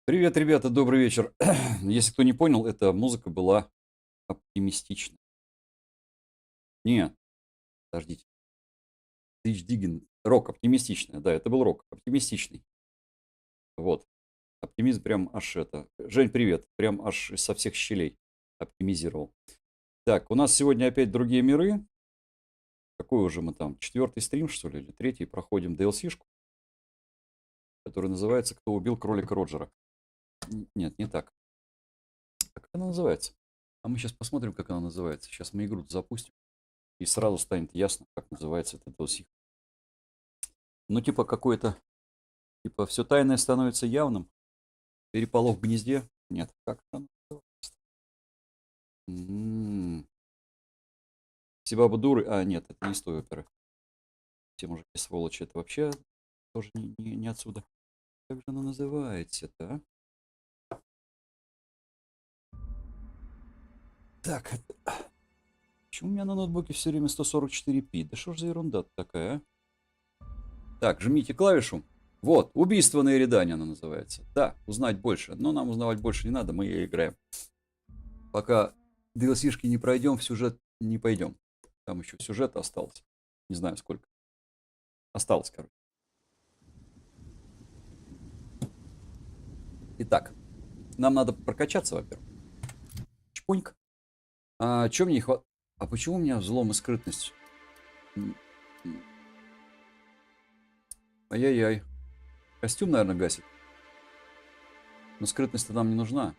Привет, ребята, добрый вечер. Если кто не понял, эта музыка была оптимистична. Нет, подождите. Рич Диггин. Рок оптимистичный. Да, это был рок оптимистичный. Вот. Оптимизм прям аж это. Жень, привет. Прям аж со всех щелей оптимизировал. Так, у нас сегодня опять другие миры. Какой уже мы там? Четвертый стрим, что ли? Или третий? Проходим DLC-шку, который называется «Кто убил кролика Роджера». Нет, не так. Как она называется? А мы сейчас посмотрим, как она называется. Сейчас мы игру запустим. И сразу станет ясно, как называется этот DLC. Ну, типа какой-то, типа все тайное становится явным. Переполох в гнезде. Нет, как там называется? Все бабы дуры. А, нет, это не из той оперы. Все мужики сволочи. Это вообще тоже не отсюда. Как же она называется-то, а? Так, почему у меня на ноутбуке все время 144p? Да что ж за ерунда такая, а? Так, жмите клавишу. Вот, убийство на Эридане она называется. Да, узнать больше. Но нам узнавать больше не надо, мы ее играем. Пока DLC-шки не пройдем, в сюжет не пойдем. Там еще сюжета осталось. Не знаю сколько. Осталось, короче. Итак, нам надо прокачаться, во-первых. Чпуньк. А чем мне не хватает? А почему у меня взлом и скрытность? Ай-яй-яй. Костюм, наверное, гасит. Но скрытность-то нам не нужна.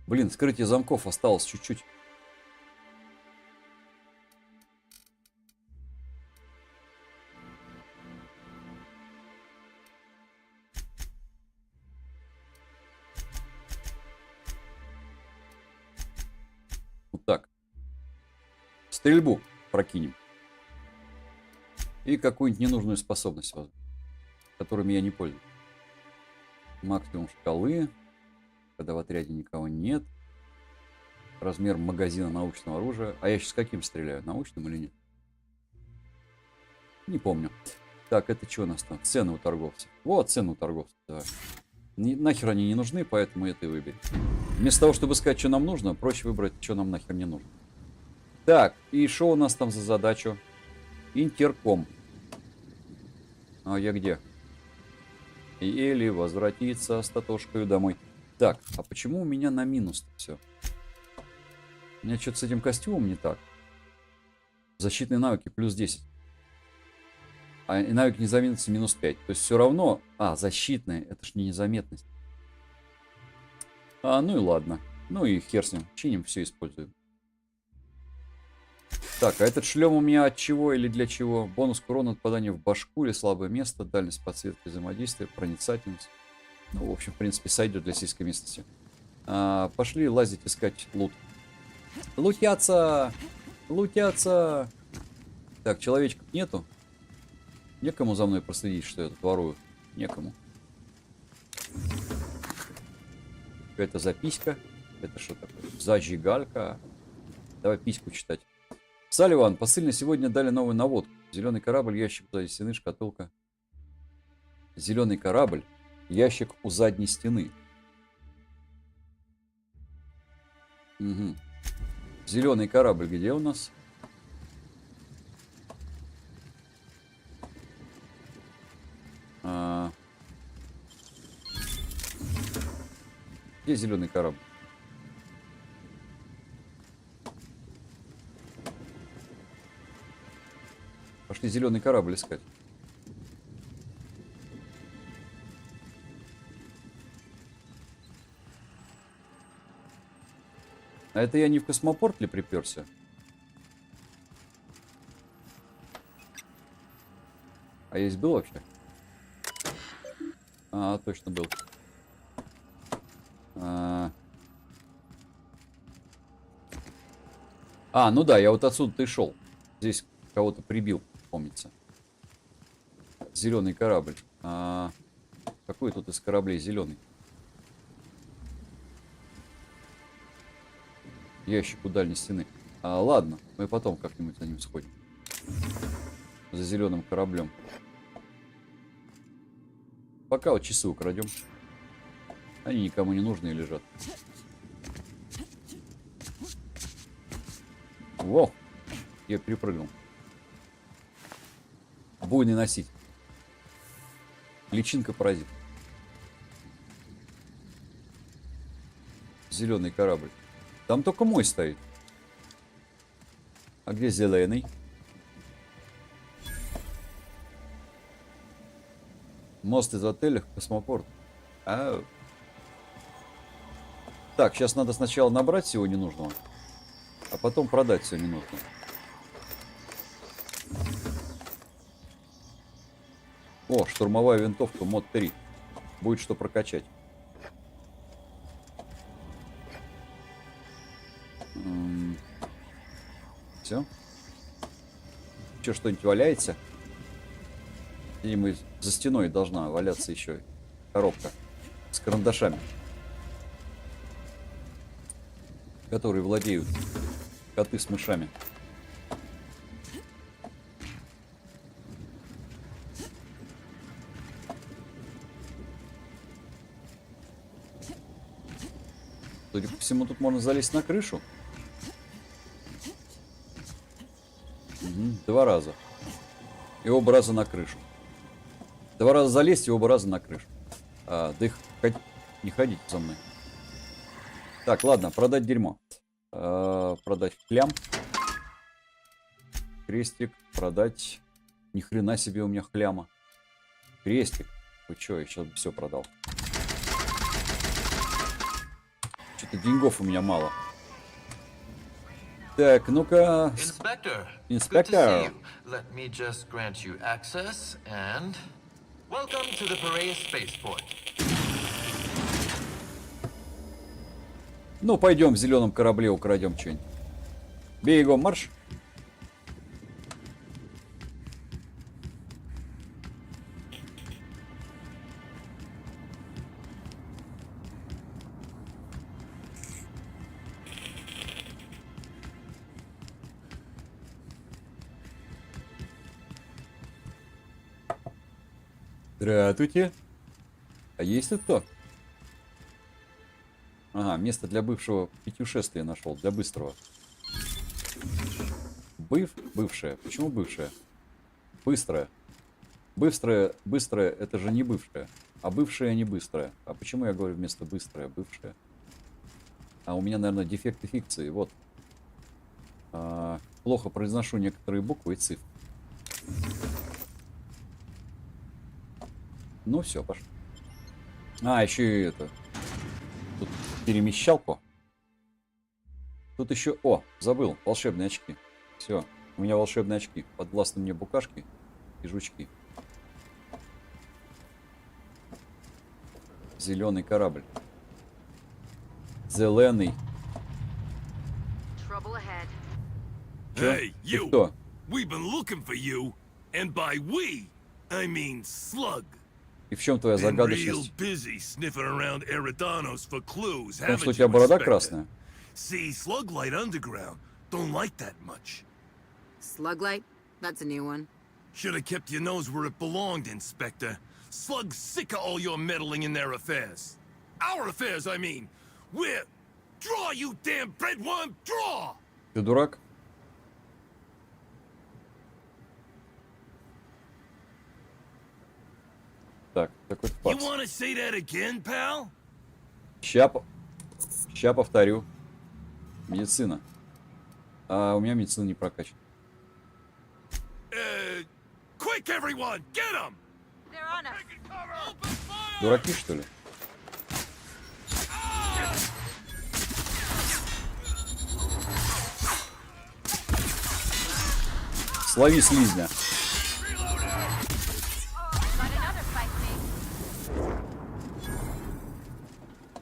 Блин, скрытие замков осталось чуть-чуть. Вот так. Стрельбу прокинем. И какую-нибудь ненужную способность, которыми я не пользуюсь. Максимум шкалы. Когда в отряде никого нет. Размер магазина научного оружия. А я сейчас каким стреляю? Научным или нет? Не помню. Так, это что у нас там? Цены у торговцев. Вот цены у торговцев. Да. Нахер они не нужны, поэтому это и выберем. Вместо того, чтобы сказать, что нам нужно, проще выбрать, что нам нахер не нужно. Так, и что у нас там за задачу? Интерком. А я где? Еле возвратиться с Татошкой домой. Так, а почему у меня на минус все? У меня что-то с этим костюмом не так. Защитные навыки плюс 10. А и навык незаметности минус 5. То есть все равно... А, защитные. Это ж не незаметность. А, ну и ладно. Ну и хер с ним. Чиним, все используем. Так, а этот шлем у меня от чего или для чего? Бонус к урону от попадания в башку или слабое место, дальность подсветки взаимодействия, проницательность. Ну, в общем, в принципе, сойдет для сельской местности. Пошли лазить, искать лут. Лутятся! Лутятся! Так, человечков нету. Некому за мной проследить, что я тут ворую. Некому. Какая-то записка. Это что такое? Зажигалька. Давай письку читать. Салливан, посыльно сегодня дали новую наводку. Зеленый корабль, ящик у задней стены, шкатулка. Зеленый корабль, ящик у задней стены. Угу. Зеленый корабль где у нас? Где зеленый корабль? Пошли зеленый корабль искать. А это я не в космопорт ли приперся? А есть был вообще? А, точно был. Ну да, я вот отсюда-то и шел. Здесь кого-то прибил, помнится. Зеленый корабль. Какой тут из кораблей зеленый? Ящик у дальней стены. Ладно, мы потом как-нибудь за ним сходим. За зеленым кораблем. Пока вот часы украдем. Они никому не нужны и лежат. Во! Я перепрыгнул. Буйный носить. Личинка паразит. Зеленый корабль. Там только мой стоит. А где зеленый? Мост из отеля в космопорт. Так, сейчас надо сначала набрать всего ненужного, а потом продать все ненужное. О, штурмовая винтовка мод 3. Будет что прокачать. Все. Еще что-нибудь валяется? Или мы за стеной должна валяться еще коробка с карандашами, которые владеют коты с мышами. Судя по всему, тут можно залезть на крышу. Угу, 2 раза. И оба раза на крышу. 2 раза залезть и оба раза на крышу. Да их не ходить за мной. Так, ладно, продать дерьмо. Продать хлям. Крестик. Продать. Ни хрена себе у меня хляма. Крестик. Вы чё, я сейчас все продал. Что-то деньгов у меня мало. Так, ну-ка. Инспектор. Ну, пойдем в зеленом корабле украдем что-нибудь. Бегом, марш. Здравствуйте. А есть тут кто? Ага, место для бывшего путешествия нашел, для быстрого. Бывшая. Почему бывшая? Быстрая. Быстрая, это же не бывшая. А бывшая не быстрая. А почему я говорю вместо быстрая, бывшая? А у меня, наверное, дефекты фикции. Вот. Плохо произношу некоторые буквы и цифры. Ну все, пошли. Еще и это. Тут перемещалку. Тут еще... О, забыл. Волшебные очки. Все. У меня волшебные очки. Подвластны мне букашки и жучки. Зеленый корабль. Зеленый. Hey, you! Кто? We've been looking for you, and by we, I mean Slug. И в чем твоя Been real загадочность? busy sniffing around Eridanos for clues, В том, что у haven't тебя you, борода Inspector? красная. See, Slug Light Underground don't like that much. Sluglight? That's a new one. Should have kept your nose where it belonged, Inspector. Slug's sick of all your meddling in their affairs. Our affairs, I mean. We're... Draw, you damn breadworm, draw! Ты дурак? Так, такой You факс. wanna say that again, pal? Ща повторю. Медицина. А у меня медицина не прокачана. Quick, everyone, get him! They're on us. Open fire! Дураки, что ли? Слови слизня.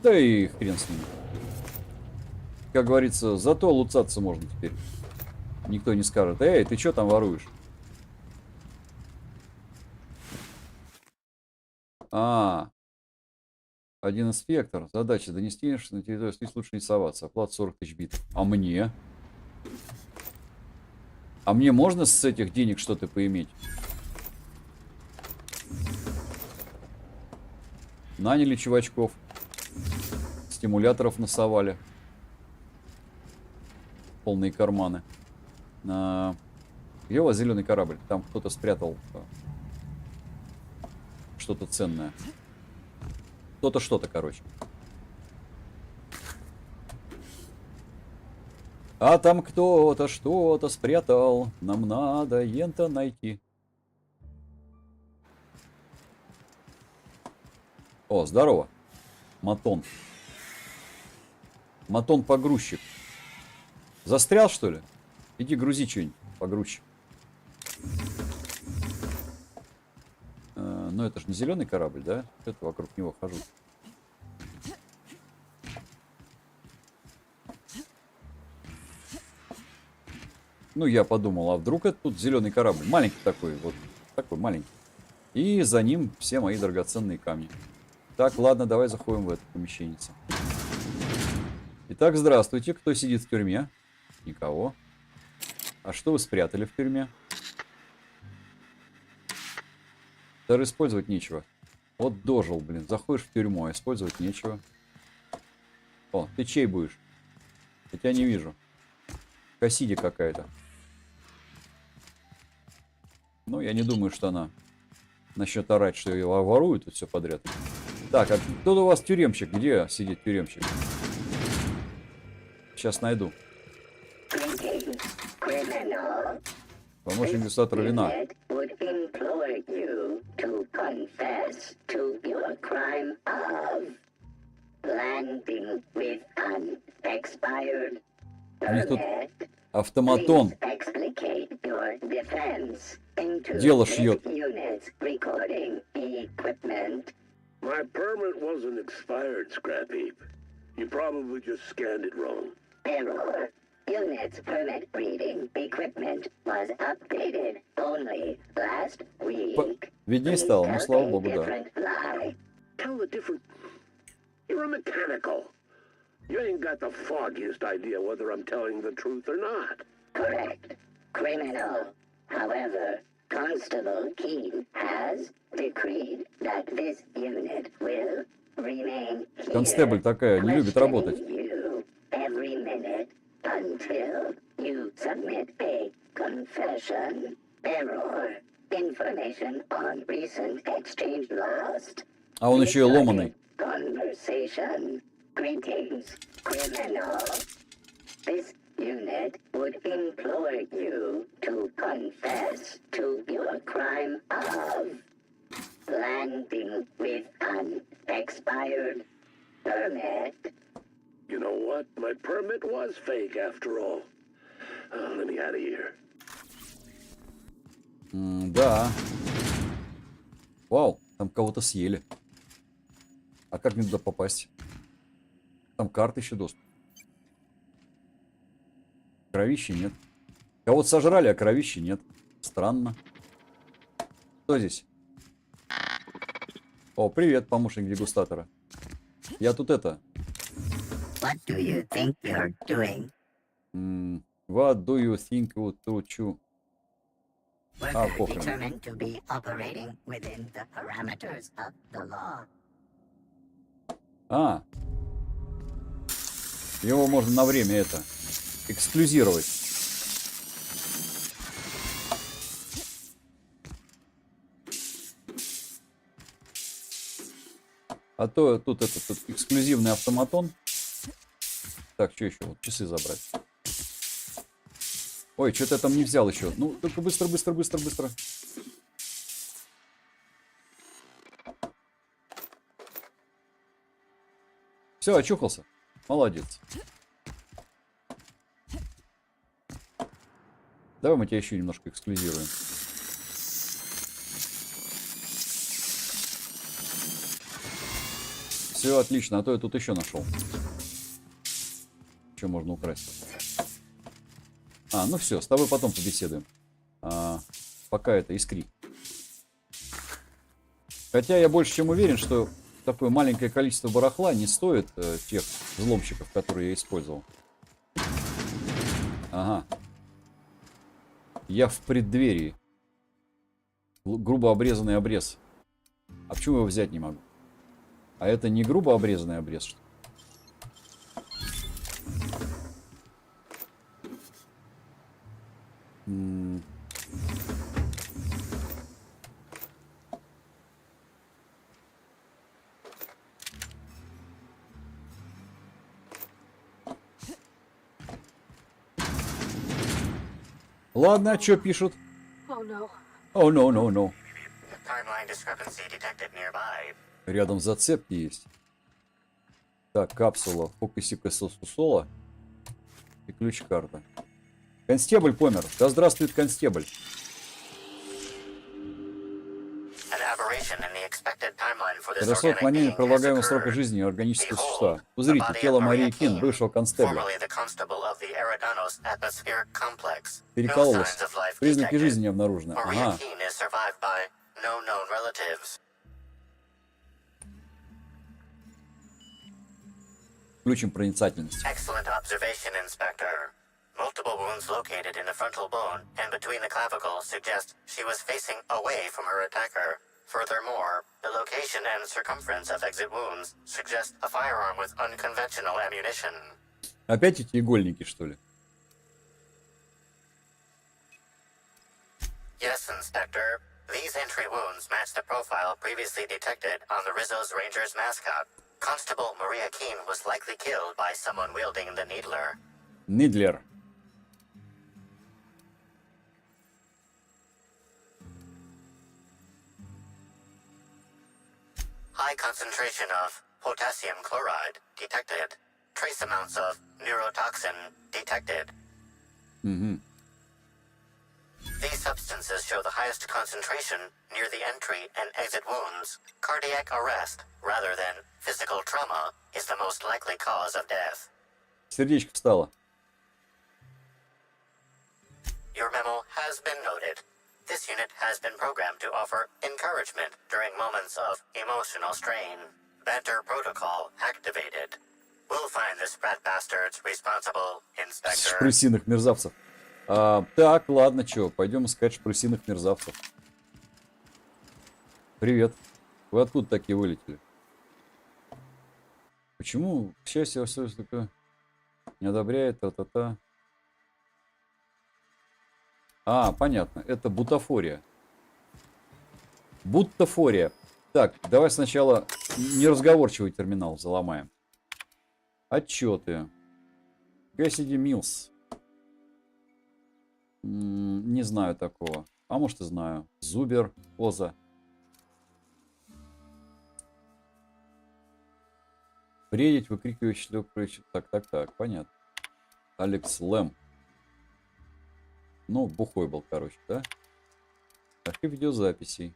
Да и хрен с ним. Как говорится, зато луцаться можно теперь. Никто не скажет: эй, ты что там воруешь? Один инспектор. Задача: донести на территорию список, лучше не соваться. Оплата 40 тысяч бит. А мне? А мне можно с этих денег что-то поиметь? Наняли чувачков. Стимуляторов насовали. Полные карманы. Где у вас зеленый корабль? Там кто-то спрятал что-то ценное. Кто-то что-то, короче. А там кто-то что-то спрятал. Нам надо ента найти. О, здорово. Матон. Матон-погрузчик. Застрял, что ли? Иди грузи что-нибудь, погрузчик. Но это же не зеленый корабль, да? Это вокруг него хожу. Ну, я подумал, а вдруг это тут зеленый корабль? Маленький такой, вот такой маленький. И за ним все мои драгоценные камни. Так, ладно, давай заходим в это помещение. Итак, здравствуйте. Кто сидит в тюрьме? Никого. А что вы спрятали в тюрьме? Даже использовать нечего. Вот дожил, блин. Заходишь в тюрьму, а использовать нечего. О, ты чей будешь? Я тебя не вижу. Кассиди какая-то. Ну, я не думаю, что она начнет орать, что ее воруют тут все подряд. Так, а кто у вас тюремщик? Где сидит тюремщик? Сейчас найду. Помощник дегустатора вина. У них тут автоматон. Дело шьет. My permit wasn't expired, Scrap Heap. You probably just scanned it wrong. Error. Unit's permit reading equipment was updated only last week. Видней стало, ну слава богу, да. Tell the different... You're a mechanical. You ain't got the foggiest idea whether I'm telling the truth or not. Correct. Criminal. However, Constable Keene has decreed that this unit will remain here. Констебль такая, не любит работать. You every minute until you submit a confession. Error. Information on recent exchange lost. А он еще и ломаный. Conversation. Greetings, criminal. This unit would implore you to confess to your crime of landing with an expired permit. You know what? My permit was fake after all. Let me out of here. Да. Вау, там кого-то съели. А как мне туда попасть? Там карты еще доступ. Кровищи нет. Кого-то сожрали, а кровищи нет. Странно. Кто здесь? О, привет, помощник дегустатора. Я тут это. What do you think you're doing? What do you think you do? We're похрен. determined to be operating within the parameters of the law. А. Его можно на время это эксклюзировать. А то тут этот эксклюзивный автоматон. Так, что еще? Вот часы забрать. Ой, что-то я там не взял еще. Ну, только быстро, быстро, быстро, быстро. Все, очухался. Молодец. Давай мы тебя еще немножко эксклюзируем. Все отлично, а то я тут еще нашел. Что можно украсть? А, ну все, с тобой потом побеседуем. Пока это искри. Хотя я больше чем уверен, что такое маленькое количество барахла не стоит тех взломщиков, которые я использовал. Ага. Я в преддверии. Грубо обрезанный обрез. А почему его взять не могу? А это не грубо обрезанный обрез, что ли? Ладно, а что пишут? Oh no. О, no, no, no. Timeline discrepancy detected nearby. Рядом зацепки есть. Так, капсула. Фокусика сосусола. И ключ-карта. Констебль помер. Да здравствует констебль. An aberration in the expected timeline for this Произошло organic отклонение being has предполагаемого срока occurred. жизни органического существа. Behold, the Узрите body тело of Марии Maria Кин, Keene, бывшего констебля. formerly the constable of the Eridanos atmospheric complex. No Перекололось. signs of life Признаки detected. жизни не обнаружены. Maria Ага. Keene is survived by no known relatives. Включим проницательность. Excellent observation, Inspector. Multiple wounds located in the frontal bone and between the clavicles suggest she was facing away from her attacker. Furthermore, the location and circumference of exit wounds suggest a firearm with unconventional ammunition. Опять эти игольники, что ли? Yes, Inspector. These entry wounds match the profile previously detected on the Rizzo's Rangers mascot. Constable Maria Keene was likely killed by someone wielding the needler. Нидлер. High concentration of potassium chloride detected. Trace amounts of neurotoxin detected. Угу. These substances show the highest concentration near the entry and exit wounds. Cardiac arrest, rather than physical trauma, is the most likely cause of death. Сердечко встало. Your memo has been noted. This unit has been programmed to offer encouragement during moments of emotional strain. Banter protocol activated. We'll find the sprat bastards responsible, Inspector. Шпрысиных мерзавцев. Так, ладно, чё, пойдем искать шпрысиных мерзавцев. Привет. Вы откуда такие вылетели? Почему, к счастью, все такое не одобряет, та-та-та. Понятно, это бутафория. Бутафория. Так, давай сначала неразговорчивый терминал заломаем. Отчеты. Кэссиди Милс. Не знаю такого. А может и знаю. Зубер, Оза. Бредить, выкрикивающий, так, понятно. Алекс Лэм. Ну, бухой был, короче, да? Архив видеозаписей.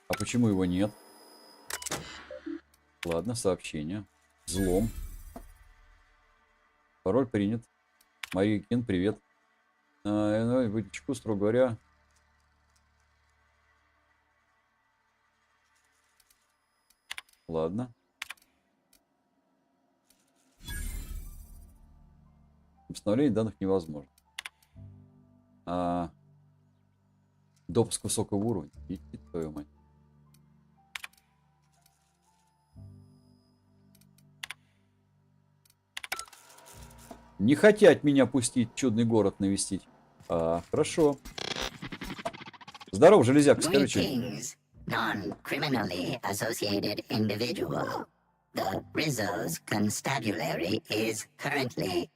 А почему его нет? Ладно, сообщение. Взлом. Пароль принят. Мария Кин, привет. Вытечку, строго говоря. Ладно. Установление данных невозможно. Допуск высокого уровня. И твою мать. Не хотят меня пустить чудный город навестить. Хорошо. Здорово, железяка, скажи что. Greetings, non-criminally associated individual. The Rizzo's constabulary is currently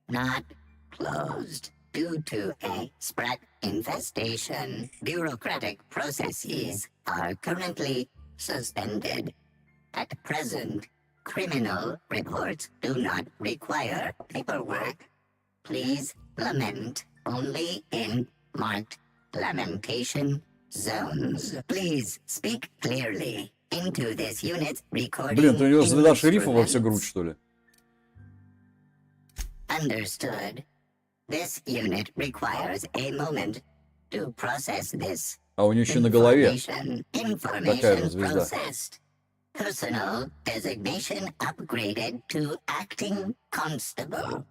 not closed due to a sprat infestation. Bureaucratic processes are currently suspended. At present, criminal reports do not require paperwork. Please lament only in marked lamentation zones. Please speak clearly into this unit's recording. Блин, ты у него звезда шерифа во всю грудь, instruments. что ли? Understood. This unit requires a moment to process this. А у нее еще на голове. Information звезда. processed. Personal designation upgraded to acting constable.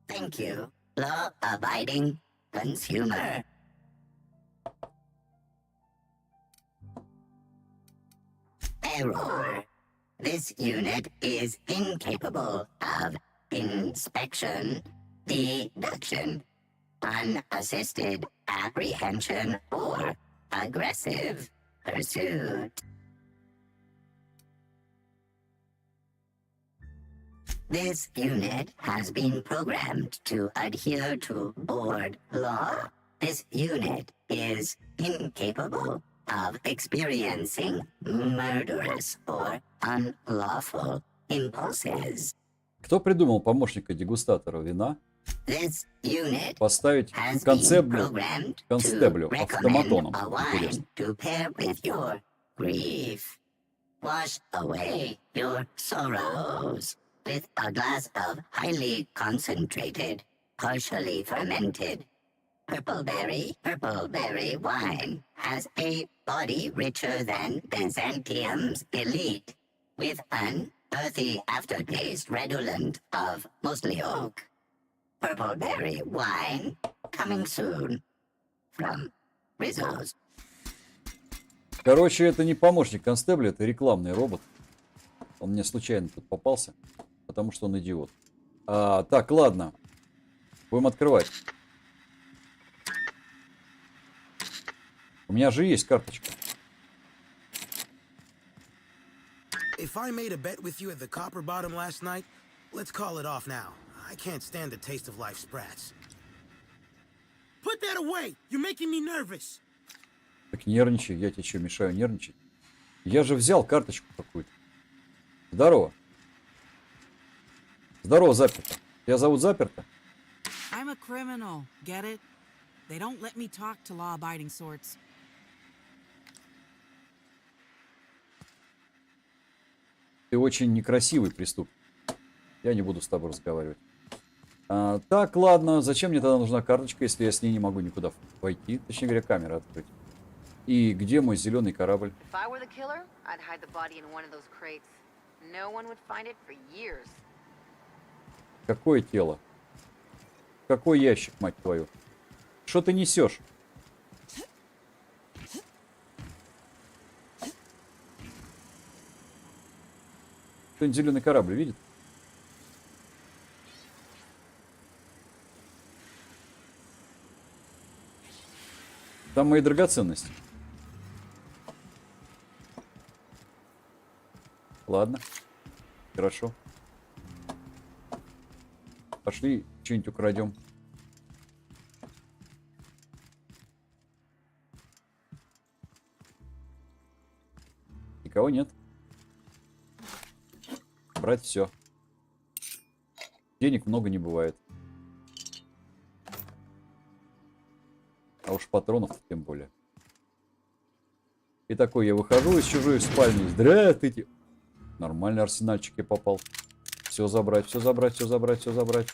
Thank you, law-abiding consumer. Error. This unit is incapable of inspection, deduction, unassisted apprehension, or aggressive pursuit. This unit has been programmed to adhere to board law. This unit is incapable of experiencing murderous or unlawful impulses. Кто придумал помощника дегустатора вина This unit поставить has been констеблю, programmed to констеблю, recommend автоматоном? a wine Интересно. to pair with your grief. Wash away your sorrows with a glass of highly concentrated, partially fermented purple berry wine has a body richer than Byzantium's elite, with an earthy aftertaste redolent of mostly oak. Purple berry wine coming soon from Rizzo's. Короче, это не помощник констебля, это рекламный робот. Он мне случайно тут попался, потому что он идиот. Так, ладно. Будем открывать. У меня же есть карточка. If I made a bet with you at the Copper Bottom last night, let's call it off now. I can't stand the taste of life sprats. Put that away! You're making me nervous. Так нервничай, я тебе что, мешаю нервничать? Я же взял карточку какую-то. Здорово. Здорово, заперто. Тебя зовут заперто? I'm a criminal, get it? They don't let me talk to law-abiding sorts. Ты очень некрасивый преступник. Я не буду с тобой разговаривать. Так, ладно. Зачем мне тогда нужна карточка, если я с ней не могу никуда войти? Точнее говоря, камеры открыть. И где мой зеленый корабль? If I were the killer, I'd hide the body in one of those crates. No one would find it for years. Какое тело? Какой ящик, мать твою? Что ты несешь? Кто-нибудь зеленый корабль видит? Там мои драгоценности. Ладно. Хорошо. Пошли, что-нибудь украдем. Никого нет. Брать все. Денег много не бывает. А уж патронов тем более. И такой я выхожу из чужой спальни. Здравствуйте. Нормальный арсенальчик я попал. Все забрать, все забрать, все забрать, все забрать.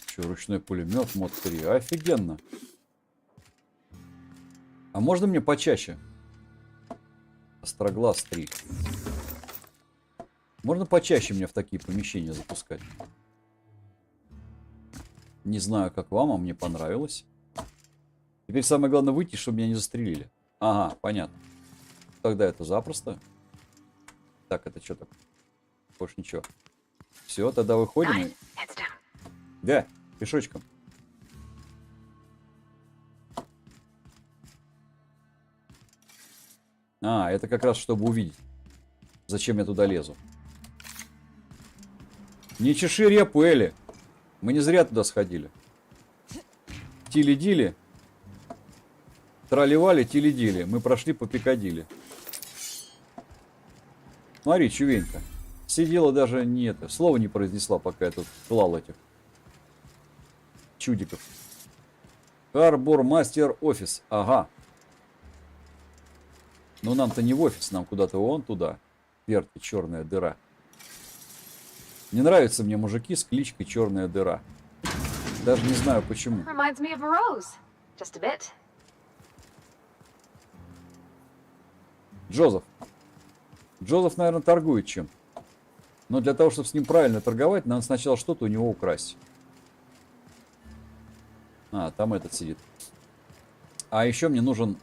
Че, ручной пулемет, мод 3. Офигенно. А можно мне почаще? Остроглаз 3. Можно почаще мне в такие помещения запускать? Не знаю, как вам, а мне понравилось. Теперь самое главное выйти, чтобы меня не застрелили. Ага, понятно. Тогда это запросто. Так, это что такое? Больше ничего. Все, тогда выходим. И... Да, пешочком. Это как раз чтобы увидеть, зачем я туда лезу. Не чеши репу, Элли. Мы не зря туда сходили. Тили-дили. Тролливали, тили-дили. Мы прошли по Пикадилли. Смотри, чувенька. Сидела даже не это. Слова не произнесла, пока я тут клал этих чудиков. Харбор мастер офис. Ага. Но нам-то не в офис, нам куда-то вон туда. Вверху черная дыра. Не нравятся мне мужики с кличкой Черная дыра. Даже не знаю почему. Reminds me of a rose. Just a bit. Джозеф. Джозеф, наверное, торгует чем. Но для того, чтобы с ним правильно торговать, надо сначала что-то у него украсть. Там этот сидит. А еще мне нужен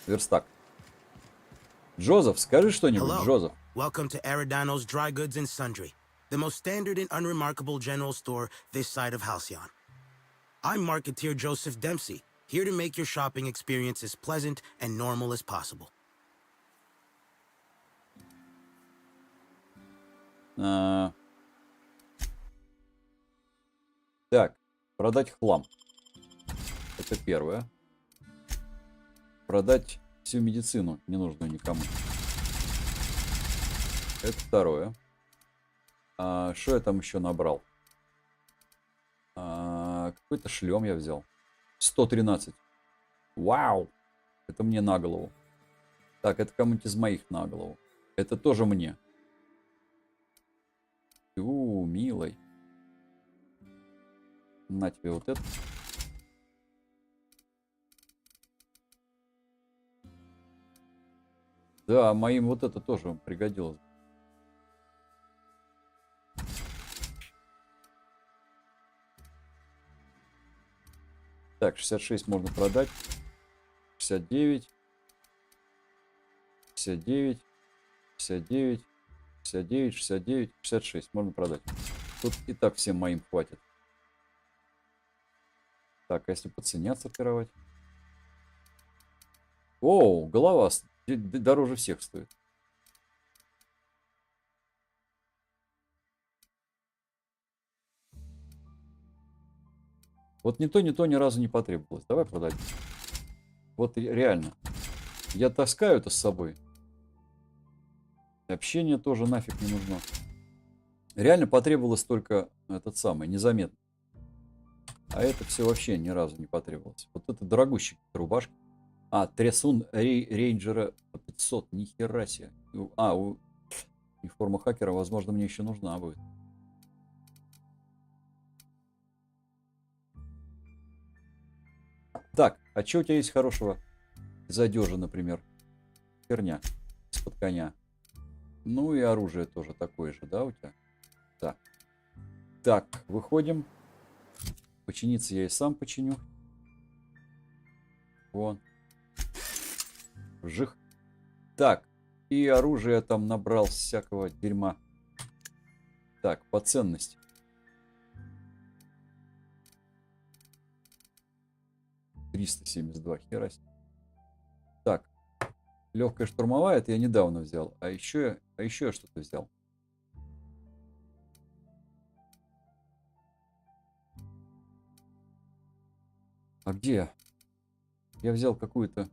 верстак. Джозеф, скажи что-нибудь, Джозеф. Welcome to Aridano's Dry Goods and Sundry. the most standard and unremarkable general store this side of Halcyon. I'm Marketeer Joseph Dempsey, here to make your shopping experience as pleasant and normal as possible. Так, продать хлам. Это первое. Продать всю медицину, ненужную никому. Это второе. Что я там еще набрал? Какой-то шлем я взял. 113. Вау! Это мне на голову. Так, это кому-нибудь из моих на голову. Это тоже мне. Милый. На тебе вот это. Да, моим вот это тоже пригодилось. Так, 66 можно продать. 69. 69. 69. 69, 69, 66. Можно продать. Тут и так всем моим хватит. Так, а если по цене отсортировать? Оу, голова дороже всех стоит. Вот ни то, ни разу не потребовалось. Давай продадим. Вот реально. Я таскаю это с собой. Общение тоже нафиг не нужно. Реально потребовалось только этот самый, незаметно. А это все вообще ни разу не потребовалось. Вот это дорогущие рубашки. Трясун рейнджера 500. Нихера себе. Форма хакера, возможно, мне еще нужна будет. Так, а что у тебя есть хорошего из одежи, например? Херня. Из-под коня. Ну и оружие тоже такое же, да, у тебя? Да. Так, выходим. Починиться я и сам починю. Вон. Вжих. Так, и оружие я там набрал всякого дерьма. Так, по ценности. $372, хера себе. Так, легкая штурмовая, это я недавно взял. А еще я что-то взял. А где? Я взял какую-то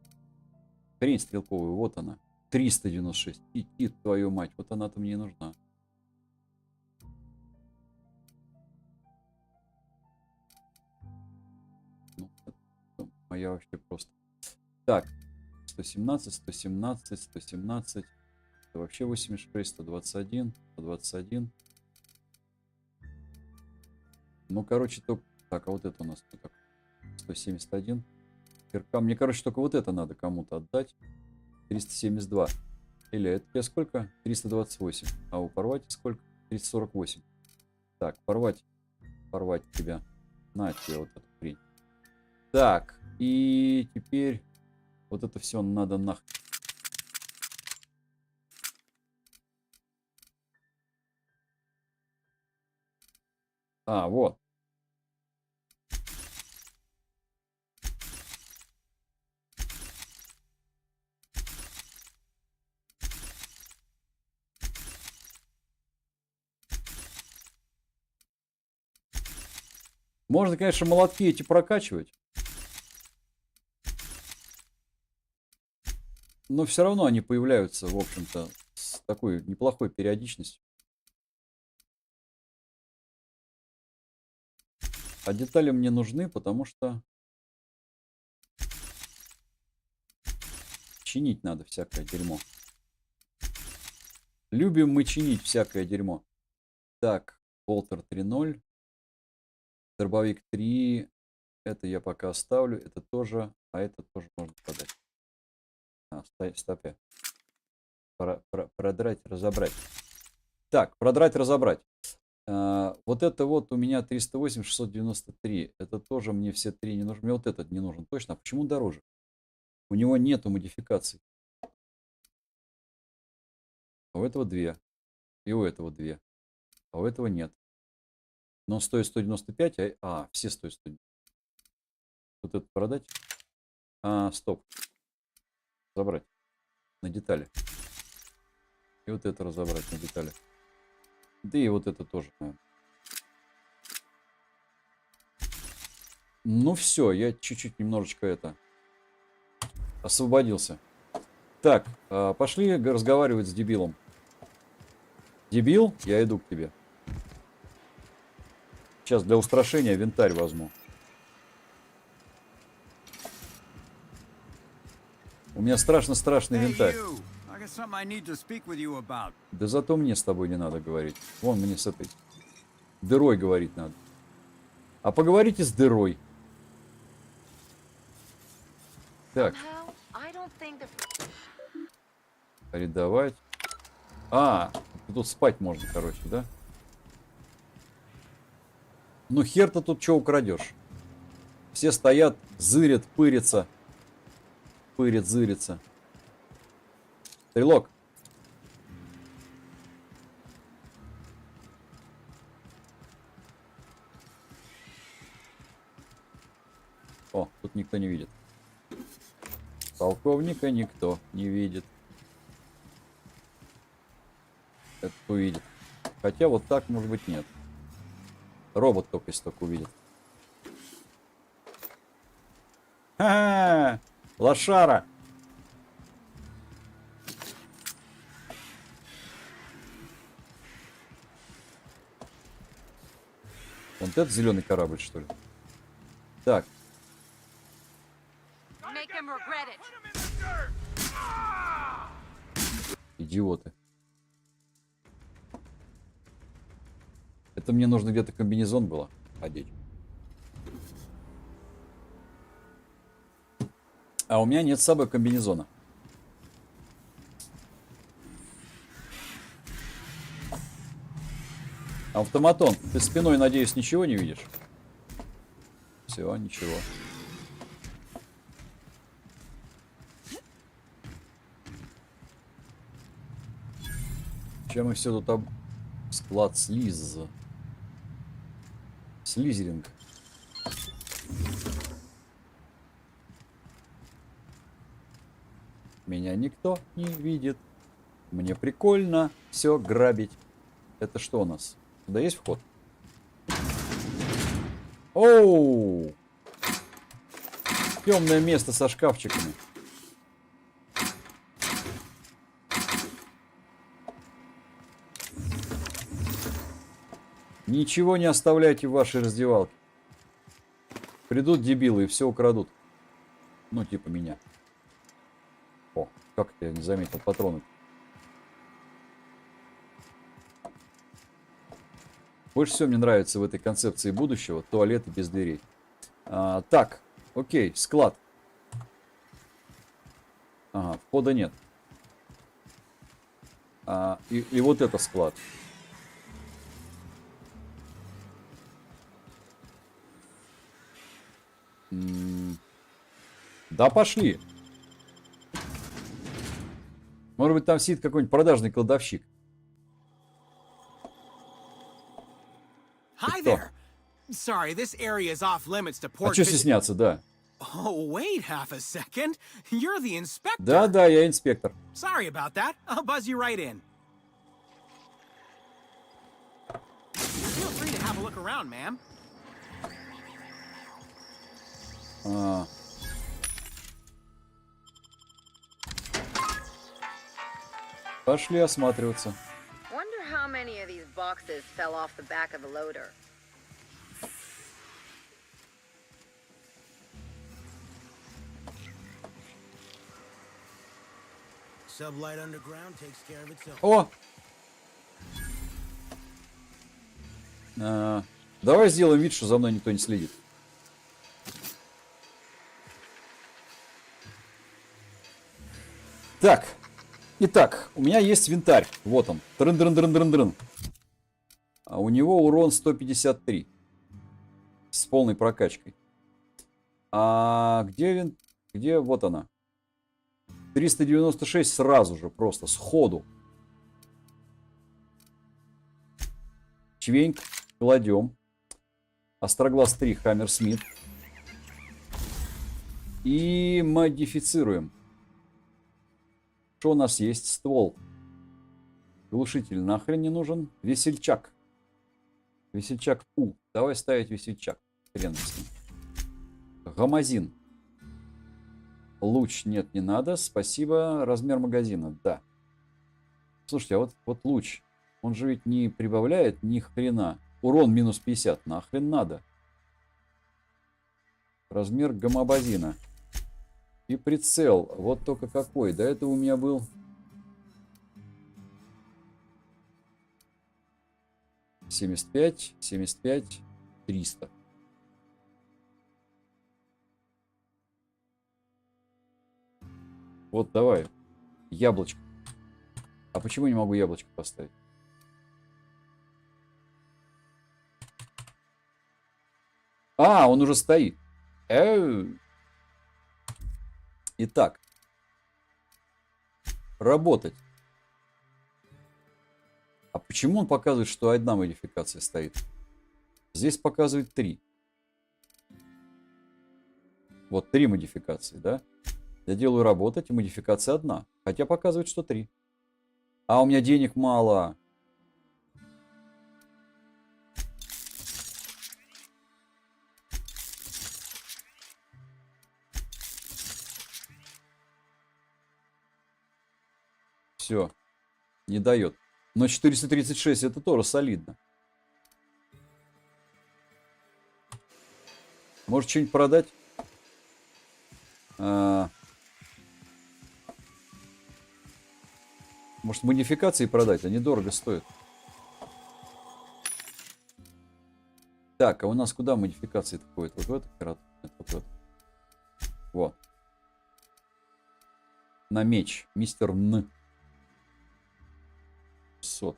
хрень стрелковую. Вот она. 396. И твою мать. Вот она-то мне и нужна. Ну, это моя вообще просто. Так. 117, 117, 117. Это вообще 86, 121, 121. Ну, короче, только... Так, а вот это у нас кто такой? 171. Кирка. Мне, короче, только вот это надо кому-то отдать. 372. Или это тебе сколько? 328. А у порвать сколько? 348. Так, порвать тебя. На тебе вот эту хрень. Так, и теперь вот это все надо нахрен. Вот. Можно, конечно, молотки эти прокачивать. Но все равно они появляются, в общем-то, с такой неплохой периодичностью. А детали мне нужны, потому что чинить надо всякое дерьмо. Любим мы чинить всякое дерьмо. Так, Болтер 3.0. Дробовик 3. Это я пока оставлю. Это тоже. А это тоже можно продать. Стопе. Продрать, разобрать. Так, продрать, разобрать. Вот это вот у меня 308, 693. Это тоже мне все три не нужны. Мне вот этот не нужен точно. А почему дороже? У него нету модификаций. У этого 2. И у этого 2. А у этого нет. Но он стоит 195, все стоят 100. Вот это продать? Стоп. Забрать. На детали. И вот это разобрать на детали. Да и вот это тоже, наверное. Ну все, я чуть-чуть немножечко освободился. Так, пошли разговаривать с дебилом. Дебил, я иду к тебе. Сейчас для устрашения винтарь возьму. У меня страшно-страшный винтарь. Да зато мне с тобой не надо говорить. Вон мне с этой дырой говорить надо. А поговорите с дырой. Так. Арендовать. Тут спать можно, короче, да? Ну хер-то тут что украдешь? Все стоят, зырят, пырятся. Пырят, зырятся. Стрелок. О, тут никто не видит. Полковника никто не видит. Это увидит. Хотя вот так, может быть, нет. Робот только если только увидит. Ха-ха! Лошара! Вот это зеленый корабль, что ли? Так. Идиоты. Это мне нужно где-то комбинезон было одеть. А у меня нет с собой комбинезона. Автоматон, ты спиной, надеюсь, ничего не видишь? Все, ничего. Чем мы все тут склад слиз. Слизеринг. Меня никто не видит. Мне прикольно все грабить. Это что у нас? Туда есть вход? Оу! Темное место со шкафчиками. Ничего не оставляйте в вашей раздевалке. Придут дебилы и все украдут. Ну, типа меня. О, как это я не заметил патроны. Больше всего мне нравится в этой концепции будущего туалеты без дверей. Так, окей, склад. Ага, входа нет. И вот это склад. Да пошли. Может быть, там сидит какой-нибудь продажный кладовщик. Hi there. Sorry, this area is off limits to А port. что стесняться, да? Oh, wait half a second. You're the inspector. Да, я инспектор. Sorry about that. I'll buzz you right in. Feel free to have a look around, ma'am. Пошли осматриваться. Wonder how many of these boxes fell off the back of the loader. Sublight underground takes care of itself. О! Давай сделаем вид, что за мной никто не следит. Так. Итак, у меня есть винтарь. Вот он. Трын-дрын-дрын-дрын-дрын. А у него урон 153. С полной прокачкой. Где вот она? 396 сразу же, просто, сходу. Чвеньк. Кладем. Остроглаз 3. Хаммерсмит. И модифицируем. Что у нас есть? Ствол. Глушитель нахрен не нужен. Весельчак. Весельчак У. Давай ставить весельчак. Хрен с ним. Гамазин. Луч нет, не надо. Спасибо. Размер магазина. Да. Слушайте, а вот луч. Он же ведь не прибавляет ни хрена. Урон минус 50. Нахрен надо. Размер гамабазина. И прицел. Вот только какой. До этого у меня был... 75, 75, 300. Вот давай. Яблочко. А почему не могу яблочко поставить? А, он уже стоит. Итак. Работать. А почему он показывает, что одна модификация стоит? Здесь показывает 3. Вот 3 модификации, да? Я делаю работать, и модификация 1. Хотя показывает, что 3. А у меня денег мало. Все. Не дает. Но 436 это тоже солидно. Может что-нибудь продать? Может модификации продать? Они дорого стоят. Так, а у нас куда модификации входят? Вот в эту карату? Нет, вот в эту. Вот. На меч. Мистер Н. 600.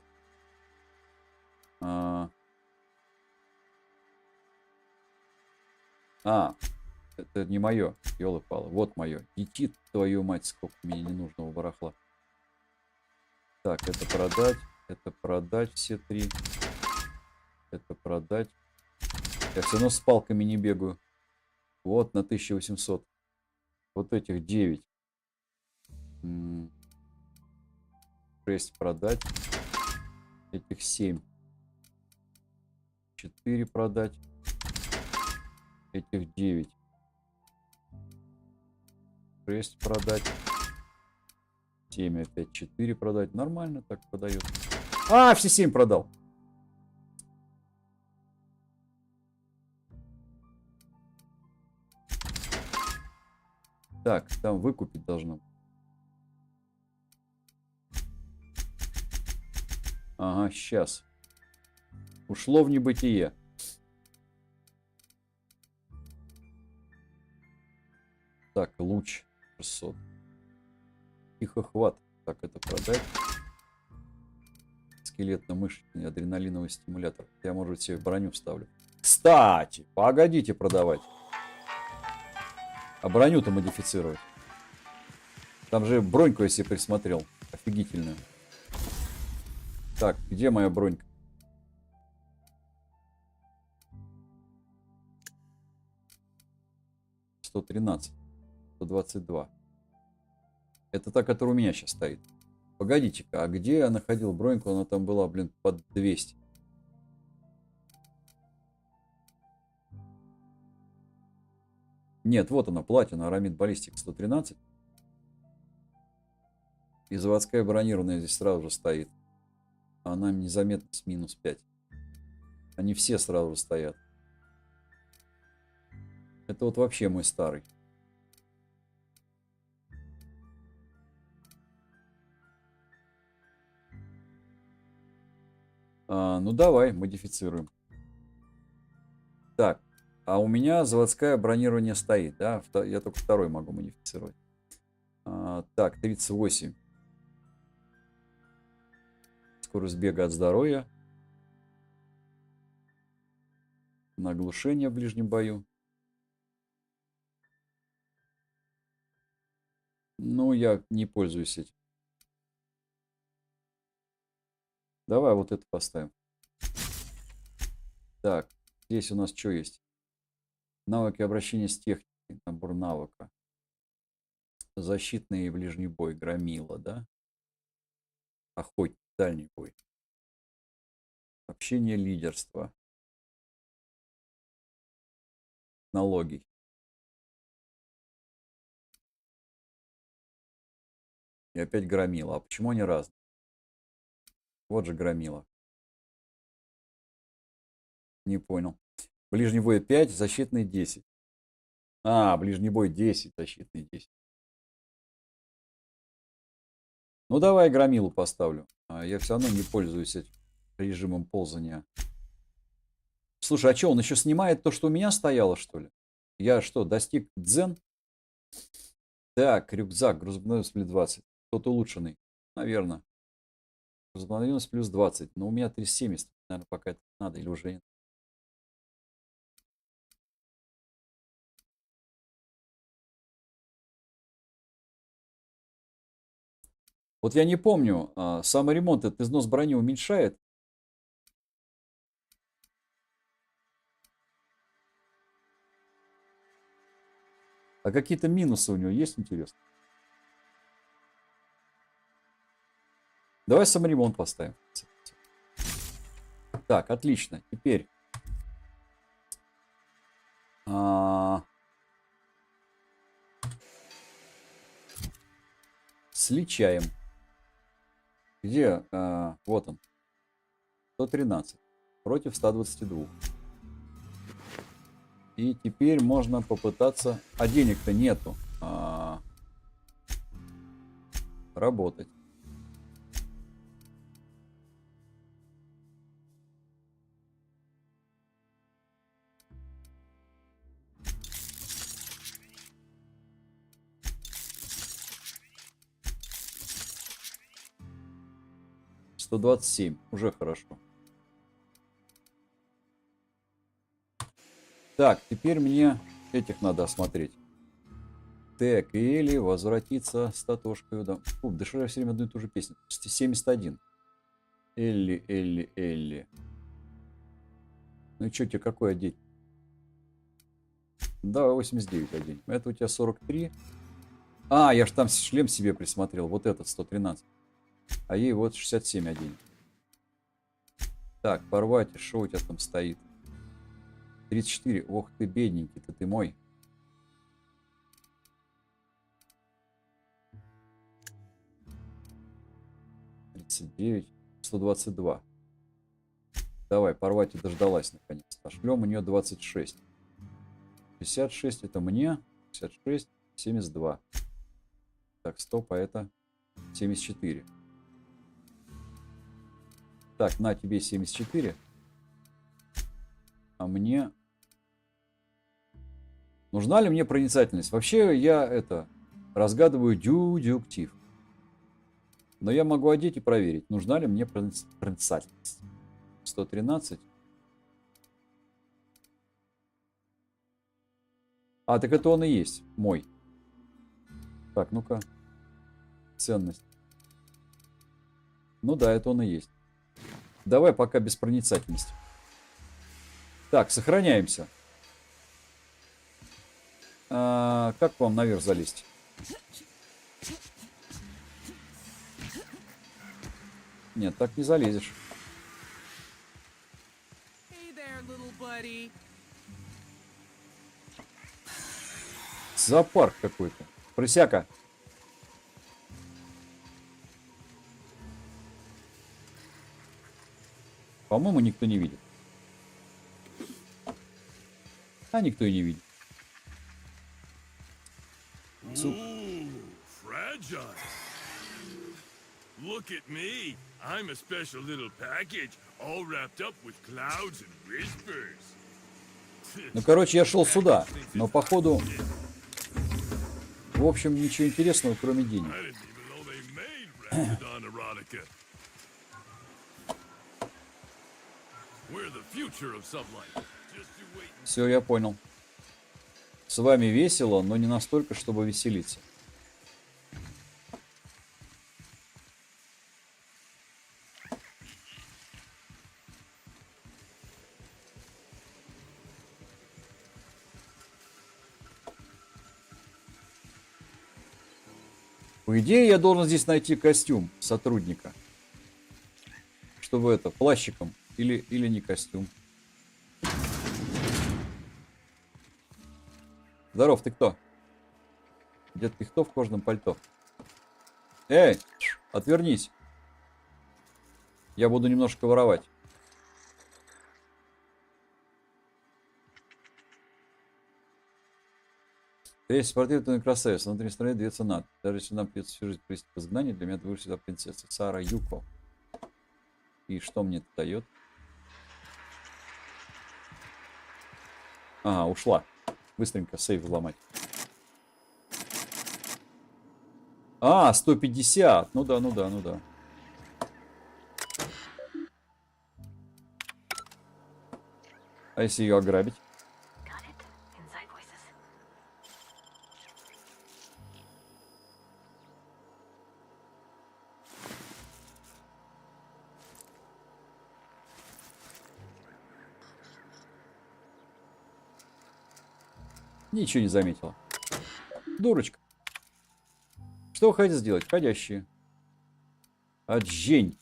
Это не мое. Ёлы-палы. Вот мое. Иди, твою мать, сколько мне ненужного барахла. Так, это продать все 3. Это продать. Я все равно с палками не бегаю. Вот на 1800. Вот этих 9. 6 продать. Этих 7. 4 продать. Этих 9. 6 продать. 7 опять 4 продать. Нормально так продает. А, все 7 продал. Так, там выкупить должно. Ага, сейчас. Ушло в небытие. Так, луч 600. Тихохват. Так, это продать. Скелетно-мышечный адреналиновый стимулятор. Я, может, себе броню вставлю. Кстати, погодите продавать. А броню-то модифицировать. Там же броньку я себе присмотрел. Офигительную. Так, где моя бронька? $113. 122. Это та, которая у меня сейчас стоит. Погодите-ка, а где я находил броньку? Она там была, блин, под 200. Нет, вот она, платина, арамид баллистик 113. И заводская бронированная здесь сразу же стоит. Она незаметно с минус 5. Они все сразу же стоят. Это вот вообще мой старый. Ну давай, модифицируем. Так, а у меня заводское бронирование стоит, да? Я только второй могу модифицировать. Так, 38. Скорость бега от здоровья. На оглушение в ближнем бою. Ну, я не пользуюсь этим. Давай вот это поставим. Так, здесь у нас что есть? Навыки обращения с техникой. Набор навыка. Защитный и ближний бой. Громила, да? Охотник. Дальний бой. Общение, лидерство. Технологий. И опять громила. А почему они разные? Вот же громила. Не понял. Ближний бой 5, защитный 10. А, ближний бой 10, защитный 10. Ну, давай громилу поставлю. Я все равно не пользуюсь этим режимом ползания. Слушай, а что, он еще снимает то, что у меня стояло, что ли? Я что, достиг дзен? Так, рюкзак, грузоподъемность плюс 20. Тот улучшенный. Наверное. Грузоподъемность плюс 20. Но у меня 370. Наверное, пока это надо или уже нет. Вот я не помню, саморемонт этот износ брони уменьшает? А какие-то минусы у него есть, интересно? Давай саморемонт поставим. Так, отлично. Теперь сличаем. Где? Вот он. 113 против 122. И теперь можно попытаться... А денег-то нету. Работать. $127. Уже хорошо. Так, теперь мне этих надо осмотреть. Так, Элли, возвратиться с Татошкой. Да, фу, да что я все время одну и ту же песню. 71. Элли, Элли, Элли. Ну и что тебе какой одеть? Да, 89 одень. Это у тебя 43. А, я же там шлем себе присмотрел. Вот этот 113. А ей вот 67 одень. Так, порвать. Что у тебя там стоит? 34. Ох ты, бедненький, ты мой. $39. 122. Давай, порвать и дождалась наконец. А шлем у нее 26. 66 это мне. 66, 72. Так, стоп, а это 74. Так, на тебе 74. А мне... Нужна ли мне проницательность? Вообще я это... разгадываю дюдюктив. Но я могу одеть и проверить, нужна ли мне проницательность. 113. А, так это он и есть. Мой. Так, ну-ка. Ценность. Ну да, это он и есть. Давай пока без проницательности. Так, сохраняемся. Как вам наверх залезть? Нет, так не залезешь. Зоопарк какой-то. Прысяка. По-моему, никто не видит. А никто и не видит. Ooh, fragile. Look at me. I'm a special little package, all wrapped up with clouds and whispers. Ну, короче, я шел сюда, но походу, в общем, ничего интересного, кроме денег. I didn't even know they made Rapidon erotica. We're the future of sublight. Just you wait. Все, я понял. С вами весело, но не настолько, чтобы веселиться. По идее, я должен здесь найти костюм сотрудника. Чтобы это, плащиком. Или не костюм. Здоров, ты кто? Дед Пихто в кожаном пальто. Эй, отвернись. Я буду немножко воровать. Есть портретная красавица. Внутри страны две цена. Даже если нам придется всю жизнь провести в изгнании, для меня ты будешь всегда принцесса. Сара Юко. И что мне это дает? Ага, ушла. Быстренько сейв взломать. А, 150. Ну да, ну да, ну да. А если ее ограбить? Got it. Inside voices. Ничего не заметила. Дурочка. Что вы хотите сделать? Входящие. Отжень.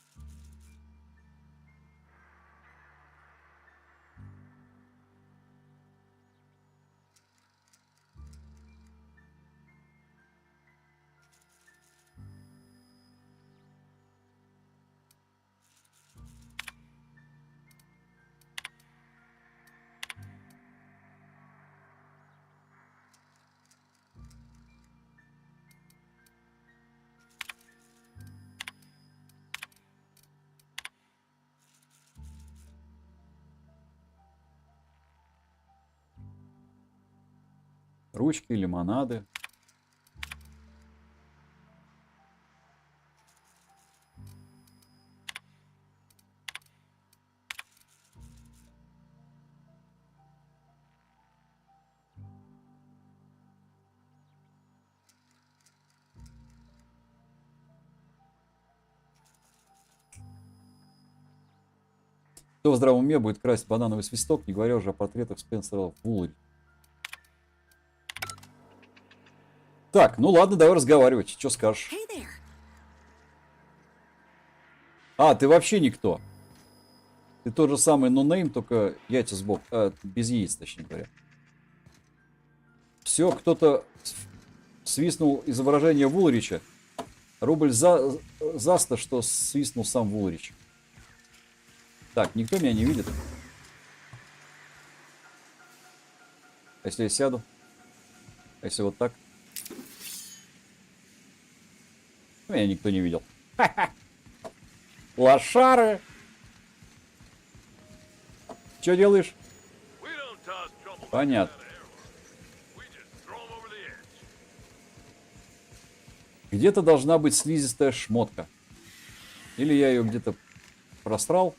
Ручки, лимонады. Кто в здравом уме будет красть банановый свисток, не говоря уже о портретах Спенсера Вуллери. Так, ну ладно, давай разговаривать. Что скажешь? Hey there. А, ты вообще никто. Ты тот же самый нонейм, только яйца сбоку. Без яиц, точнее говоря. Все, кто-то свистнул изображение Вулрича. Рубль за 100, что свистнул сам Вулрич. Так, никто меня не видит. А если я сяду? А если вот так? Меня никто не видел. Лошары! Что делаешь? Понятно. Где-то должна быть слизистая шмотка. Или я ее где-то просрал.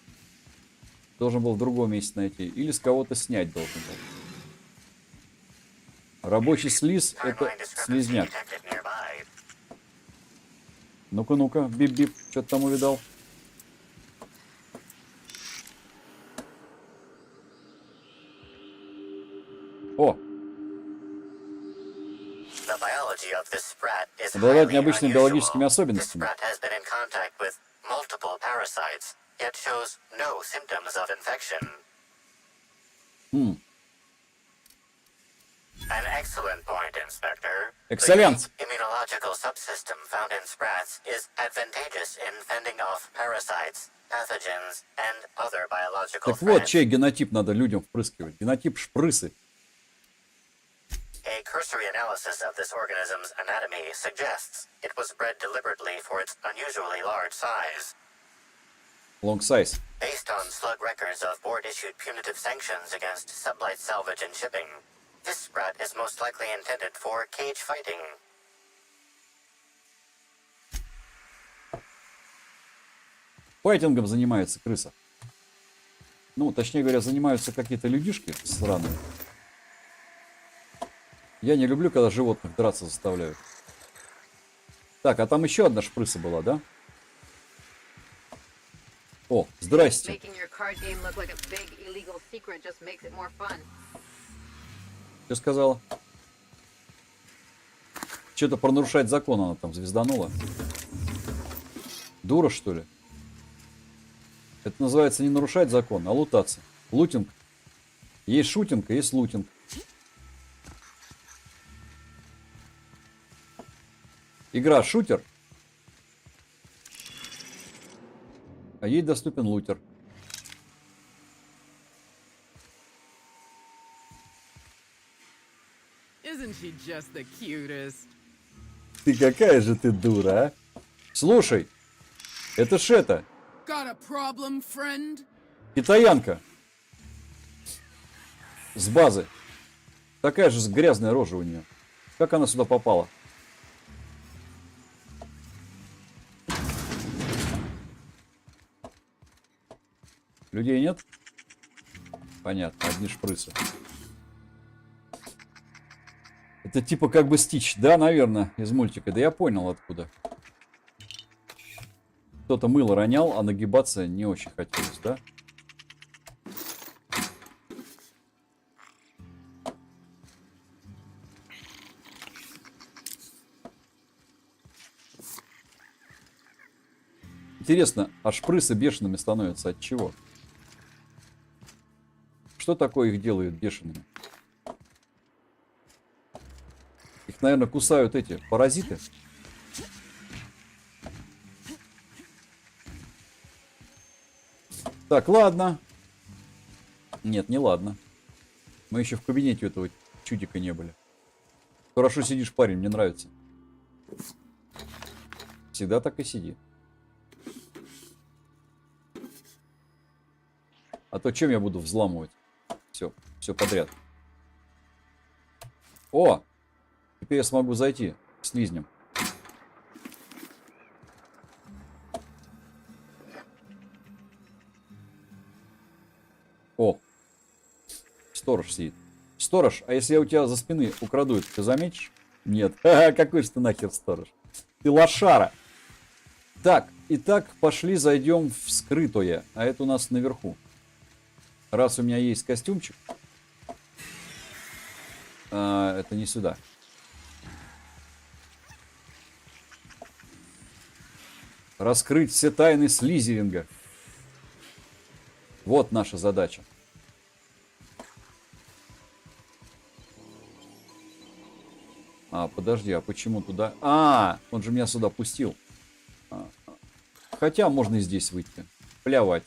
Должен был в другом месте найти. Или с кого-то снять должен был. Рабочий слиз — это слизняк. Ну-ка, ну-ка, бип-бип, что ты там увидал? О! Обладает необычными биологическими особенностями. Excellent. Immunological subsystem found in sprats is advantageous in fending off parasites, pathogens, and other biological Так вот, threats. чей генотип надо людям впрыскивать? Генотип шпрысы. A cursory analysis of this organism's anatomy suggests it was bred deliberately for its unusually large size. Long size. Based on slug records of board-issued punitive sanctions against sublight salvage and shipping, this sprat is most likely intended for cage fighting. Файтингом занимается крыса. Ну, точнее говоря, занимаются какие-то людишки сраные. Я не люблю, когда животных драться заставляют. Так, а там еще одна шпрыса была, да? О, здрасте. Making your card game look like a big illegal secret just makes it more fun. Что сказала? Что-то про нарушать закон она там звезданула. Дура, что ли? Это называется не нарушать закон, а лутаться. Лутинг. Есть шутинг, а есть лутинг. Игра шутер, а ей доступен лутер. Isn't she just the cutest? Ты какая же ты дура, а? Слушай, это ж это, Got a problem, friend? китаянка. С базы. Такая же грязная рожа у нее. Как она сюда попала? Людей нет? Понятно, одни шприцы. Это типа как бы Стич, да, наверное, из мультика. Да я понял откуда. Кто-то мыло ронял, а нагибаться не очень хотелось, да? Интересно, а шприцы бешеными становятся от чего? Что такое их делает бешеными? Их, наверное, кусают эти паразиты. Так, ладно. Нет, не ладно. Мы еще в кабинете у этого чудика не были. Хорошо сидишь, парень, мне нравится. Всегда так и сиди. А то чем я буду взламывать? Все подряд. О! Теперь я смогу зайти к слизням. О! Сторож сидит. Сторож, а если я у тебя за спины украду это, ты заметишь? Нет. Какой же ты нахер сторож? Ты лошара. Так, итак, пошли зайдем в скрытое. А это у нас наверху. Раз у меня есть костюмчик. Это не сюда. Раскрыть все тайны слизеринга. Вот наша задача. Подожди, а почему туда? Он же меня сюда пустил. Хотя можно и здесь выйти. Плевать.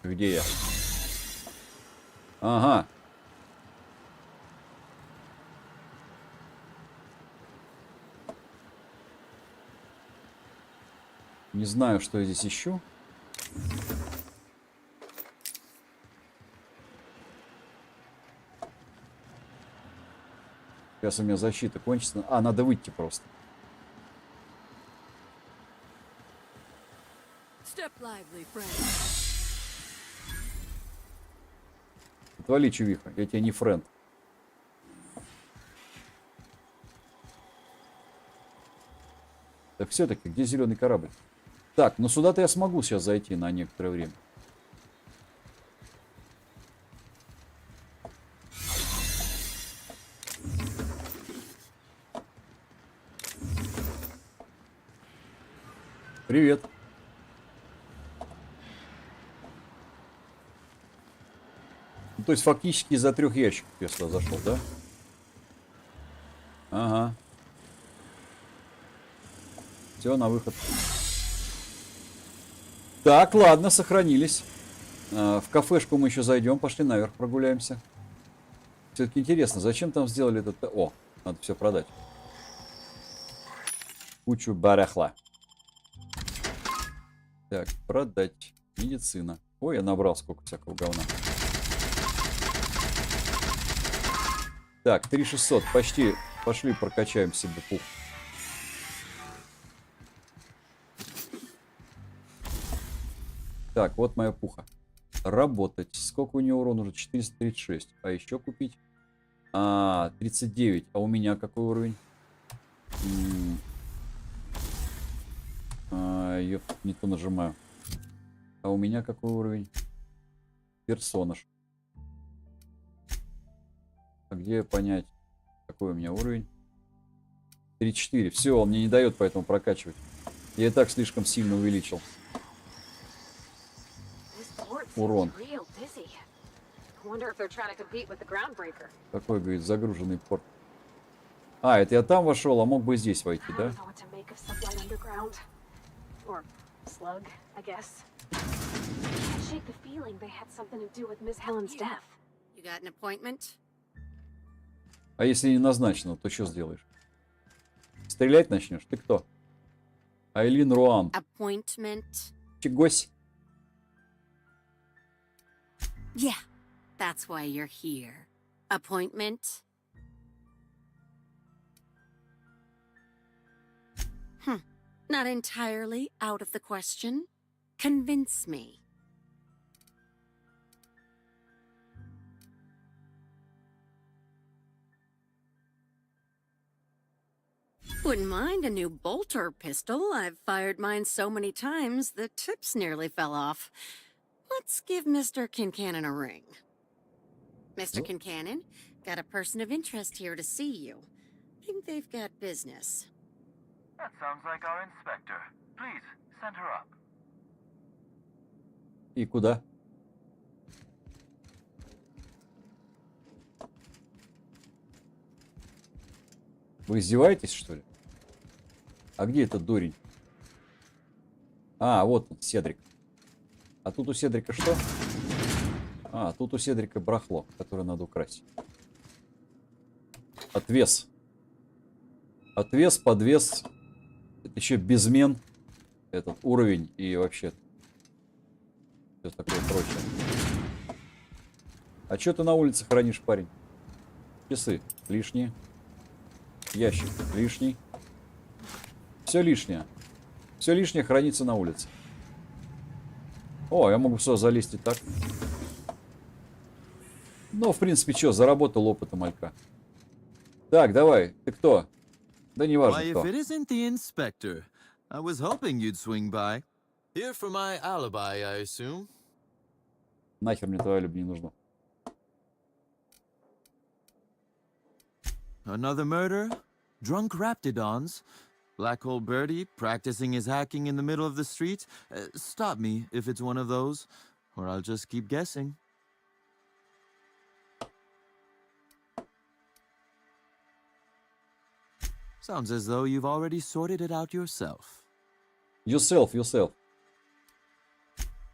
Где я? Ага. Не знаю, что я здесь ищу. Сейчас у меня защита кончится. Надо выйти просто. Step lively, friend. Отвали, чувиха, я тебе не френд. Так все-таки, где зеленый корабль? Так, ну сюда-то я смогу сейчас зайти на некоторое время. Привет. Ну, то есть фактически из-за 3 ящиков я сюда зашел, да? Ага. Все, на выход. Так, ладно, сохранились. В кафешку мы еще зайдем. Пошли наверх прогуляемся. Все-таки интересно, зачем там сделали этот... О, надо все продать. Кучу барахла. Так, продать. Медицина. Ой, я набрал сколько всякого говна. Так, 3600. Почти. Пошли прокачаем себе пух. Так, вот моя пуха. Работать. Сколько у нее урона уже? 436. А еще купить? 39. А у меня какой уровень? Ёп, не то нажимаю. А у меня какой уровень? Персонаж. А где понять, какой у меня уровень? 3-4. Все, он мне не дает поэтому прокачивать. Я и так слишком сильно увеличил урон. Какой, говорит, загруженный порт. А, это я там вошел, а мог бы и здесь войти, да? А если не назначено, то что сделаешь? Стрелять начнешь? Ты кто? Айлин Руан. Appointment. Чегось? Yeah, that's why you're here. Appointment. Not entirely out of the question. Convince me. Wouldn't mind a new bolt or pistol. I've fired mine so many times, the tips nearly fell off. Let's give Mr. Kincannon a ring. Mr. Kincannon, got a person of interest here to see you. Think they've got business. That sounds like our inspector. Please, send her up. И куда? Вы издеваетесь, что ли? А где этот дурень? А, вот он, Седрик. А тут у Седрика что? А, тут у Седрика барахло, которое надо украсть. Отвес. Отвес, подвес. Это еще безмен. Этот уровень и вообще все такое прочее. А что ты на улице хранишь, парень? Часы лишние. Ящик лишний. Все лишнее. Все лишнее хранится на улице. О, я могу сюда залезть и так. Ну, в принципе, что, заработал опытом малька. Так, давай, ты кто? Да не важно Why, кто. if it isn't the inspector, I was hoping you'd swing by. Here for my alibi, I assume. Нахер мне твоя любовь не нужна. Another murder? Drunk Raptidons? Black Hole Birdie practicing his hacking in the middle of the street? Stop me if it's one of those, or I'll just keep guessing. Sounds as though you've already sorted it out yourself. Yourself.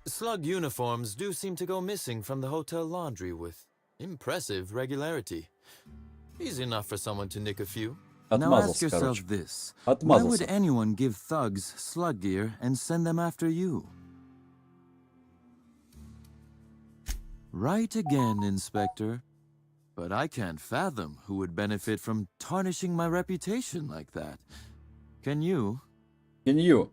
Slug uniforms do seem to go missing from the hotel laundry with impressive regularity. Easy enough for someone to nick a few. Now ask Отмазался, yourself короче. this. Why would Отмазался. anyone give thugs slug gear and send them after you? Right again, Inspector. But I can't fathom who would benefit from tarnishing my reputation like that. Can you? Can you?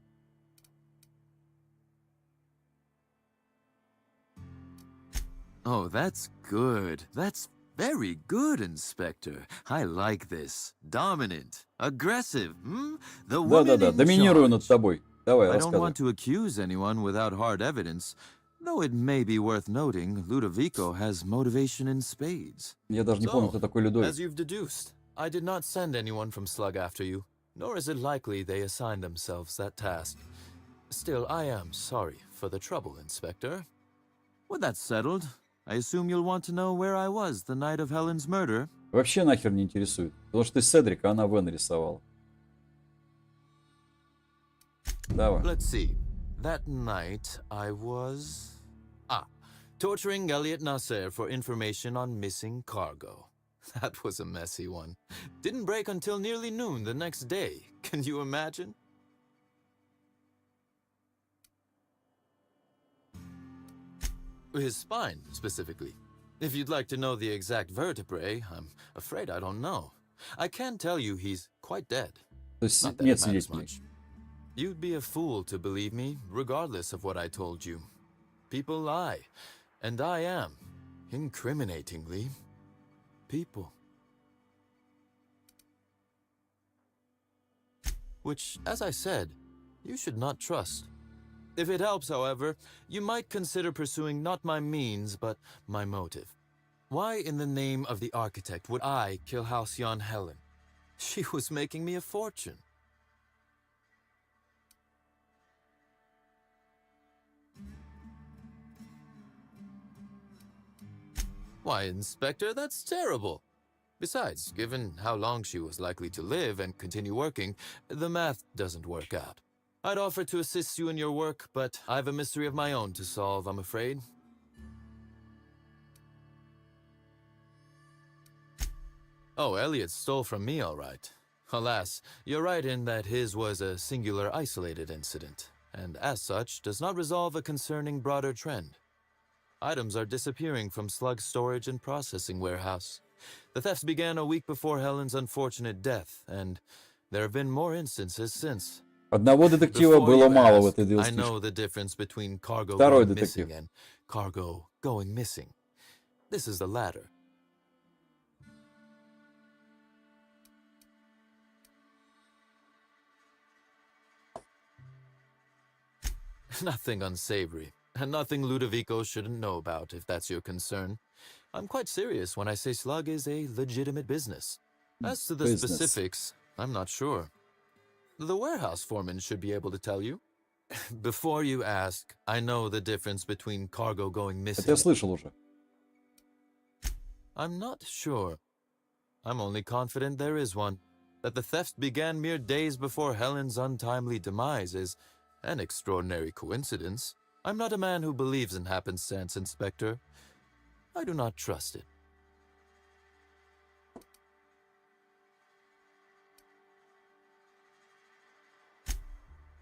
Oh, that's good. That's very good, Inspector. I like this. Dominant. Aggressive. The woman Да-да-да, in доминирую над charge. тобой. Давай, I don't рассказывай. want to accuse anyone without hard evidence, though it may be worth noting Ludovico has motivation in spades. Я даже не помню, кто такой Людовик. As you've deduced, I did not send anyone from Slug after you, nor is it likely they assigned themselves that task. Still, I am sorry for the trouble, Inspector. With that settled, I assume you'll want to know where I was the night of Helen's murder. Вообще нахер не интересует. Потому что ты Седрика, она В нарисовала. Давай. Let's see. That night, I was... torturing Elliot Nasser for information on missing cargo. That was a messy one. Didn't break until nearly noon the next day. Can you imagine? His spine, specifically. If you'd like to know the exact vertebrae, I'm afraid I don't know. I can tell you he's quite dead. То есть Not that нет it matters свидетелей. much. You'd be a fool to believe me, regardless of what I told you. People lie, and I am, incriminatingly, people. Which, as I said, you should not trust. If it helps, however, you might consider pursuing not my means, but my motive. Why in the name of the architect would I kill Halcyon Helen? She was making me a fortune. Why, Inspector, that's terrible. Besides, given how long she was likely to live and continue working, the math doesn't work out. I'd offer to assist you in your work, but I've a mystery of my own to solve, I'm afraid. Oh, Elliot stole from me, all right. Alas, you're right in that his was a singular isolated incident, and as such does not resolve a concerning broader trend. Items are disappearing from Slug's storage and processing warehouse. The thefts began a week before Helen's unfortunate death, and there have been more instances since. Одного детектива было мало в этой деле. I know the difference between cargo Второй going детектив. missing and cargo going missing. This is the latter. Nothing unsavory, and nothing Ludovico shouldn't know about, if that's your concern. I'm quite serious when I say Slug is a legitimate business. As to the specifics, I'm not sure. The warehouse foreman should be able to tell you. Before you ask, I know the difference between cargo going missing. Это я слышал уже. I'm not sure. I'm only confident there is one. That the thefts began mere days before Helen's untimely demise is an extraordinary coincidence. I'm not a man who believes in happenstance, Inspector. I do not trust it.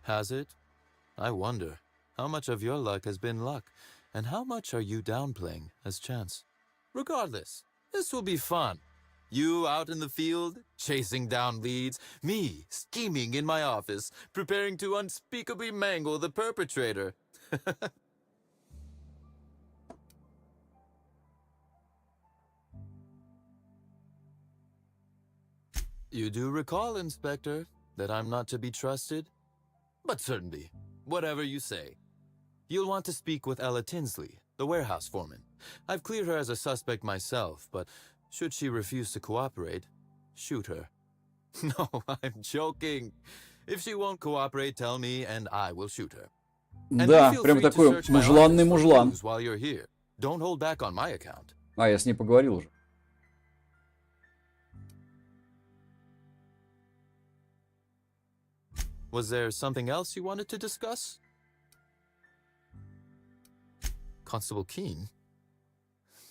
Has it? I wonder. How much of your luck has been luck, and how much are you downplaying as chance? Regardless, this will be fun. You out in the field, chasing down leads, me scheming in my office, preparing to unspeakably mangle the perpetrator. You do recall, Inspector, that I'm not to be trusted? But certainly, whatever you say. You'll want to speak with Ella Tinsley, the warehouse foreman. I've cleared her as a suspect myself, but should she refuse to cooperate, shoot her. No, I'm joking. If she won't cooperate, tell me, and I will shoot her. And Да, feel прям free to такой search my мужланный office for мужлан. clues while you're here. Don't hold back on my account. А, я с ней поговорил уже. Was there something else you wanted to discuss? Constable Keene?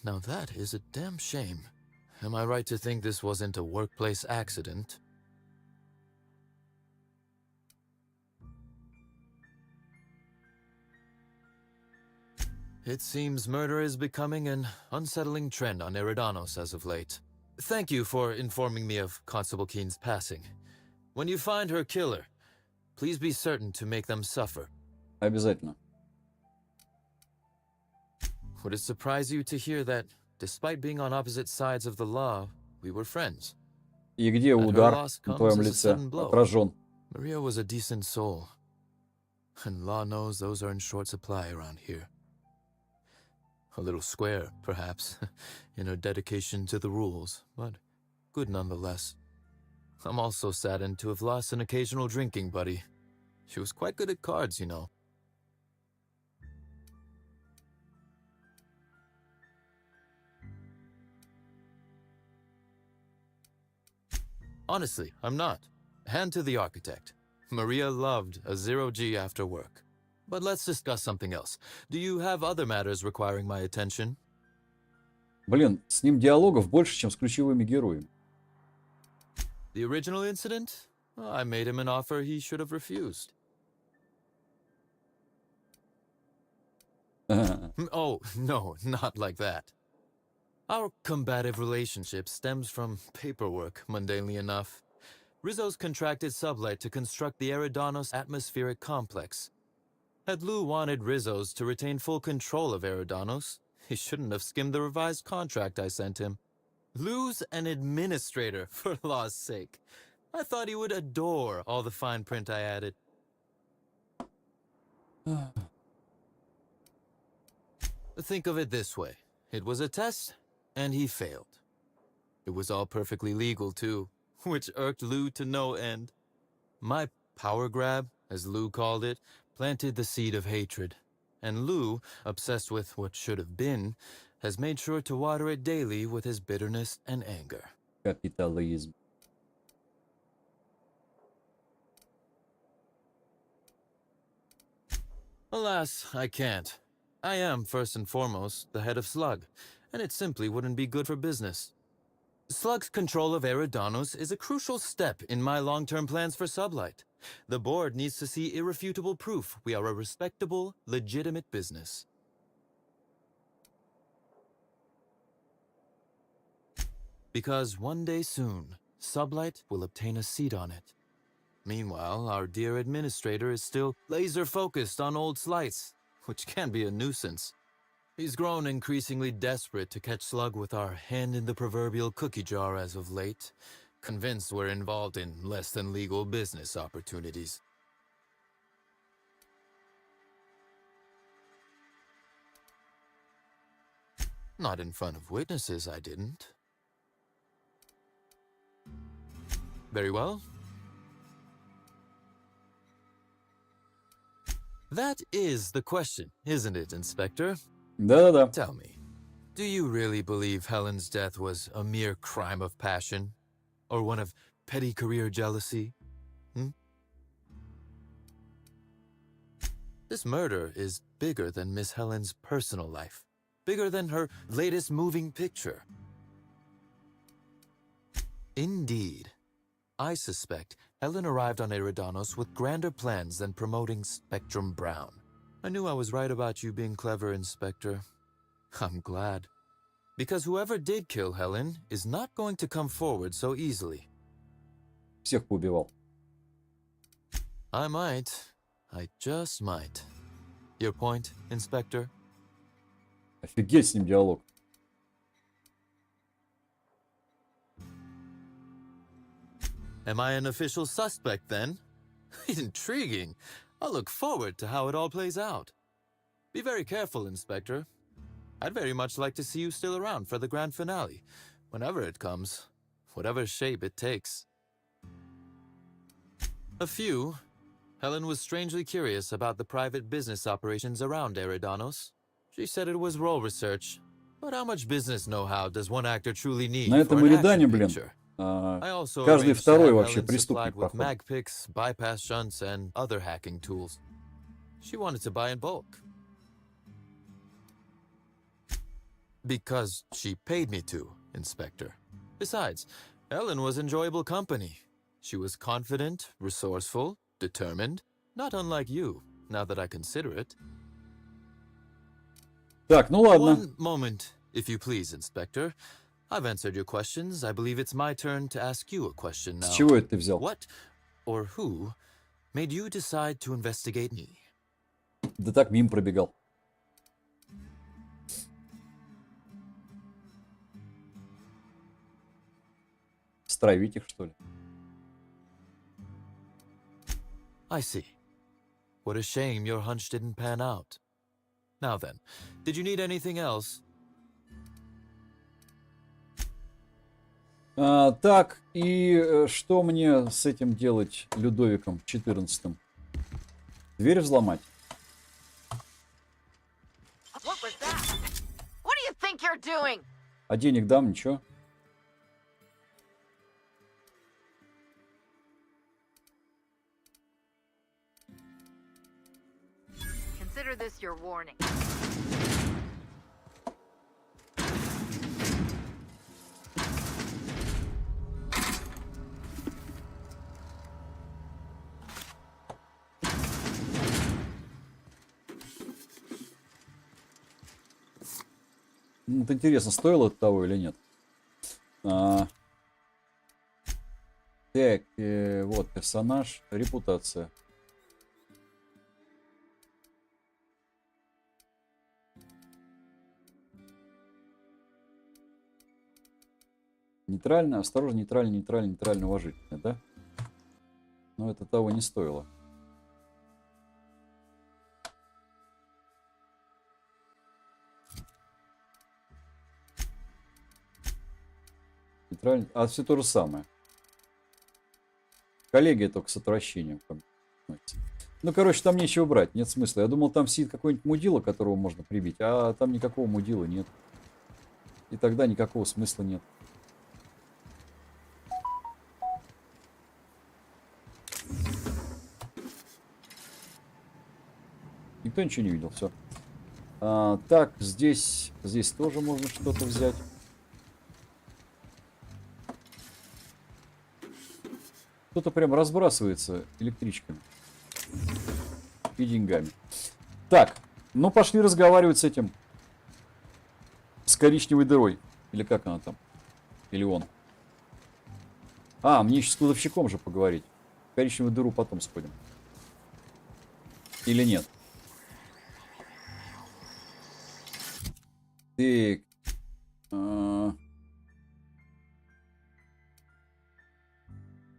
Now that is a damn shame. Am I right to think this wasn't a workplace accident? It seems murder is becoming an unsettling trend on Eridanos as of late. Thank you for informing me of Constable Keene's passing. When you find her killer, please be certain to make them suffer. Обязательно. Would it surprise you to hear that, despite being on opposite sides of the law, we were friends? И где удар на твоем лице отражен? Maria was a decent soul. And law knows those are in short supply around here. A little square, perhaps, in her dedication to the rules, but good nonetheless. I'm also saddened to have lost an occasional drinking buddy. She was quite good at cards, you know. Honestly, I'm not. Hand to the architect. Maria loved a zero-G after work. But let's discuss something else. Do you have other matters requiring my attention? Блин, с ним диалогов больше, чем с ключевыми героями. The original incident? Well, I made him an offer he should have refused. Oh, no, not like that. Our combative relationship stems from paperwork, mundanely enough. Rizzo's contracted sublet to construct the Eridanos atmospheric complex. Had Lou wanted Rizzo's to retain full control of Eridanos, he shouldn't have skimmed the revised contract I sent him. Lou's an administrator, for law's sake. I thought he would adore all the fine print I added. Think of it this way. It was a test, and he failed. It was all perfectly legal, too, which irked Lou to no end. My power grab, as Lou called it, planted the seed of hatred. And Lou, obsessed with what should have been, has made sure to water it daily with his bitterness and anger. Капитализм. Alas, I can't. I am, first and foremost, the head of Slug, and it simply wouldn't be good for business. Slug's control of Eridanos is a crucial step in my long-term plans for Sublight. The board needs to see irrefutable proof we are a respectable, legitimate business. Because one day soon, Sublight will obtain a seat on it. Meanwhile, our dear administrator is still laser-focused on old slights, which can be a nuisance. He's grown increasingly desperate to catch Slug with our hand in the proverbial cookie jar as of late, convinced we're involved in less than legal business opportunities. Not in front of witnesses, I didn't. Very well. That is the question, isn't it, Inspector? Да-да-да. Tell me, do you really believe Helen's death was a mere crime of passion? Or one of petty career jealousy? This murder is bigger than Miss Helen's personal life. Bigger than her latest moving picture. Indeed. I suspect Helen arrived on Eridanos with grander plans than promoting Spectrum Brown. I knew I was right about you being clever, Inspector. I'm glad. Because whoever did kill Helen is not going to come forward so easily. Всех поубивал. I might. I just might. Your point, Inspector? Офигеть с ним диалог. Am I an official suspect, then? Intriguing. I'll look forward to how it all plays out. Be very careful, Inspector. I'd very much like to see you still around for the grand finale, whenever it comes, whatever shape it takes. A few. Helen was strangely curious about the private business operations around Eridanos. She said it was role research, but how much business know-how does one actor truly need На for этом an Эридане, action блин, picture? каждый Каждый второй вообще преступник, with походу. mag picks, bypass shunts, and other hacking tools. She wanted to buy in bulk. Because she paid me to, Inspector. Besides, Ellen was enjoyable company. She was confident, resourceful, determined, not unlike you, now that I consider it. Так, ну ладно. One moment, if you please, Inspector. I've answered your questions. I believe it's my turn to ask you a question now. С чего это ты взял? What or who made you decide to investigate me? Да так мимо пробегал. Стравить их, что ли? I see. What a shame your hunch didn't pan out. Now then, did you need anything else? Так, и что мне с этим делать, Людовиком XIV? Дверь взломать? What was that? What do you think you're doing? А денег дам, ничего? Consider this your warning. Вот интересно, стоило это того или нет? Так, вот персонаж, репутация. Нейтрально, осторожно, нейтрально, нейтрально, нейтрально, уважительно, да? Но это того не стоило. Центральный. А все то же самое. Коллегия только с отвращением ко мне относится. Ну, короче, там нечего брать, нет смысла. Я думал, там сидит какой-нибудь мудила, которого можно прибить, а там никакого мудила нет. И тогда никакого смысла нет. Никто ничего не видел, все. Так, здесь тоже можно что-то взять. Кто-то прям разбрасывается электричками и деньгами. Так, ну пошли разговаривать с этим. С коричневой дырой. Или как она там? Или он? Мне еще с кладовщиком же поговорить. В коричневую дыру потом сходим. Или нет? Так.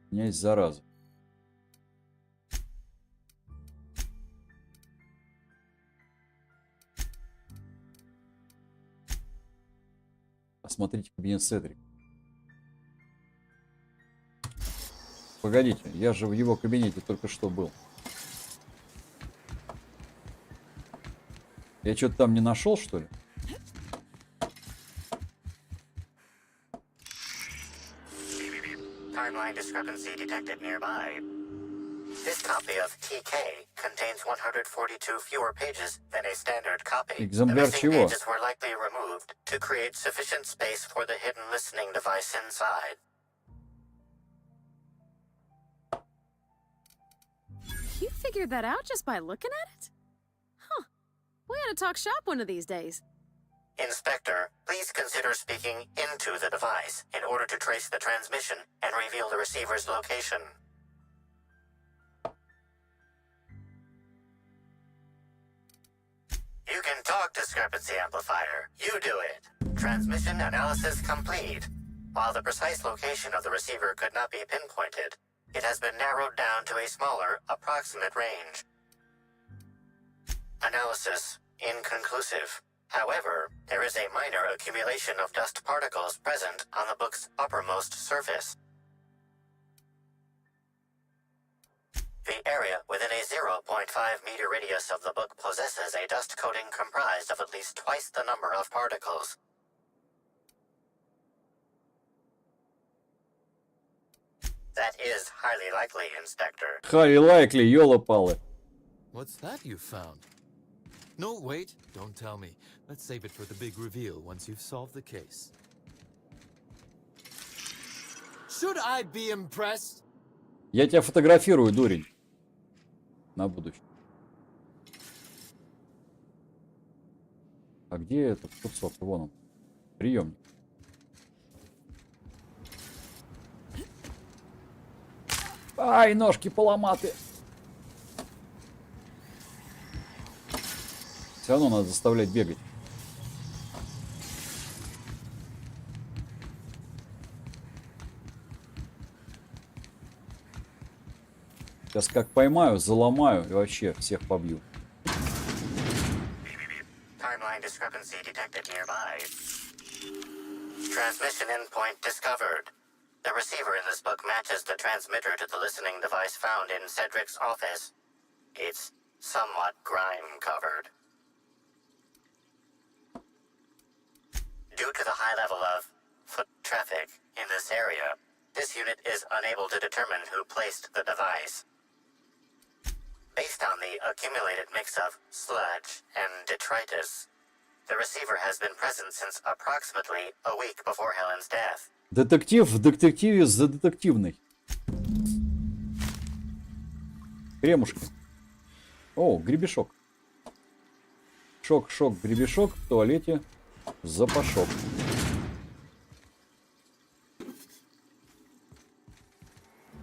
У меня есть зараза. Осмотрите кабинет Седрик. Погодите, я же в его кабинете только что был. Я что-то там не нашел, что ли? Timeline discrepancy detected nearby. This copy of TK contains 142 fewer pages than a standard copy. The Экземпляр missing чего? pages were likely removed to create sufficient space for the hidden listening device inside. You figured that out just by looking at it? Huh. We ought to talk shop one of these days. Inspector, please consider speaking into the device in order to trace the transmission and reveal the receiver's location. You can talk, discrepancy amplifier. You do it. Transmission analysis complete. While the precise location of the receiver could not be pinpointed, it has been narrowed down to a smaller, approximate range. Analysis inconclusive. However, there is a minor accumulation of dust particles present on the book's uppermost surface. The area within a 0.5 meter radius of the book possesses a dust coating comprised of at least twice the number of particles. That is highly likely, Inspector. Highly likely, ёлы-палы. What's that you found? No, wait, don't tell me. Let's save it for the big reveal once you've solved the case. Should I be impressed? Я тебя фотографирую, дурень. На будущее. А где этот кусок? Вон он. Приемник. Ай, ножки поломаты. Все равно надо заставлять бегать. Сейчас как поймаю, заломаю и вообще всех побью. Timeline discrepancy detected nearby. Transmission endpoint discovered. The receiver in this book matches the transmitter to the listening device found in Cedric's office. It's somewhat grime-covered. Due to the high level of foot traffic in this area, this unit is unable to determine who placed the device. Based on the accumulated mix of sludge and detritus, the receiver has been present since approximately a week before Helen's death. Детектив в детективе за детективной. Кремушки. О, гребешок. Шок-шок, гребешок в туалете. Запашок.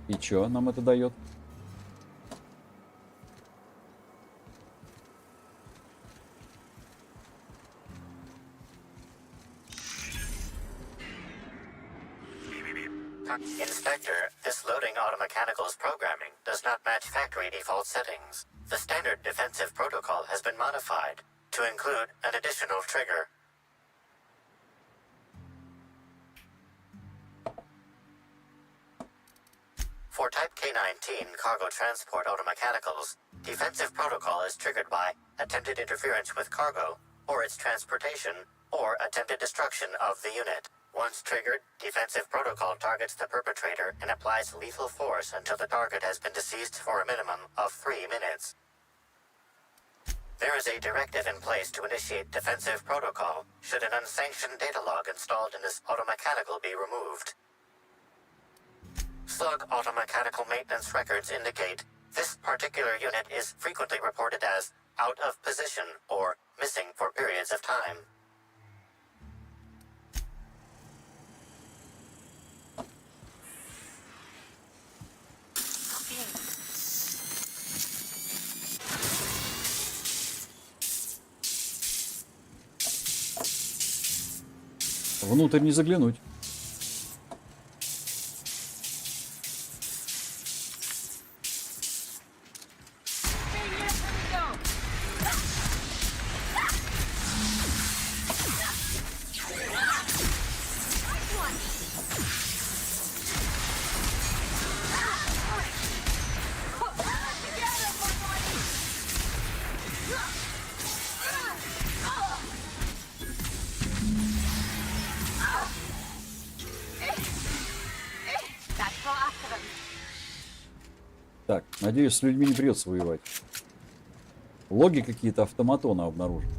И чё нам это дает? Inspector, this loading automechanical's programming does not match factory default settings. The standard defensive protocol has been modified to include an additional trigger. For Type K-19 cargo transport automechanicals, defensive protocol is triggered by attempted interference with cargo, or its transportation, or attempted destruction of the unit. Once triggered, defensive protocol targets the perpetrator and applies lethal force until the target has been deceased for a minimum of 3 minutes. There is a directive in place to initiate defensive protocol should an unsanctioned data log installed in this automechanical be removed. Slug automechanical maintenance records indicate this particular unit is frequently reported as out of position or missing for periods of time. Внутрь не заглянуть. Так, надеюсь, с людьми не придется воевать. Логи какие-то автоматоны обнаружены.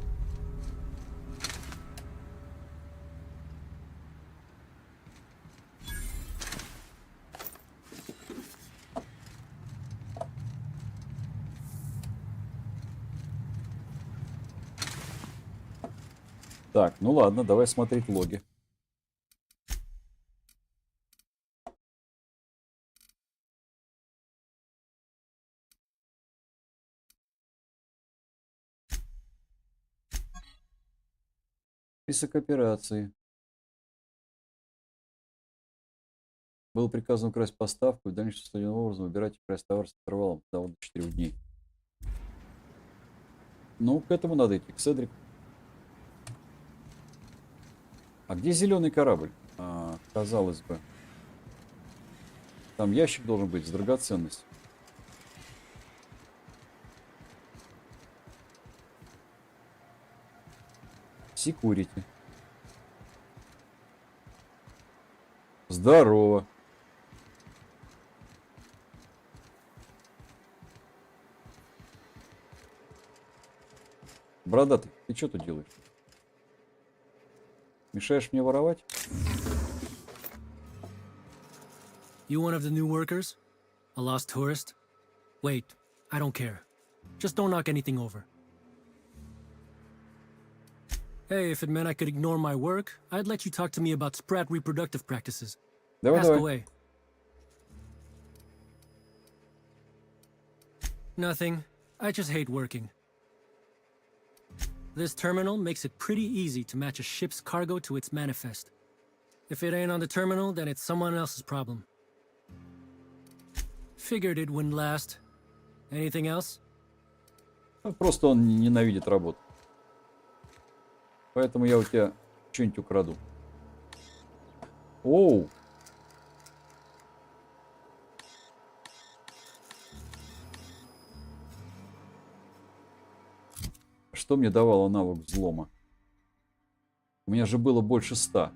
Так, ну ладно, давай смотреть логи. Список операций. Было приказано украсть поставку и в дальнейшем следующим образом выбирать и красть товар с интервалом до 4 дней. Ну, к этому надо идти, к Седрику. А где зеленый корабль? Казалось бы. Там ящик должен быть с драгоценностью. Секурити. Здорово. Бородатый, ты что тут делаешь? Мешаешь мне воровать? You one of the new workers? A lost tourist? Wait, I don't care. Just don't knock anything over. Hey, if it meant I could ignore my work, I'd let you talk to me about sprat reproductive practices. Давай, Ask давай. away. Nothing. I just hate working. This terminal makes it pretty easy to match a ship's cargo to its manifest. If it ain't on the terminal, then it's someone else's problem. Figured it wouldn't last. Anything else? Просто он ненавидит работу. Поэтому я у тебя что-нибудь украду. Оу! Что мне давало навык взлома? У меня же было больше 100.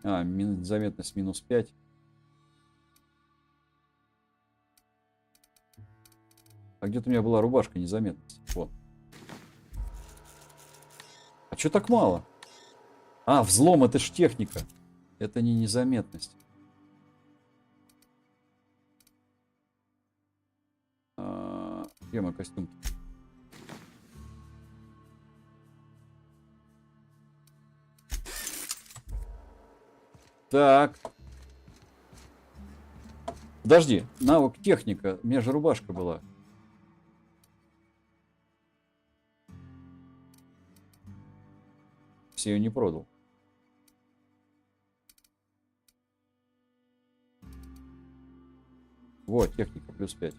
Заметность минус 5. А где-то у меня была рубашка незаметности. Вот. А что так мало? Взлом, это ж техника. Это не незаметность. Где мой костюм? Так. Подожди, навык техника. У меня же рубашка была. Все ее не продал. Вот, техника плюс 5.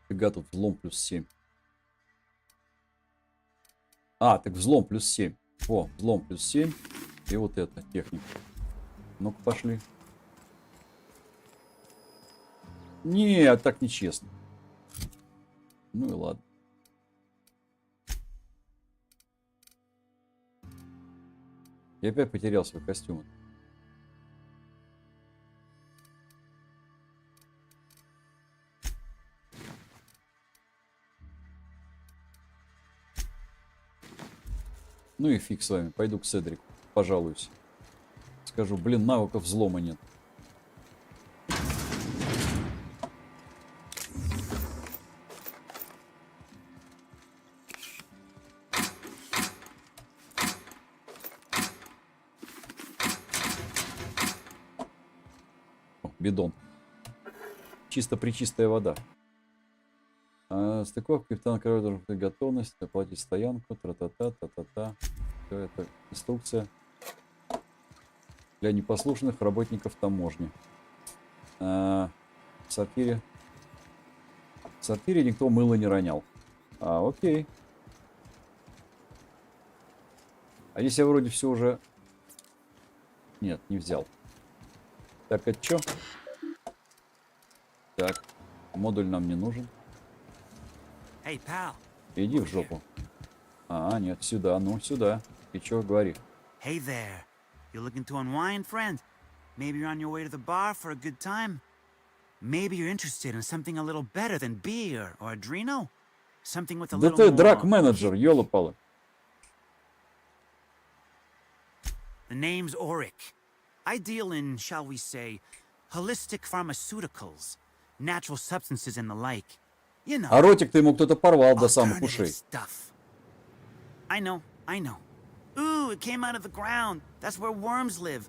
Фига тут взлом плюс 7. А, так взлом плюс 7. О, взлом плюс 7. И вот это, техника. Ну-ка, пошли. Нет, так нечестно. Ну и ладно. Я опять потерял свой костюм. Ну и фиг с вами. Пойду к Седрику. Пожалуюсь. Скажу, блин, навыков взлома нет. О, бидон. Чисто-пречистая вода. Стыковка капитана корабля должен быть готовность. Оплатить стоянку. Тра-та-та, та-та-та. Все это инструкция. Для непослушных работников таможни. В сортире никто мыло не ронял. Окей. А если я вроде все уже... Нет, не взял. Так, это что? Так, модуль нам не нужен. Hey, pal. Иди в жопу. Нет, сюда, ну сюда. И чё, говори. Hey there. You looking to unwind, friend? Maybe you're on your way to the bar for a good time? Maybe you're interested in something a little better than beer or adreno? Something with a Да little ты more... драг-менеджер, ёлы-палы. The name's Oric. I deal in, shall we say, holistic pharmaceuticals, natural substances and the like. You know, А ротик-то ему кто-то порвал до самых ушей. stuff. I know. Ooh, it came out of the ground. That's where worms live.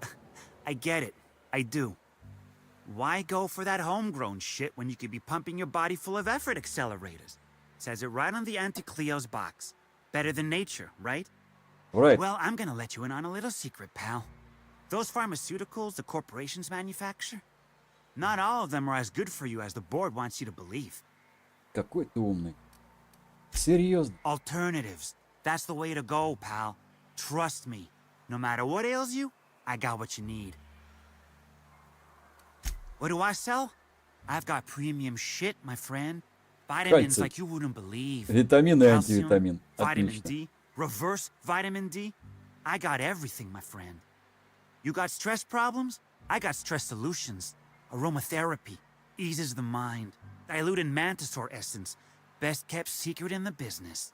I get it. I do. Why go for that homegrown shit when you could be pumping your body full of effort accelerators? Says it right on the Anti-Cleo's box. Better than nature, right? Right. Well, I'm gonna let you in on a little secret, pal. Those pharmaceuticals the corporations manufacture, not all of them are as good for you as the board wants you to believe. Какой ты умный. Серьезно? Alternatives. That's the way to go, pal. Trust me. No matter what ails you, I got what you need. What do I sell? I've got premium shit, my friend. Vitamins Кальций. like you wouldn't believe. Витамин и Calcium, антивитамин. vitamin Отлично. D, reverse vitamin D. I got everything, my friend. You got stress problems? I got stress solutions. Aromatherapy eases the mind. Diluted mantisaur essence. Best kept secret in the business.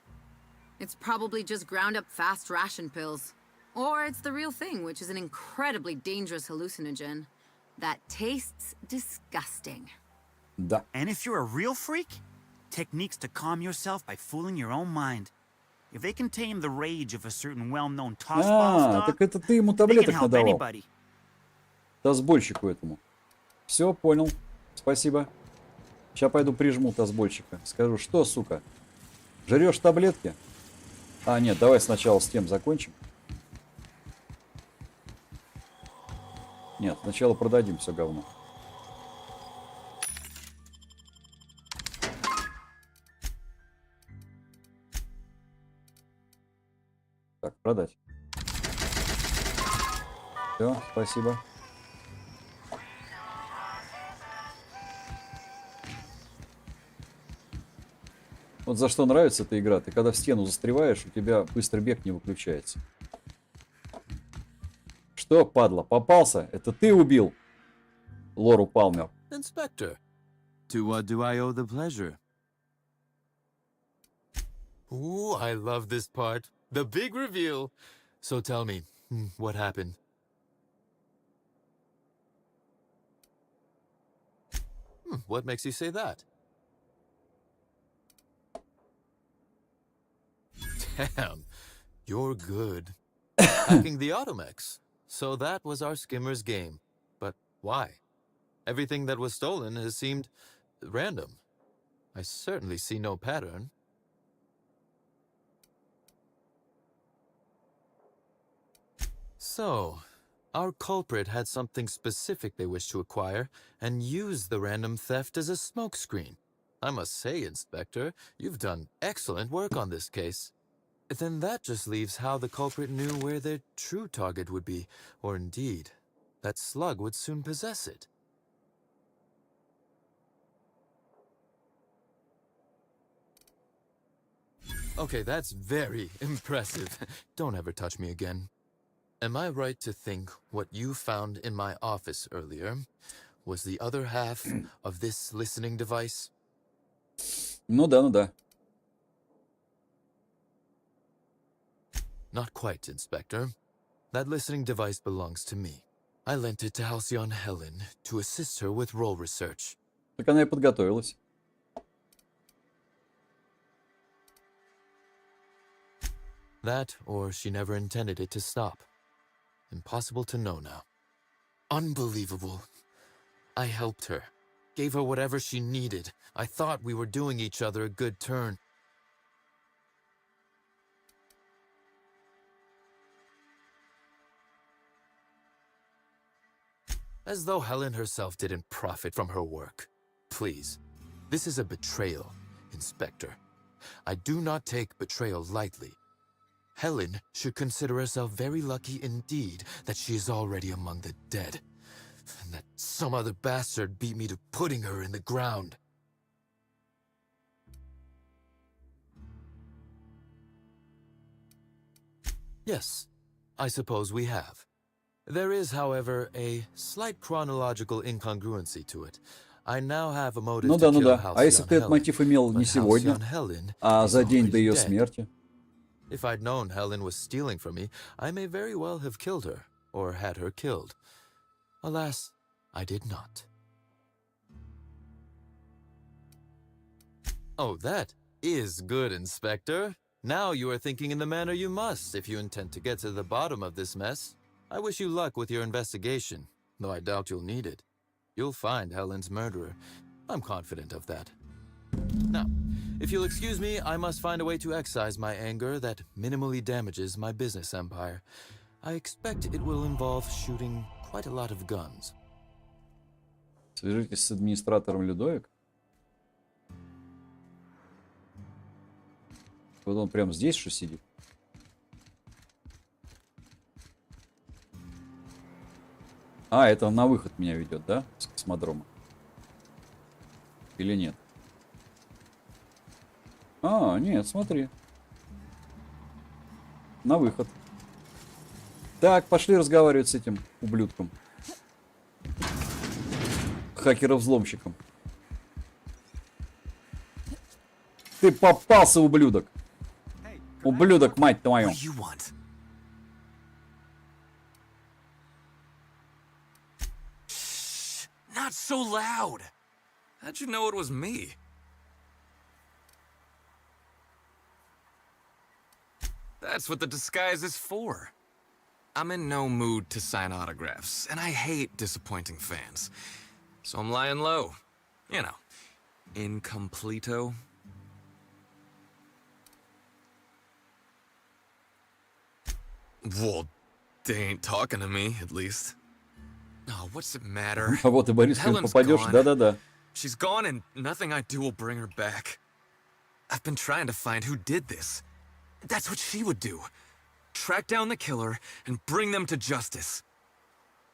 It's probably just ground up fast ration pills. Or it's the real thing, which is an incredibly dangerous hallucinogen that tastes disgusting. Да. And if you're a real freak, techniques to calm yourself by fooling your own mind. If they can tame the rage of a certain well-known tossball star, Так это ты ему they can таблеток help надавал. anybody. Тазбольщику этому. Все, понял. Спасибо. Сейчас пойду прижму тазбольщика. Скажу, что, сука, жрешь таблетки? Нет, давай сначала с тем закончим. Нет, сначала продадим все говно. Так, продать. Все, спасибо. Вот за что нравится эта игра. Ты когда в стену застреваешь, у тебя быстрый бег не выключается. Что, падла, попался? Это ты убил Лору Палмер? Inspector. To what do I owe the pleasure? Ooh, I love this part. The big reveal. So tell me, what happened? What makes you say that? Damn, you're good. Hacking the Automex. So that was our skimmer's game. But why? Everything that was stolen has seemed random. I certainly see no pattern. So, our culprit had something specific they wished to acquire and used the random theft as a smokescreen. I must say, Inspector, you've done excellent work on this case. Then that just leaves how the culprit knew where their true target would be, or indeed, that Slug would soon possess it. Okay, that's very impressive. Don't ever touch me again. Am I right to think what you found in my office earlier was the other half of this listening device? Ну да, ну да. Not quite, Inspector. That listening device belongs to me. I lent it to Halcyon Helen to assist her with role research. Так она и подготовилась. That, or she never intended it to stop. Impossible to know now. Unbelievable. I helped her. Gave her whatever she needed. I thought we were doing each other a good turn. As though Helen herself didn't profit from her work. Please, this is a betrayal, Inspector. I do not take betrayal lightly. Helen should consider herself very lucky indeed that she is already among the dead, and that some other bastard beat me to putting her in the ground. Yes, I suppose we have. There is, however, a slight chronological incongruency to it. I now have a motive Ну to да, ну kill да. А если Halcyon бы ты этот Helen, мотив имел but не сегодня, Halcyon Helen а is за день до already ее dead. смерти? If I'd known Helen was stealing from me, I may very well have killed her, or had her killed. Alas, I did not. Oh, that is good, Inspector. Now you are thinking in the manner you must if you intend to get to the bottom of this mess. I wish you luck with your investigation, though I doubt you'll need it. You'll find Helen's murderer. I'm confident of that. Now, if you'll excuse me, I must find a way to excise my anger that minimally damages my business empire. I expect it will involve shooting quite a lot of guns. Свяжитесь с администратором Людовик. Вот он прямо здесь что сидит. А, это на выход меня ведет, да? С космодрома. Или нет? А, нет, смотри. На выход. Так, пошли разговаривать с этим ублюдком. Хакером-взломщиком. Ты попался, ублюдок. Ублюдок, мать твою. Not so loud. How'd you know it was me? That's what the disguise is for. I'm in no mood to sign autographs, and I hate disappointing fans. So I'm lying low. You know, incompleto. Well, they ain't talking to me, at least. Oh, what's it matter? А вот и Борис, Helen's попадешь. gone. Да-да-да. She's gone, and nothing I do will bring her back. I've been trying to find who did this. That's what she would do. Track down the killer and bring them to justice.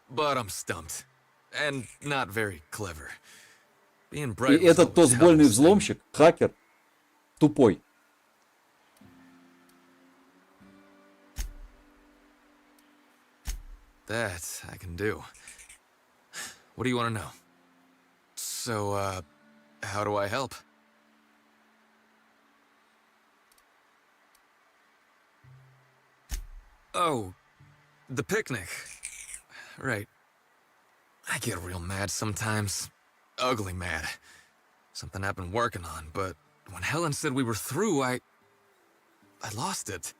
But I'm stumped. And not very clever. Being И bright was этот always тосбольный Helen's thing. взломщик, хакер, тупой. That I can do. What do you want to know? So, how do I help? Oh, the picnic. Right. I get real mad sometimes. Ugly mad. Something I've been working on, but when Helen said we were through, I lost it.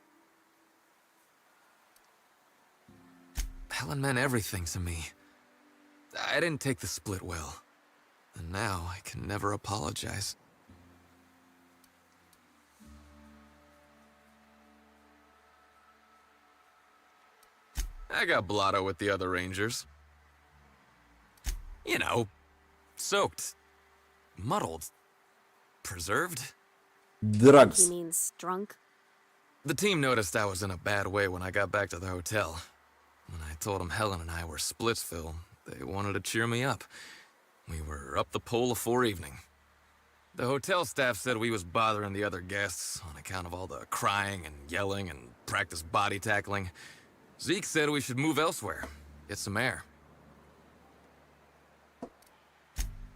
Helen meant everything to me. I didn't take the split well. And now I can never apologize. I got blotto with the other Rangers. You know, soaked, muddled, preserved. He Drugs. means drunk. The team noticed I was in a bad way when I got back to the hotel. When I told them Helen and I were Splitsville, they wanted to cheer me up. We were up the pole afore evening. The hotel staff said we was bothering the other guests on account of all the crying and yelling and practice body tackling. Zeke said we should move elsewhere, get some air.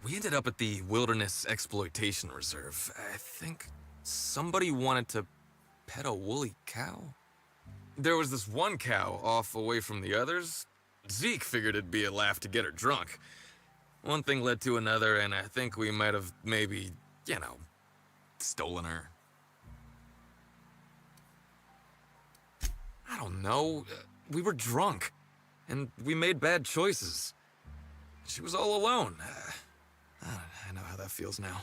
We ended up at the Wilderness Exploitation Reserve. I think somebody wanted to pet a woolly cow? There was this one cow off away from the others. Zeke figured it'd be a laugh to get her drunk. One thing led to another, and I think we might have maybe, you know, stolen her. I don't know. We were drunk, and we made bad choices. She was all alone. I know how that feels now.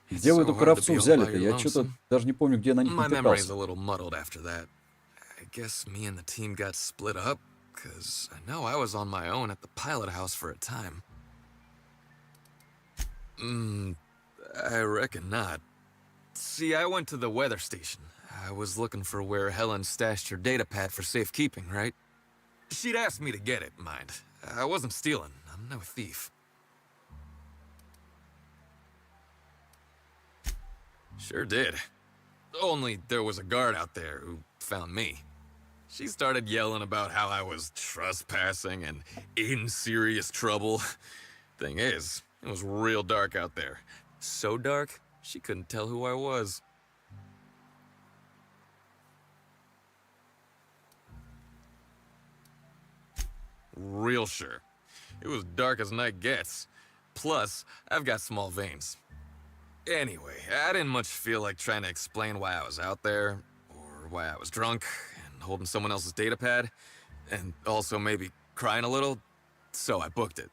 Где вы эту кравцу взяли-то? Я что-то даже не помню, где на них My memory's натыкался. a little muddled after that. I guess me and the team got split up, because I know I was on my own at the pilot house for a time. I reckon not. See, I went to the weather station. I was looking for where Helen stashed her datapad for safekeeping, right? She'd asked me to get it, mind. I wasn't stealing. I'm no thief. Sure did. Only there was a guard out there who found me. She started yelling about how I was trespassing and in serious trouble. Thing is, it was real dark out there. So dark, she couldn't tell who I was. Real sure. It was dark as night gets. Plus, I've got small veins. Anyway, I didn't much feel like trying to explain why I was out there, or why I was drunk, and holding someone else's datapad, and also maybe crying a little, so I booked it.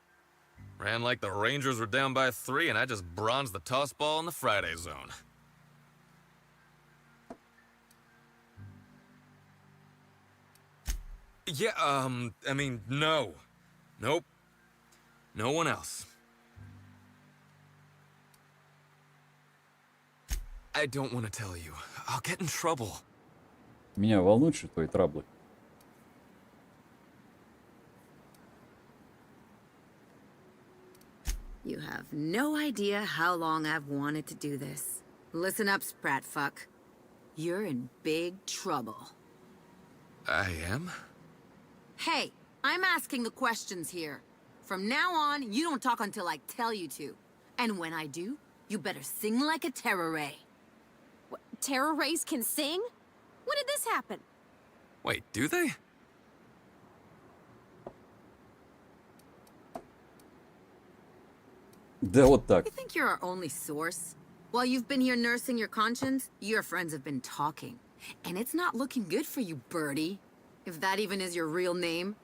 Ran like the Rangers were down by 3, and I just bronzed the toss ball in the Friday zone. Yeah, I mean, no. Nope. No one else. I don't want to tell you. I'll get in trouble. Меня волнуют, что твои траблы. You have no idea how long I've wanted to do this. Listen up, Spratfuck. You're in big trouble. I am? Hey, I'm asking the questions here. From now on, you don't talk until I tell you to. And when I do, you better sing like a terror ray. What, terror rays can sing? When did this happen? Wait, do they? Да вот так. You think you're our only source? While you've been here nursing your conscience, your friends have been talking. And it's not looking good for you, Birdie. If that even is your real name.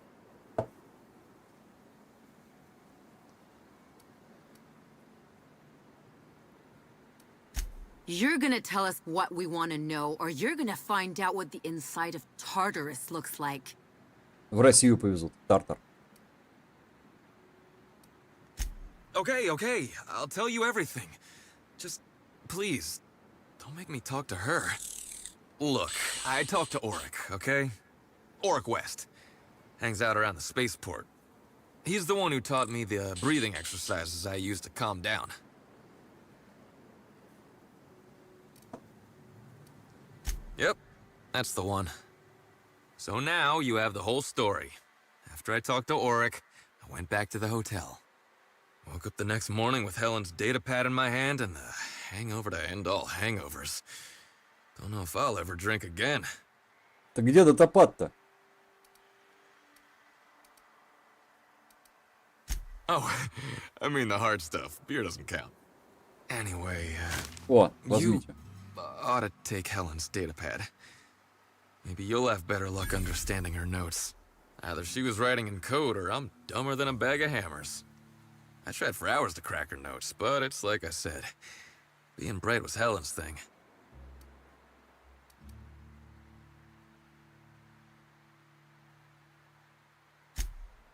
You're gonna tell us what we want to know, or you're gonna find out what the inside of Tartarus looks like. В Россию повезут. Тартар. Okay, I'll tell you everything. Just, please, don't make me talk to her. Look, I talked to Oric, okay? Oric West. Hangs out around the spaceport. He's the one who taught me the breathing exercises I use to calm down. Yep, that's the one. So now you have the whole story. After I talked to Oric, I went back to the hotel. Woke up the next morning with Helen's datapad in my hand and the hangover to end all hangovers. Don't know if I'll ever drink again. Так где датапад-то? Oh, I mean the hard stuff. Beer doesn't count. Anyway, О, you возьмите. ought to take Helen's datapad. Maybe you'll have better luck understanding her notes. Either she was writing in code or I'm dumber than a bag of hammers. I tried for hours to crack her notes, but it's like I said. Being bright was Helen's thing.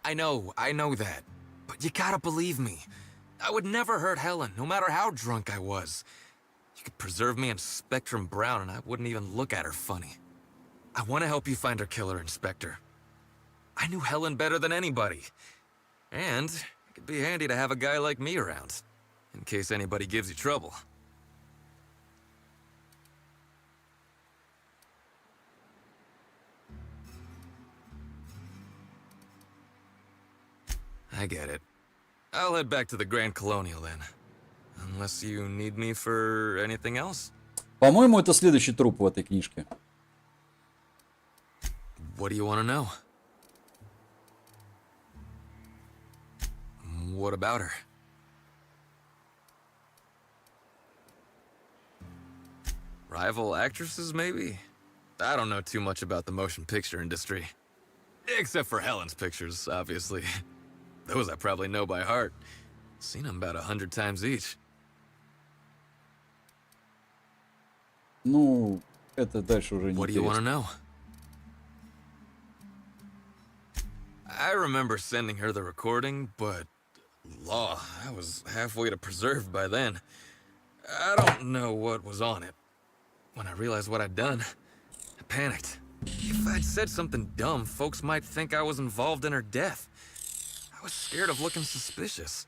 I know that. But you gotta believe me. I would never hurt Helen, no matter how drunk I was. You could preserve me in Spectrum Brown and I wouldn't even look at her funny. I want to help you find her killer, Inspector. I knew Helen better than anybody. And it could be handy to have a guy like me around, in case anybody gives you trouble. I get it. I'll head back to the Grand Colonial then. Unless you need me for anything else? По-моему, это следующий труп в этой книжке. What do you want to know? What about her? Rival actresses, maybe? I don't know too much about the motion picture industry. Except for Helen's pictures, obviously. Those I probably know by heart. Seen them about 100 times each. Ну, это дальше уже не What do you want to know? I remember sending her the recording, but law, I was halfway to Preserve by then. I don't know what was on it. When I realized what I'd done, I panicked. If I'd said something dumb, folks might think I was involved in her death. I was scared of looking suspicious.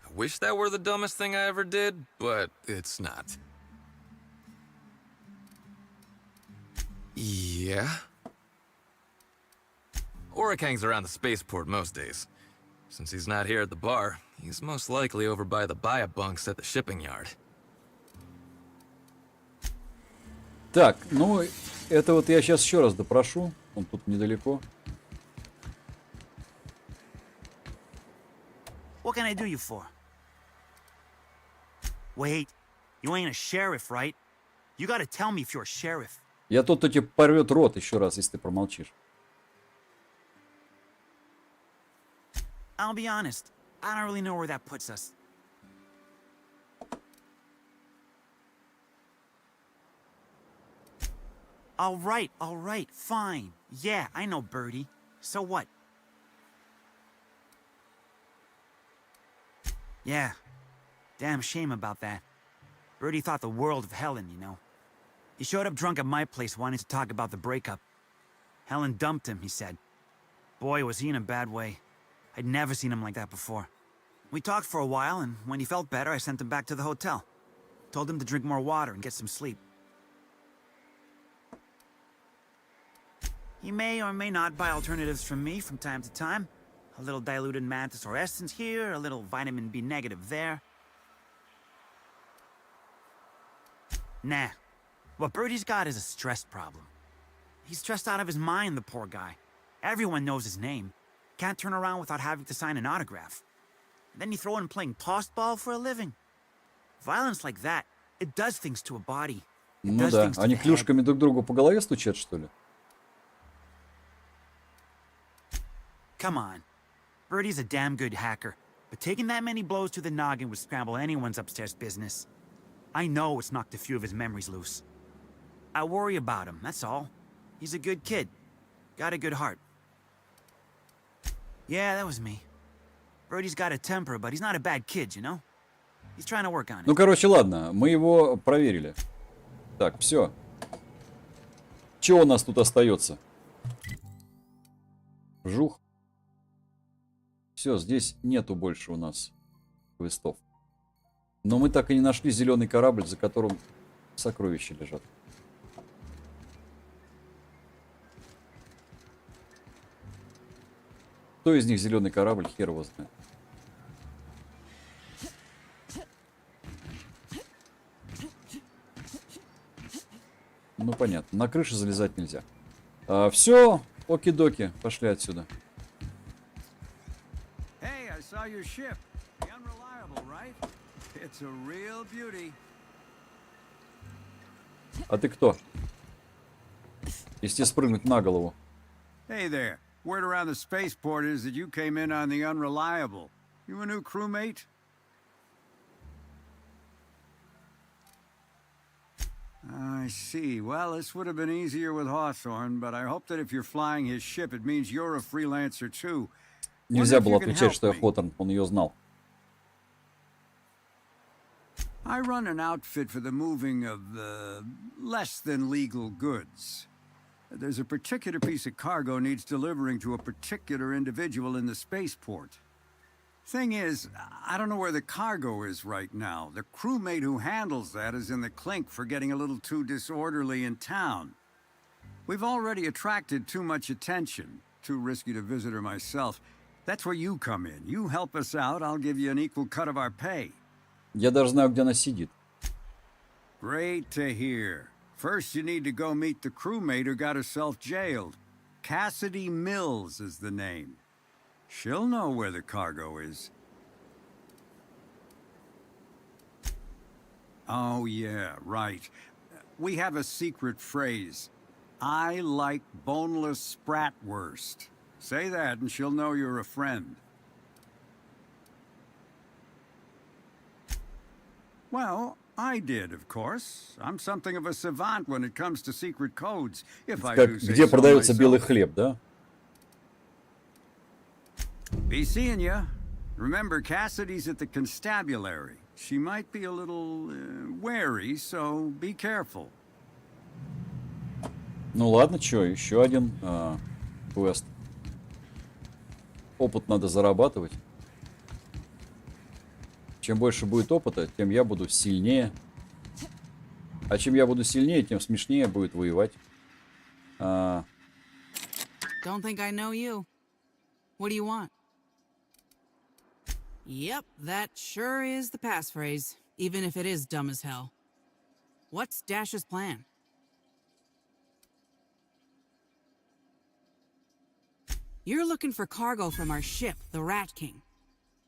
I wish that were the dumbest thing I ever did, but it's not. Yeah? Oric hangs around the spaceport most days. Since he's not here at the bar, he's most likely over by the buy-up bunks at the shipping yard. Так, ну, это вот я сейчас еще раз допрошу. Он тут недалеко. What can I do you for? Wait, you ain't a sheriff, right? You gotta tell me if you're a sheriff. Я тот, кто тебе порвет рот еще раз, если ты промолчишь. I'll be honest, I don't really know where that puts us. All right, fine. Yeah, I know Birdie. So what? Yeah, damn shame about that. Birdie thought the world of Helen, you know. He showed up drunk at my place wanting to talk about the breakup. Helen dumped him, he said. Boy, was he in a bad way. I'd never seen him like that before. We talked for a while, and when he felt better, I sent him back to the hotel. Told him to drink more water and get some sleep. He may or may not buy alternatives from me from time to time. A little diluted mantis or essence here, a little vitamin B negative there. Nah. What Birdie's got is a stress problem. He's stressed out of his mind, the poor guy. Everyone knows his name. Can't turn around without having to sign an autograph. Then you throw in playing tossball for a living. Violence like that, it does things to a body. Ну да, они клюшками друг другу по голове стучат, что ли? Come on. Birdie's a damn good hacker, but taking that many blows to the noggin would scramble anyone's upstairs business. I know it's knocked a few of his memories loose. I worry about him, that's all. He's a good kid. Got a good heart. Yeah, that was me. Birdie's got a temper, but he's not a bad kid, you know? He's trying to work on it. Ну, короче, ладно, мы его проверили. Так, все. Что у нас тут остается? Жух. Все, здесь нету больше у нас квестов. Но мы так и не нашли зеленый корабль, за которым сокровища лежат. Кто из них зеленый корабль, хер его знает. Ну понятно, на крыше залезать нельзя. Все, оки-доки, пошли отсюда. Hey, I saw your ship. The Unreliable, right? It's a real beauty. А ты кто? Если тебе спрыгнуть на голову. Hey there. Word around the spaceport is that you came in on the Unreliable. You a new crewmate? I see. Well, this would have been easier with Hawthorne, but I hope that if you're flying his ship, it means you're a freelancer too. Нельзя было отвечать, что я Хоторн, он ее знал. I run an outfit for the moving of less than legal goods. There's a particular piece of cargo needs delivering to a particular individual in the spaceport. Thing is, I don't know where the cargo is right now. The crewmate who handles that is in the clink for getting a little too disorderly in town. We've already attracted too much attention. Too risky to visit her myself. That's where you come in. You help us out, I'll give you an equal cut of our pay. Я даже знаю, где она сидит. Great to hear. First, you need to go meet the crewmate who got herself jailed. Cassidy Mills is the name. She'll know where the cargo is. Oh, yeah, right. We have a secret phrase. I like boneless spratwurst. Say that and she'll know you're a friend. Well, I did, of course. I'm something of a savant when it comes to secret codes, if I do say Где so продается белый myself. хлеб, да? Be seeing ya. Remember, Cassidy's at the constabulary. She might be a little wary, so be careful. Ну ладно, чё, еще один квест. Опыт надо зарабатывать. Чем больше будет опыта, тем я буду сильнее. А чем я буду сильнее, тем смешнее будет воевать. Don't think I know you. What do you want? Yep, that sure is the passphrase, even if it is dumb as hell. What's Dash's plan? You're looking for cargo from our ship, the Rat King.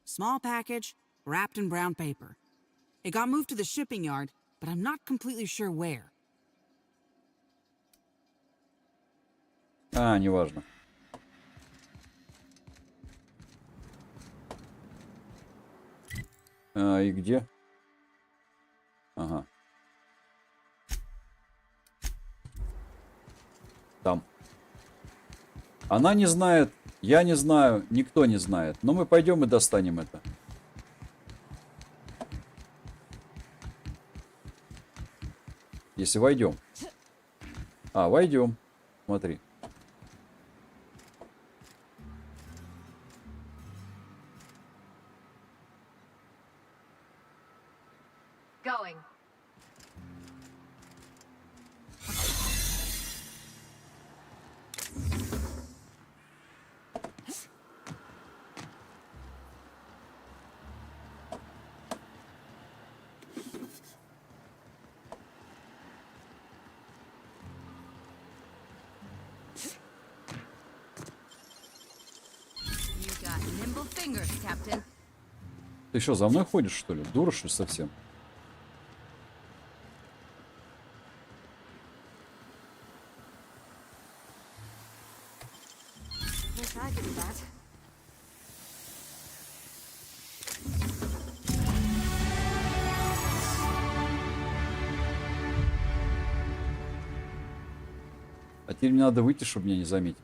Small package, wrapped in brown paper. It got moved to the shipping yard, but I'm not completely sure where. Неважно. И где? Ага. Там. Она не знает, я не знаю, никто не знает. Но мы пойдем и достанем это. Если войдем. Войдем. Смотри. Going. You got nimble fingers, Captain. Ты что, за мной ходишь, что ли? Дура, что ли, совсем? Wish I could do that. А теперь мне надо выйти, чтобы меня не заметили.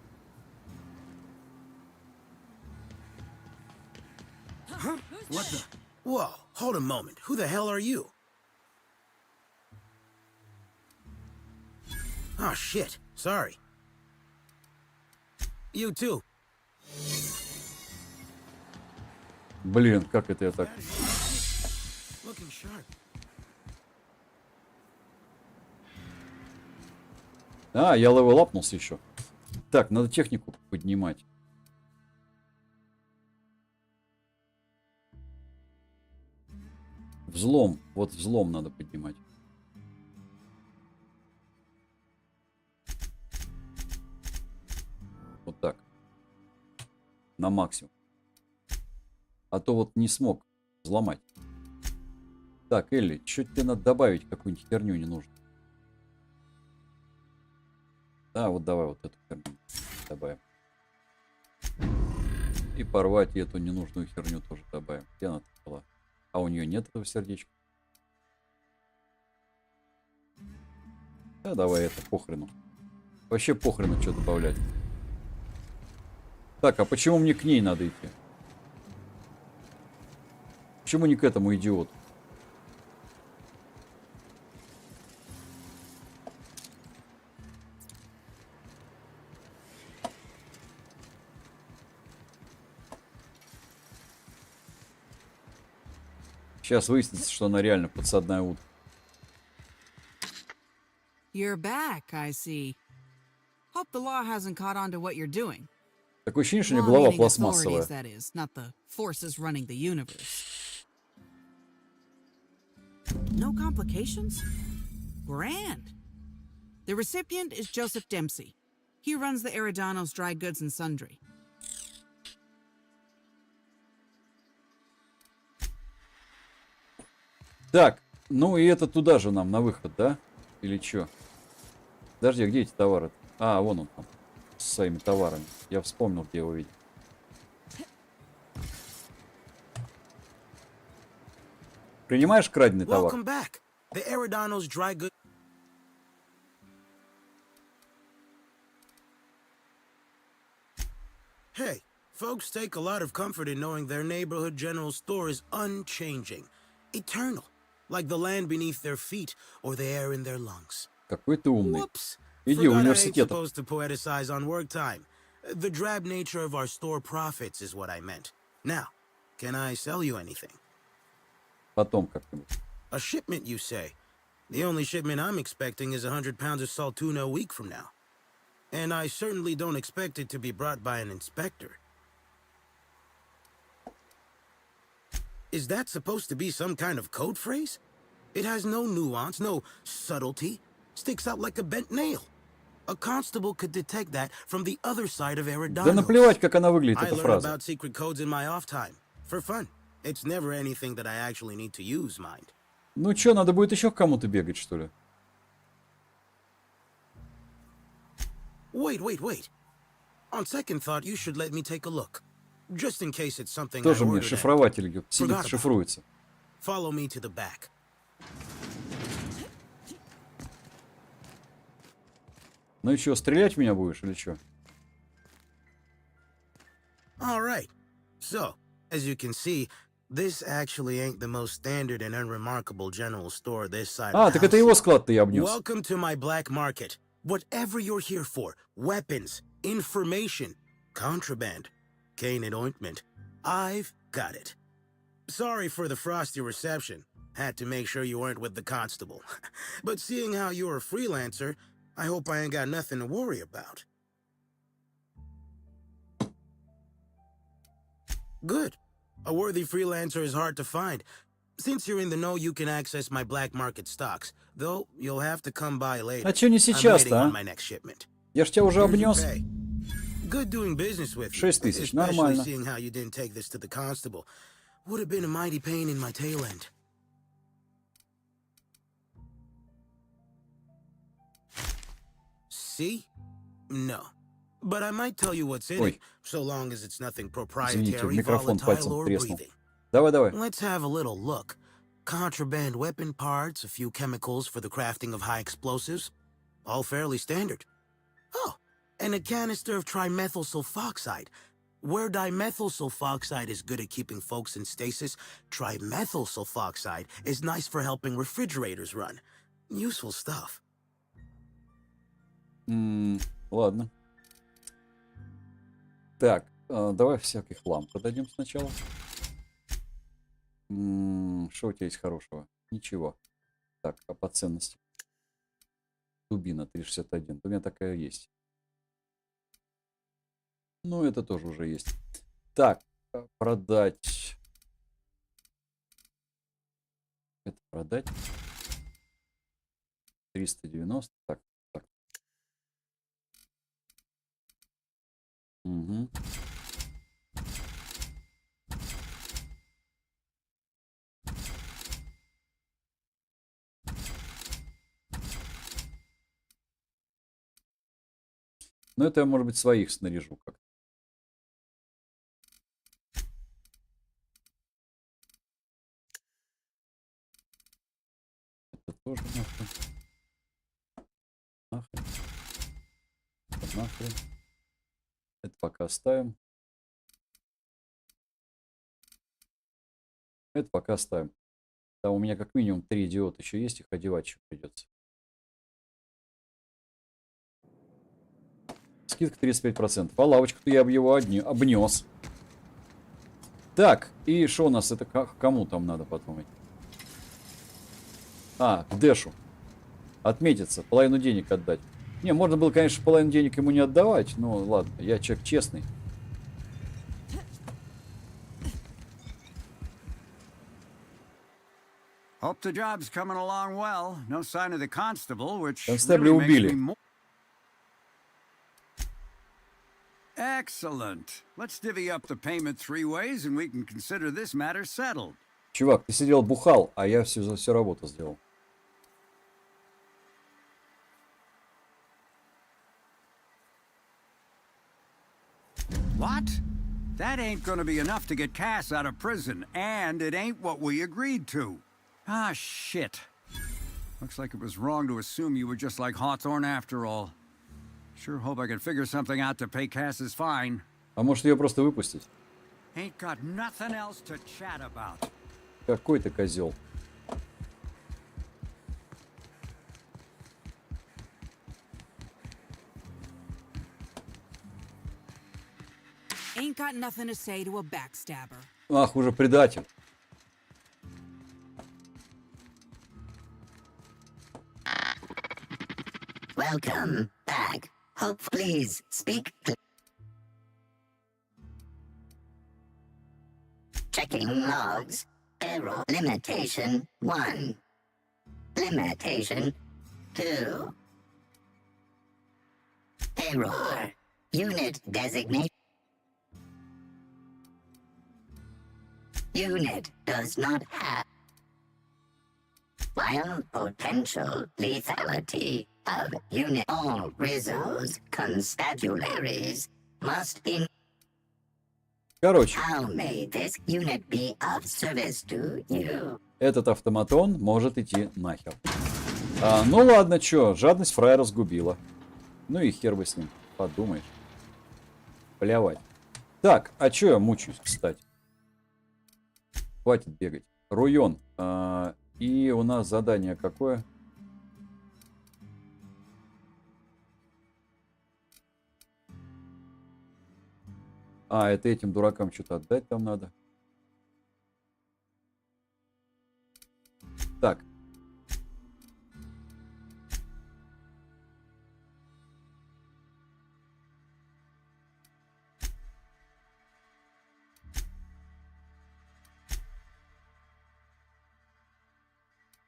What the? Whoa, hold a moment. Who the hell are you? Oh, shit. Sorry. You too. Блин, как это я так... Looking sharp. Я левелапнулся еще. Так, надо технику поднимать. Взлом. Вот взлом надо поднимать. Вот так. На максимум. А то вот не смог взломать. Так, Элли, что тебе надо добавить? Какую-нибудь херню не нужно. Да, вот давай вот эту херню добавим. И порвать эту ненужную херню тоже добавим. Где она тут была? А у нее нет этого сердечка. Да, давай это, похрену. Вообще похрену, что добавлять. Так, а почему мне к ней надо идти? Почему не к этому идиоту? Сейчас выяснится, что она реально подсадная утка. You're back, I see. Hope the law hasn't caught on to what you're doing. Такое ощущение, что у нее Law голова meaning пластмассовая. authorities, that is, not the forces running the universe. No complications? Grand. The recipient is Joseph Dempsey. He runs the Eridanos Dry Goods and Sundry. Так, ну и это туда же нам, на выход, да? Или что? Подожди, а где эти товары? А, вон он там, с своими товарами. Я вспомнил, где его видел. Принимаешь краденый товар? Welcome back. The Eridanos Dry Goods. Hey, folks take a lot of comfort in knowing their neighborhood general store is unchanging, eternal, like the land beneath their feet or the air in their lungs. Какой ты умный. Whoops. Иди в Forgot I ain't университет. supposed to poeticize on work time. The drab nature of our store profits is what I meant. Now, can I sell you anything? Потом как-нибудь. A shipment, you say? The only shipment I'm expecting is 100 pounds of salt tuna a week from now. And I certainly don't expect it to be brought by an inspector. Is that supposed to be some kind of code phrase? It has no nuance, no subtlety. Sticks out like a bent nail. A constable could detect that from the other side of Eridanos. Да наплевать, как она выглядит, I эта learn фраза. about secret codes in my off time. For fun. It's never anything that I actually need to use, mind. Ну чё, надо будет еще к кому-то бегать, что ли? Wait. On second thought, you should let me take a look. Just in case it's something I Тоже мне ordered and шифрователь сидит, forgot about. шифруется. Follow me to the back. Ну и чё, стрелять в меня будешь или чё? All right. So, as you can see, this actually ain't the most standard and unremarkable general store this side А, of the так это house. его склад ты обнес. Welcome to my black market. Whatever you're here for, weapons, information, contraband, cane and ointment, I've got it. Sorry for the frosty reception. Had to make sure you weren't with the constable. But seeing how you're a freelancer, I hope I ain't got nothing to worry about. Good. A worthy freelancer is hard to find. Since you're in the know, you can access my black market stocks. Though, you'll have to come by later. А чё не I'm waiting сейчас-то, on а? my next shipment. Я ж тебя уже Here's your обнес. pay. Good doing business with you. 6000, Especially нормально. seeing how you didn't take this to the constable. Would have been a mighty pain in my tail end. See? No. But I might tell you what's in Ой. it, so long as it's nothing Извините, proprietary, микрофон volatile, пальцем or треснул. breathing. Давай. Let's have a little look. Contraband weapon parts, a few chemicals for the crafting of high explosives. All fairly standard. Oh, and a canister of trimethyl sulfoxide. Where dimethyl sulfoxide is good at keeping folks in stasis, trimethyl sulfoxide is nice for helping refrigerators run. Useful stuff. Ладно. Так, давай всякий хлам продадим сначала. Что у тебя есть хорошего? Ничего. Так, а по ценности? Дубина 361. У меня такая есть. Ну, это тоже уже есть. Так, продать. Это продать. 390. Так. Угу. Но это я, может быть, своих снаряжу как-то. Это тоже нахуй. Нахрен. Нахрен. Это пока оставим. Это пока оставим. Там у меня как минимум 3 идиота еще есть, их одевать еще придется. Скидка 35%. А лавочку-то я об его обнес. Так, и что у нас? Это кому там надо потом? А, к Дэшу. Отметиться, половину денег отдать. Не, можно было, конечно, половину денег ему не отдавать, но ладно, я человек честный. Hope the job's coming along well. No sign of the constable, which Констебля really makes убили. me more... Excellent. Let's divvy up the payment 3 ways, and we can consider this matter settled. Чувак, ты сидел бухал, а я всю работу сделал. What? That ain't gonna be enough to get Cass out of prison, and it ain't what we agreed to. Ah, shit. Looks like it was wrong to assume you were just like Hawthorne after all. Sure hope I can figure something out to pay Cass's fine. А может ее просто выпустить? Ain't got nothing else to chat about. Какой ты козел. Ain't got nothing to say to a backstabber. Ах, уже предатель. Welcome back. Hope, please speak. Checking logs. Error. Limitation 1. Limitation 2. Error. Unit designate. Unit does not have. While potential lethality of unit, all results constabularies must be. Короче. How may this unit be of service to you? Этот автоматон может идти нахер. Ну ладно, чё, жадность фраера сгубила. Ну и хер бы с ним, подумаешь. Плевать. Так, а чё я мучаюсь, кстати? Хватит бегать. Руйон. И у нас задание какое? Это этим дуракам что-то отдать там надо. Так.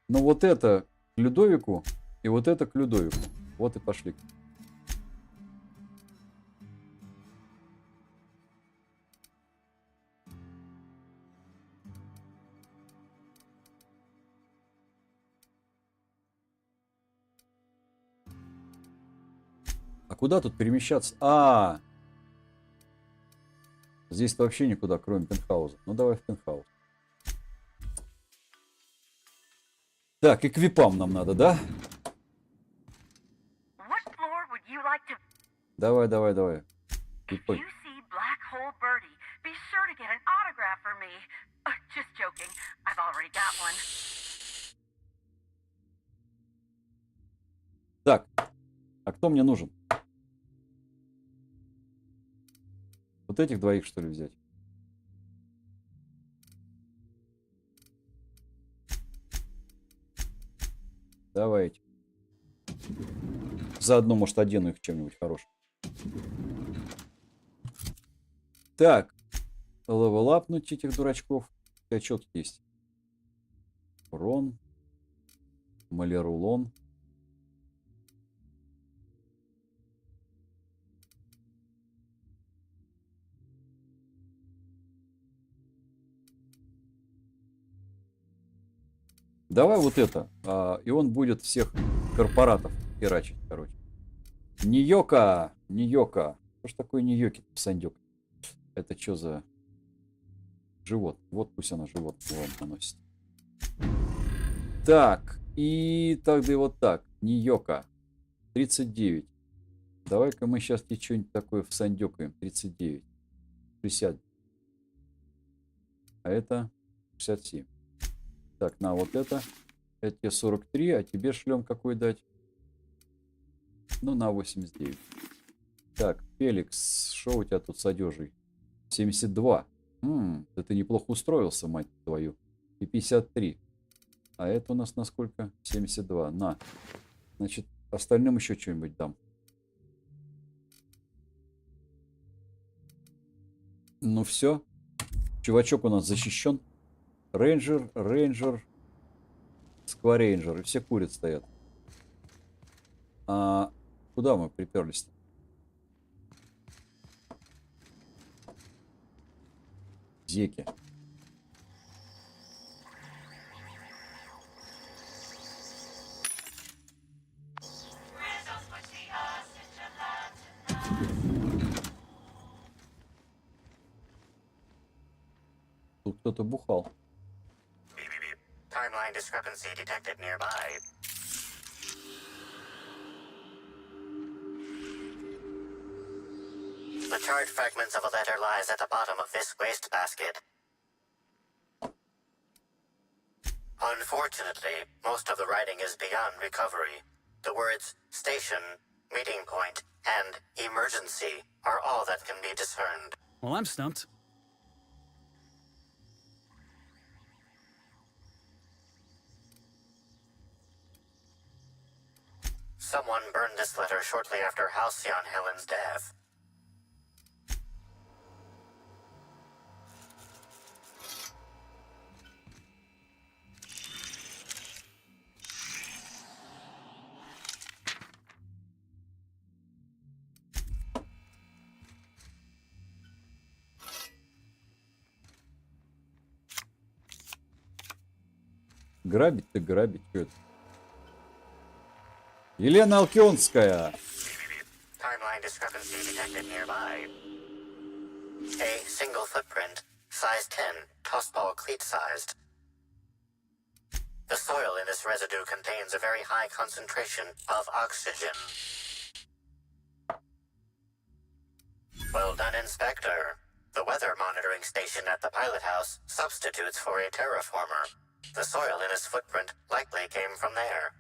Ну вот это к Людовику, и вот это к Людовику. Вот и пошли. А куда тут перемещаться? Здесь вообще никуда, кроме пентхауза. Ну давай в пентхаус. Так, и к випам нам надо, да? Давай, давай, давай. Випы. Так, а кто мне нужен? Вот этих двоих, что ли, взять? Давайте. Заодно, может, одену их чем-нибудь хорошим. Так. Левелапнуть этих дурачков. А что тут есть? Урон. Малярулон. Давай вот это. И он будет всех корпоратов херачить, короче. Ниёка! Ниёка. Что ж такое Ниёки, псандёк? Это что за живот? Вот пусть она живот вам наносит. Так. И тогда вот так. Ниёка. 39. Давай-ка мы сейчас тебе что-нибудь такое всандёкаем. 39. 60. А это 67. Так, на вот это. Это тебе 43, а тебе шлем какой дать? Ну, на 89. Так, Феликс, что у тебя тут с одежей? 72. Да ты неплохо устроился, мать твою. И 53. А это у нас на сколько? 72. На. Значит, остальным еще что-нибудь дам. Ну все. Чувачок у нас защищен. Рейнджер, скворейнджер. И все курят стоят. А куда мы приперлись-то? Зеки. Тут кто-то бухал. Timeline discrepancy detected nearby. The charred fragments of a letter lies at the bottom of this wastebasket. Unfortunately, most of the writing is beyond recovery. The words station, meeting point, and emergency are all that can be discerned. Well, I'm stumped. Someone burned this letter shortly after Halcyon Helen's death. Грабить-то грабить. Что это? Елена Алкионская. Timeline discrepancy detected nearby. A single footprint, size 10, tossball cleat sized. The soil in this residue contains a very high concentration of oxygen. Well done, Inspector. The weather monitoring station at the pilot house substitutes for a terraformer. The soil in his footprint likely came from there.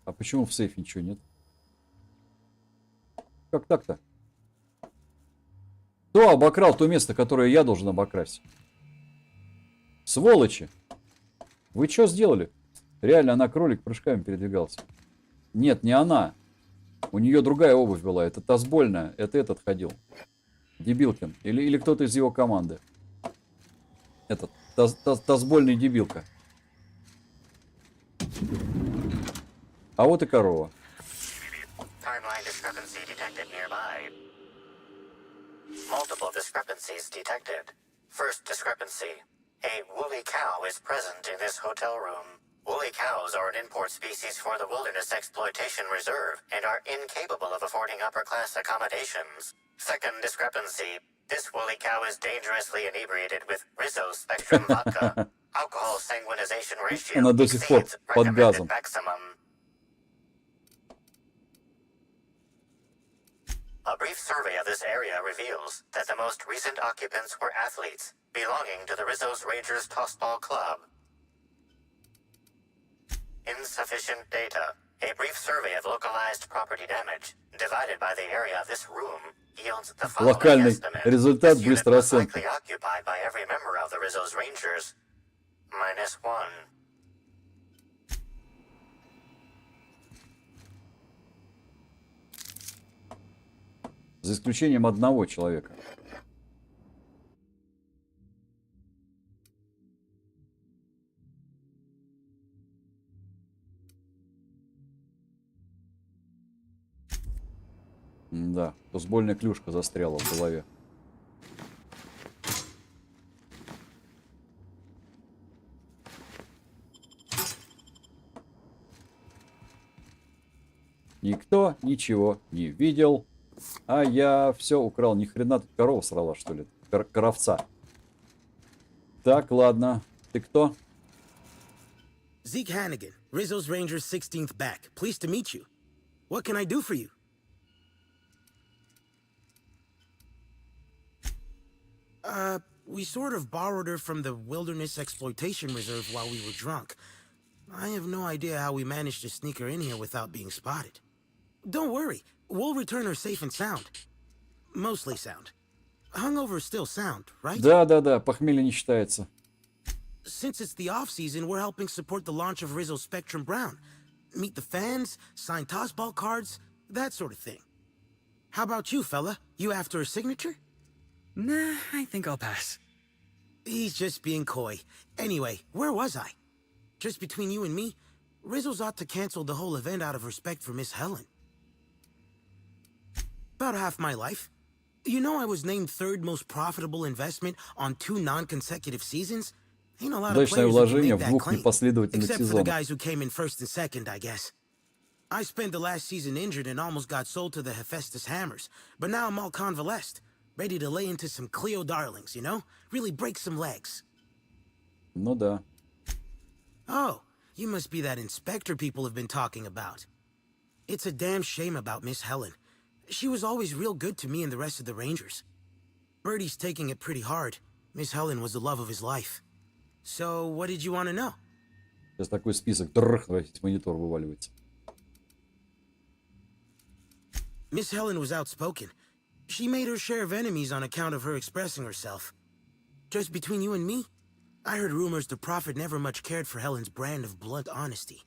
А почему в сейфе ничего нет? Как так-то? Кто обокрал то место, которое я должен обокрасть? Сволочи! Вы что сделали? Реально, она кролик прыжками передвигался. Нет, не она. У нее другая обувь была. Это тазбольная. Это этот ходил. Дебилкин. Или кто-то из его команды. Этот. Тазбольный дебилка. А вот и корова. Timeline discrepancy detected nearby. Multiple discrepancies detected. First discrepancy. A woolly cow is present in this hotel room. Woolly cows are an import species for the Wilderness Exploitation Reserve and are incapable of affording upper-class accommodations. Second discrepancy. This woolly cow is dangerously inebriated with Rizzo Spectrum vodka. Alcohol sanguinization ratio Она до сих пор exceeds под газом. recommended maximum. A brief survey of this area reveals that the most recent occupants were athletes belonging to the Rizzo's Rangers Tossball Club. Insufficient data. A brief survey of localized property damage, divided by the area of this room, yields the following Локальный estimate. результат This unit was быстрооценки. likely occupied by every member of the Rizzo's Rangers. -1. За исключением одного человека. Да, футбольная клюшка застряла в голове. Никто ничего не видел, А я все украл. Ни хрена тут корова срала, что ли? Коровца. Так, ладно. Ты кто? Zeke Hannigan, Rizzo's Rangers 16th back. Pleased to meet you. What can I do for you? We sort of borrowed her from the Wilderness Exploitation Reserve while we were drunk. I have no idea how we managed to sneak her in here without being spotted. Don't worry, we'll return her safe and sound. Mostly sound. Hungover is still sound, right? Да, похмелье не считается. Since it's the off-season, we're helping support the launch of Rizzo's Spectrum Brown. Meet the fans, sign tossball cards, that sort of thing. How about you, fella? You after a signature? Nah, I think I'll pass. He's just being coy. Anyway, where was I? Just between you and me, Rizzo's ought to cancel the whole event out of respect for Miss Helen. About half my life. You know I was named third most profitable investment on 2 non-consecutive seasons? Ain't a lot of Удачное players who can вложение make в that 2 claim. непоследовательных Except for the сезонах. guys who came in first and second, I guess. I spent the last season injured and almost got sold to the Hephaestus Hammers, but now I'm all convalesced, ready to lay into some Cleo darlings, you know? Really break some legs. Ну да. Oh, you must be that inspector people have been talking about. It's a damn shame about Miss Helen. She was always real good to me and the rest of the Rangers. Birdie's taking it pretty hard. Miss Helen was the love of his life. So, what did you want to know? Сейчас такой список. Трррр, весь монитор вываливается. Miss Helen was outspoken. She made her share of enemies on account of her expressing herself. Just between you and me, I heard rumors the Prophet never much cared for Helen's brand of blunt honesty.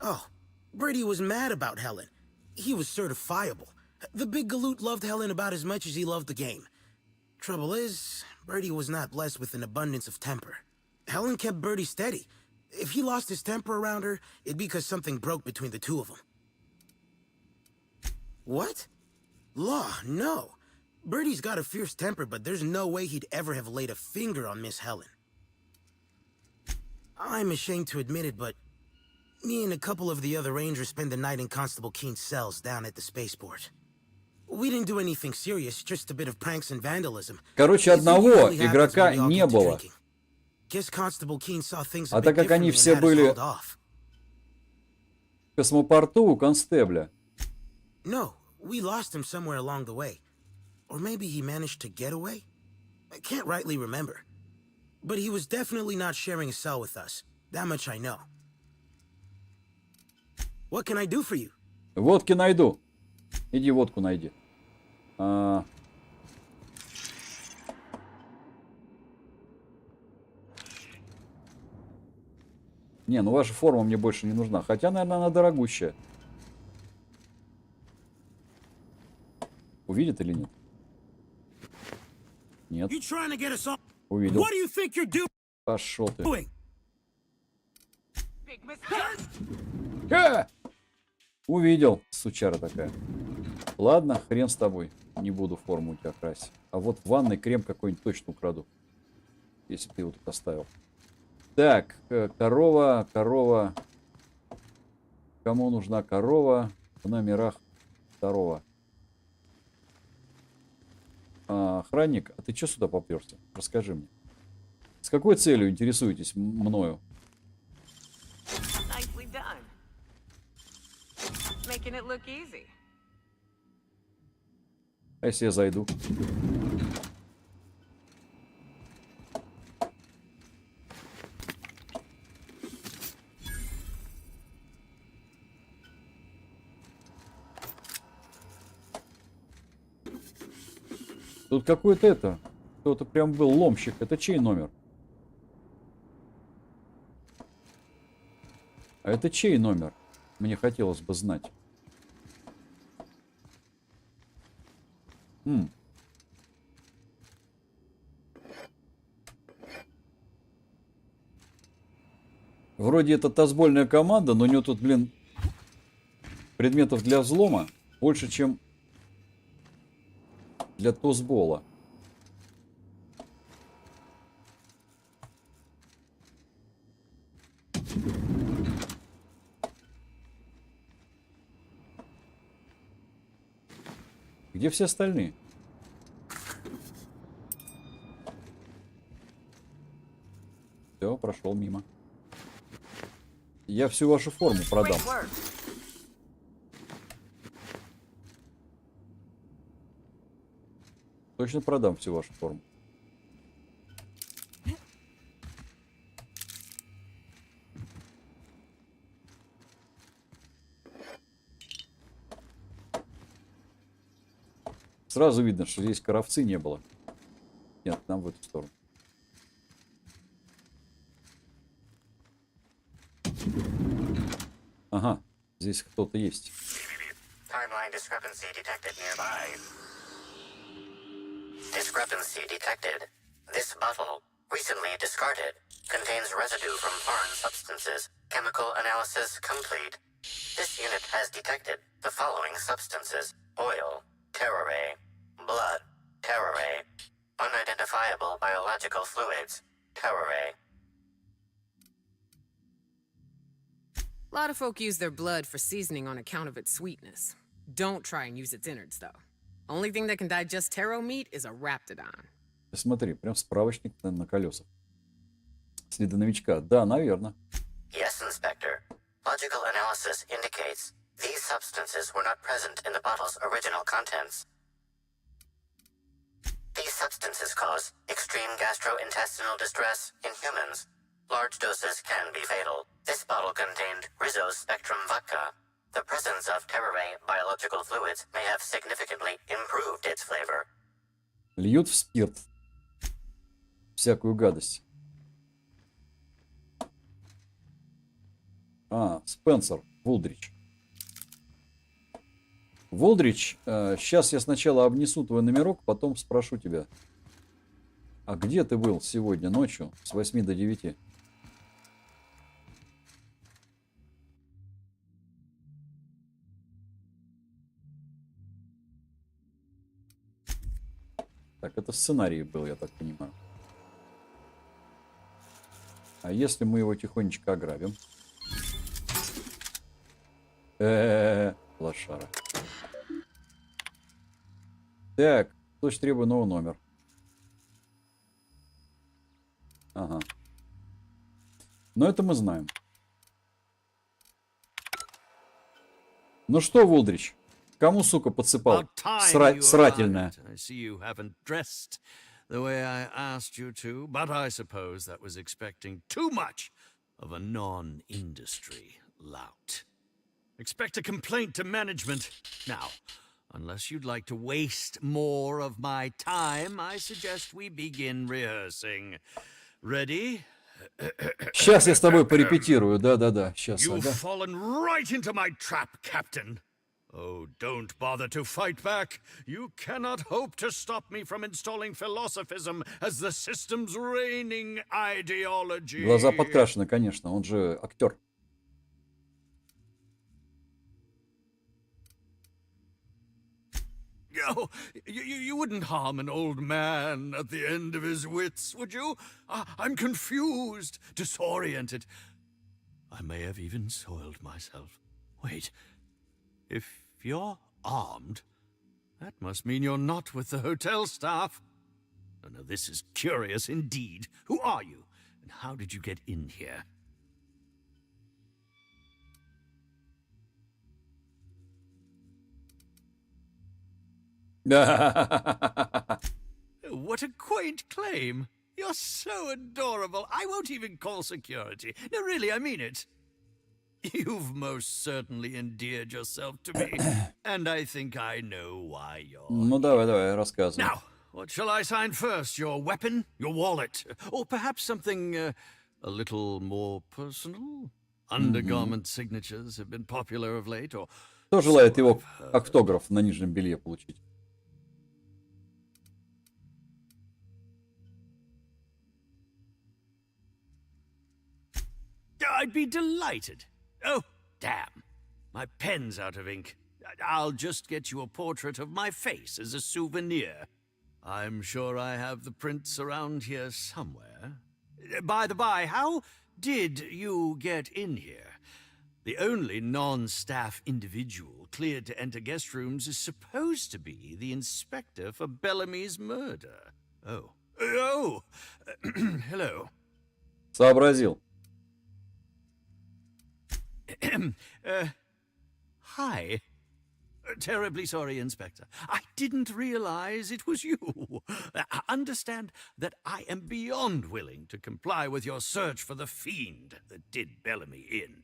Oh, Birdie was mad about Helen. He was certifiable. The big galoot loved Helen about as much as he loved the game. Trouble is, Birdie was not blessed with an abundance of temper. Helen kept Birdie steady. If he lost his temper around her, it'd be because something broke between the two of them. What? Law, no. Birdie's got a fierce temper, but there's no way he'd ever have laid a finger on Miss Helen. I'm ashamed to admit it, but me and a couple of the other Rangers spent the night in Constable Keen's cells down at the spaceport. We didn't do anything serious, just a bit of pranks and vandalism. Короче, одного игрока не было. Guess Constable Keen saw things А a bit так как они differently and все had us были hauled off. в космопорту у констебля. No, we lost him somewhere along the way. Or maybe he managed to get away? I can't rightly remember. But he was definitely not sharing a cell with us. That much I know. What can I do for you? Водки найду. Иди водку найди. Не, ну ваша форма мне больше не нужна. Хотя, наверное, она дорогущая. Увидит или нет? Нет. Увидел. Пошел ты. Увидел, сучара такая. Ладно, хрен с тобой. Не буду форму у тебя красить. А вот в ванной крем какой-нибудь точно украду. Если ты его тут оставил. Так, корова. Кому нужна корова? В номерах 2. Охранник, а ты что сюда попёрся? Расскажи мне. С какой целью интересуетесь мною? Nicely done. Making it look easy. А если я зайду? Тут какой-то это. Кто-то прям был ломщик. Это чей номер? А это чей номер? Мне хотелось бы знать. Вроде это тазбольная команда, но у него тут, блин, предметов для взлома больше, чем для тозбола. Где все остальные? Все, прошел мимо. Я всю вашу форму продам. Точно продам всю вашу форму. Сразу видно, что здесь коровцы не было. Нет, нам в эту сторону. Ага, здесь кто-то есть. Timeline discrepancy detected nearby. Discrepancy detected. This bottle, recently discarded, contains residue from foreign substances. Chemical analysis complete. This unit has detected the following substances: oil, terroré, blood, terroré, unidentifiable biological fluids, terroré. A lot of folk use their blood for seasoning on account of its sweetness. Don't try and use its innards, though. Only thing that can digest taro meat is a raptidon. Смотри, прям справочник на колесах. Следы новичка. Да, наверное. Yes, Inspector. Logical analysis indicates these substances were not present in the bottle's original contents. These substances cause extreme gastrointestinal distress in humans. Large doses can be fatal. This bottle contained Rizzo's Spectrum vodka. The presence of terroré biological fluids may have significantly improved its flavor. Льют в спирт. Всякую гадость. А, Спенсер, Вулдрич. Вулдрич, сейчас я сначала обнесу твой номерок, потом спрошу тебя. А где ты был сегодня ночью с 8 до 9? Так, это сценарий был, я так понимаю. А если мы его тихонечко ограбим? Лошара. Так, точно требую новый номер. Ага. Но это мы знаем. Ну что, Вулдрич, кому, сука, подсыпал срательное? The way I asked you to, but I suppose that was expecting too much of a non-industry lout. Expect a complaint to management. Now, unless you'd like to waste more of my time, I suggest we begin rehearsing. Ready? Сейчас я с тобой порепетирую, да-да-да, сейчас. You've Ага. fallen right into my trap, Captain. Oh, don't bother to fight back. You cannot hope to stop me from installing philosophism as the system's reigning ideology. Глаза подкрашены, конечно, он же актер. Oh, you wouldn't harm an old man at the end of his wits, would you? I'm confused, disoriented. I may have even soiled myself. Wait. If you're armed, that must mean you're not with the hotel staff. Oh, no, this is curious indeed. Who are you? And how did you get in here? What a quaint claim. You're so adorable. I won't even call security. No, really, I mean it. You've most certainly endeared yourself to me, and I think I know why you're Ну, давай, рассказывай. Now, what shall I sign first? Your weapon? Your wallet? Or perhaps something a little more personal? Undergarment signatures have been popular of late, or... Кто желает его автограф на нижнем белье получить? I'd be delighted. Oh, damn. My pen's out of ink. I'll just get you a portrait of my face as a souvenir. I'm sure I have the prints around here somewhere. By the by, how did you get in here? The only non-staff individual cleared to enter guest rooms is supposed to be the inspector for Bellamy's murder. Oh. Oh! Hello. Сообразил. Hi. Terribly sorry, Inspector. I didn't realize it was you. Understand that I am beyond willing to comply with your search for the fiend that did Bellamy in.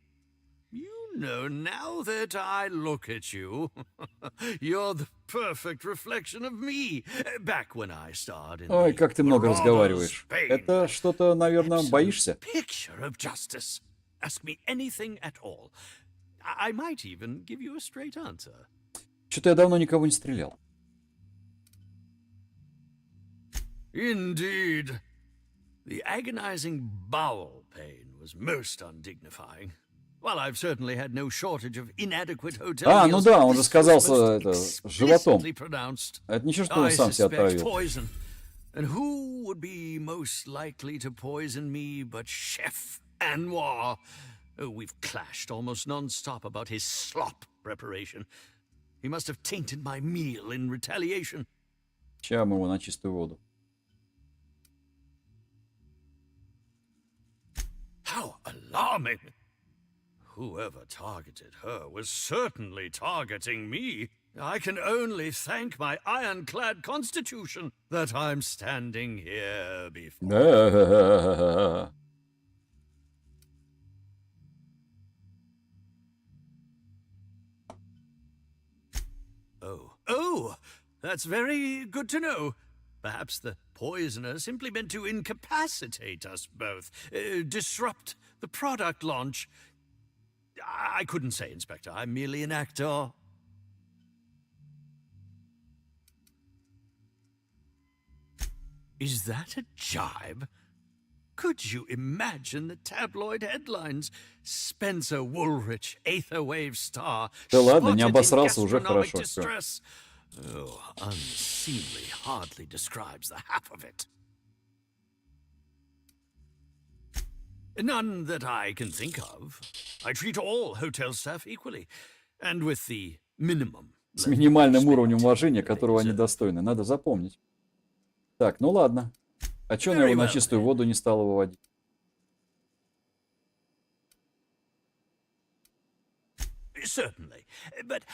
You know, now that I look at you, you're the perfect reflection of me, back when I starred in Ой, как ты много Marauders разговариваешь. Bane. Это что-то, наверное, Absolute боишься? Picture of justice. Ask me anything at all. I might even give you a straight answer. Что-то я давно никого не стрелял. Indeed. The agonizing bowel pain was most undignifying. While I've certainly had no shortage of inadequate hotel А, ну meals, да, он же this сказал was most это животом. explicitly pronounced. Это ничего, что он I сам себя suspect отравил. poison. And who would be most likely to poison me but Chef Anwar? Oh, we've clashed almost non-stop about his slop preparation. He must have tainted my meal in retaliation. Ща мы его на чистую воду. How alarming! Whoever targeted her was certainly targeting me. I can only thank my ironclad constitution that I'm standing here before. Oh, that's very good to know. Perhaps the poisoner simply meant to incapacitate us both, disrupt the product launch. I couldn't say, Inspector. I'm merely an actor. Is that a jibe? Could you imagine the tabloid headlines? Spencer Woolrich, Aetherwave star, Да ладно, не spotted in обосрался, уже gastronomic хорошо. Всё. distress. Oh, unseemly hardly describes the half of it. None that I can think of. I treat all hotel staff equally, and with the minimum. С минимальным уровнем уважения, которого они достойны. Надо запомнить. Так, ну ладно. А чё на его на чистую воду не стало выводить? Certainly. But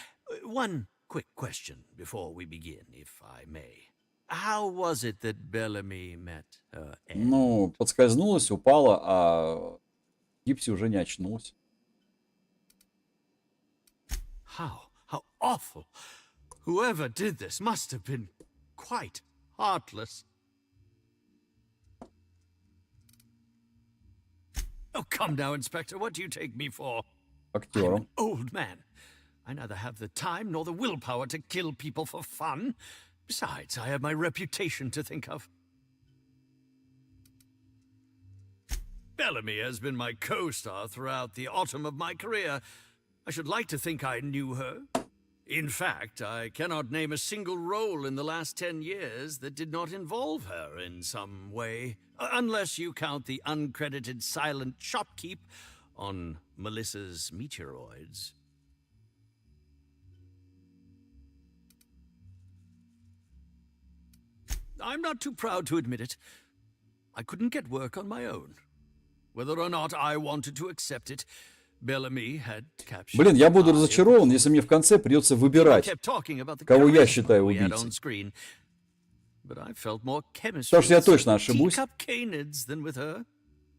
one quick question before we begin, if I may. How was it that Bellamy met her end? Ну, подскользнулась, упала, а в гипсе уже не очнулась. How awful. Whoever did this must have been quite heartless. Oh, come now, Inspector. What do you take me for? I'm Актером. an old man. I neither have the time nor the willpower to kill people for fun. Besides, I have my reputation to think of. Bellamy has been my co-star throughout the autumn of my career. I should like to think I knew her. In fact, I cannot name a single role in the last 10 years that did not involve her in some way, unless you count the uncredited silent shopkeep on Melissa's Meteoroids. I'm not too proud to admit it. I couldn't get work on my own. Whether or not I wanted to accept it, Bellamy had captured. Блин, я буду разочарован, если мне в конце придется выбирать, кого я считаю убийцей. But I felt more chemistry Потому что я with точно some ошибусь. teacup canids than with her.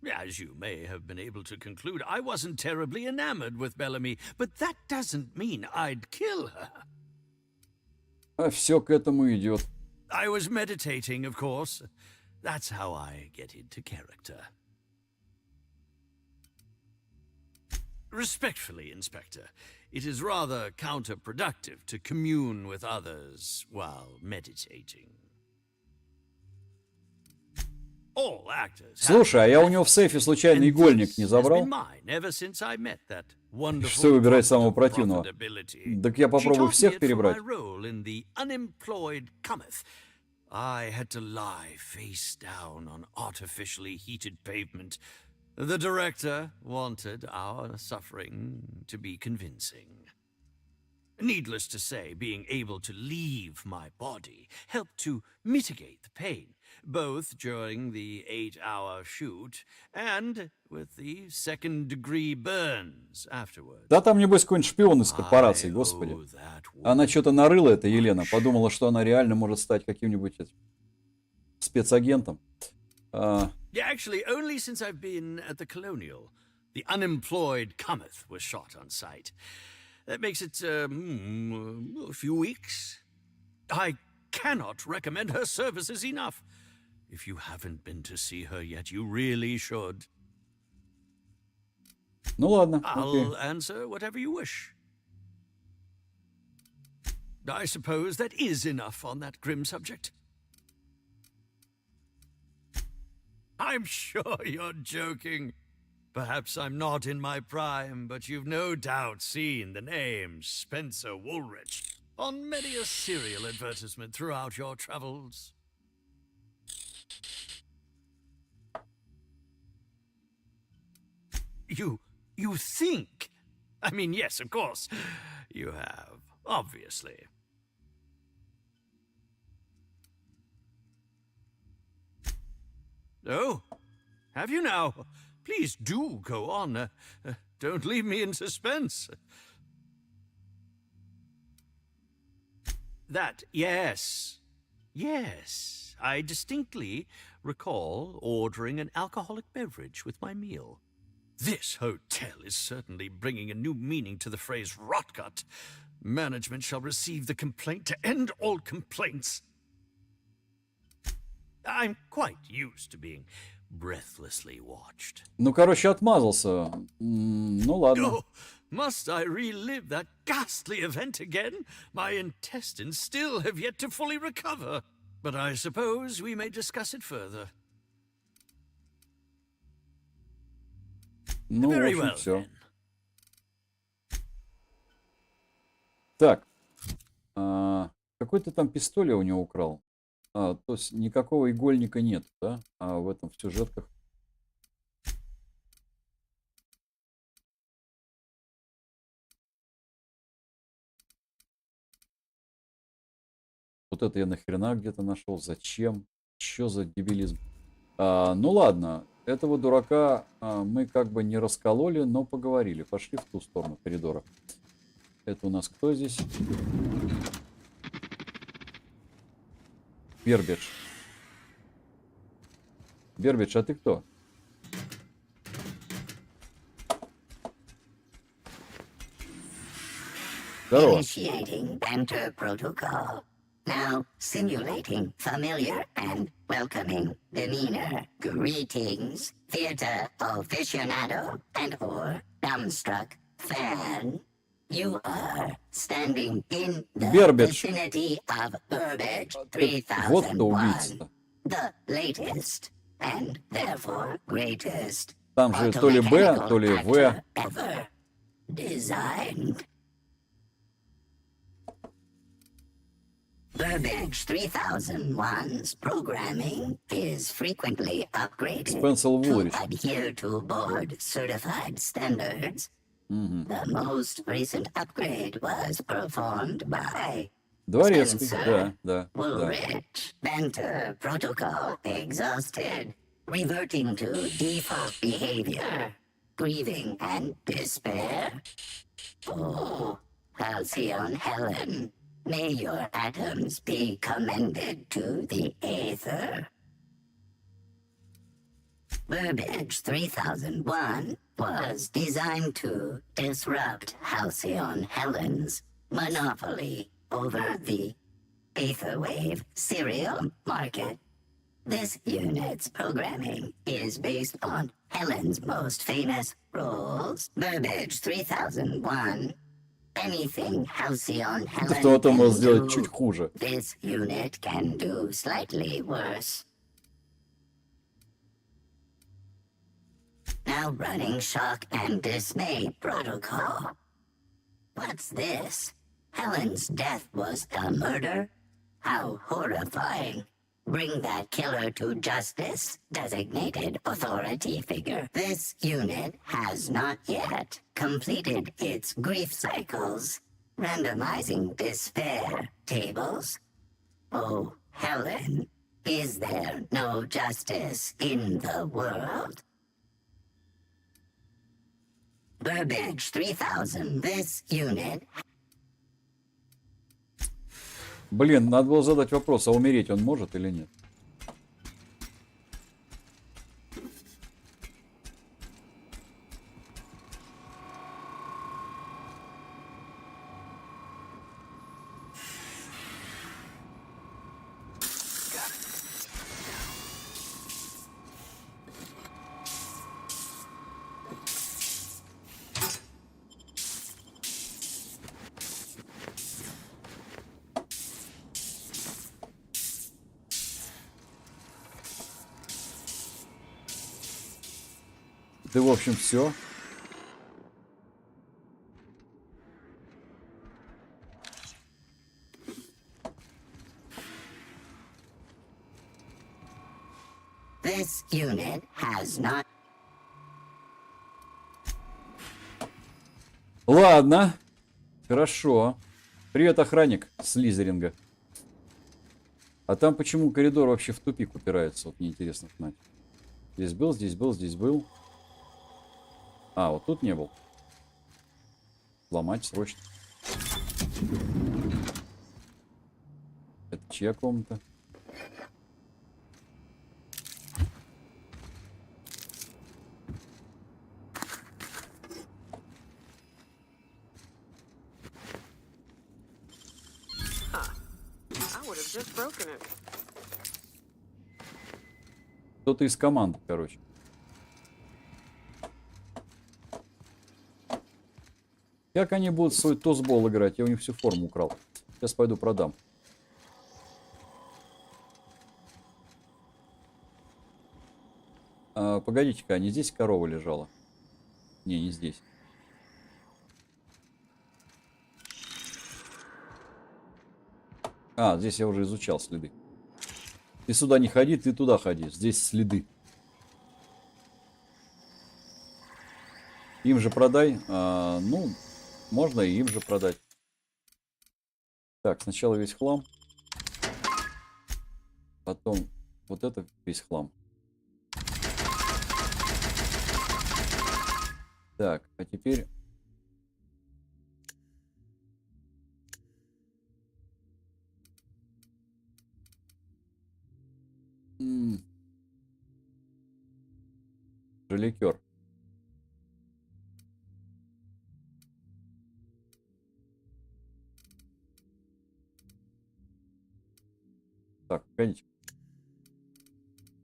As you may have been able to conclude, I wasn't terribly enamored with Bellamy, but that doesn't mean I'd kill her. А все к этому идет. I was meditating, of course. That's how I get into character. Respectfully, Inspector, it is rather counterproductive to commune with others while meditating. All actors have Слушай, а я у него в сейфе случайно игольник не has забрал? been mine ever since I met that wonderful Что выбирать самого prophet of противного? profitability. Так я She попробую taught me всех it for перебрать. my role in the unemployed cometh. I had to lie face down on artificially heated pavement. The director wanted our suffering to be convincing. Needless to say, being able to leave my body helped to mitigate the pain, both during the 8-hour shoot and with the second-degree burns afterwards. Да там, небось, какой-нибудь шпион из корпорации, господи. Она что-то нарыла, эта Елена, подумала, что она реально может стать каким-нибудь спецагентом. Yeah, actually, only since I've been at the Colonial, the unemployed cometh was shot on sight. That makes it, a few weeks. I cannot recommend her services enough. If you haven't been to see her yet, you really should. Ну ладно, I'll answer whatever you wish. I suppose that is enough on that grim subject. I'm sure you're joking. Perhaps I'm not in my prime, but you've no doubt seen the name Spencer Woolrich on many a cereal advertisement throughout your travels. You think? I mean, yes, of course. You have, obviously. Oh, have you now? Please do go on. Don't leave me in suspense. That, yes. Yes, I distinctly recall ordering an alcoholic beverage with my meal. This hotel is certainly bringing a new meaning to the phrase rotgut. Management shall receive the complaint to end all complaints. I'm quite used to being breathlessly watched. Ну, короче, отмазался. Ну, ладно. Oh, must I relive that ghastly event again? My intestines still have yet to fully recover. But I suppose we may discuss it further. Ну, в Very общем, well, все. then. Так. Какой-то там пистоль я у него украл. То есть никакого игольника нет, да? А в этом в сюжетках. Вот это я нахрена где-то нашел. Зачем? Что за дебилизм? Ну ладно. Этого дурака мы как бы не раскололи, но поговорили. Пошли в ту сторону коридора. Это у нас кто здесь? Бербидж. Бербидж, а ты кто? Здорово. Initiating banter protocol. Now simulating familiar and welcoming demeanor. Greetings, theater aficionado and or dumbstruck fan. You are standing in the vicinity of Burbage Вот кто 3001. убийца. The latest and therefore greatest Там же то ли Б, то ли В. ever designed. Burbage 3001's programming is frequently upgraded Спенсер to Вулрич. adhere to board certified standards. The most recent upgrade was performed by Дворецкий, Spencer да. Woolrich. Banter protocol exhausted, reverting to default behavior, grieving and despair. Oh, Halcyon Helen, may your atoms be commended to the Aether. Burbage 3001 was designed to disrupt Halcyon Helen's monopoly over the Aetherwave serial market. This unit's programming is based on Helen's most famous roles. Burbage 3001. Anything Halcyon Helen Кто-то can может сделать do, чуть хуже. this unit can do slightly worse. Now running shock and dismay protocol. What's this? Helen's death was a murder? How horrifying. Bring that killer to justice, designated authority figure. This unit has not yet completed its grief cycles. Randomizing despair tables? Oh, Helen, is there no justice in the world? Burbage 3000, this unit. Блин, надо было задать вопрос, а умереть он может или нет? Да, в общем, все. This unit has not. Ладно. Хорошо. Привет, охранник Слизеринга. А там почему коридор вообще в тупик упирается? Вот мне интересно знать. Здесь был, здесь был, здесь был. А, вот тут не был. Ломать срочно. Это чья комната? Кто-то из команды, короче. Как они будут свой тосбол играть? Я у них всю форму украл. Сейчас пойду продам. Погодите-ка, а не здесь корова лежала? Не, не здесь. А, здесь я уже изучал следы. Ты сюда не ходи, ты туда ходи. Здесь следы. Им же продай. Ну, можно и им же продать. Так, сначала весь хлам. Потом вот это весь хлам. Так, а теперь... Жиликер. Так, погодите.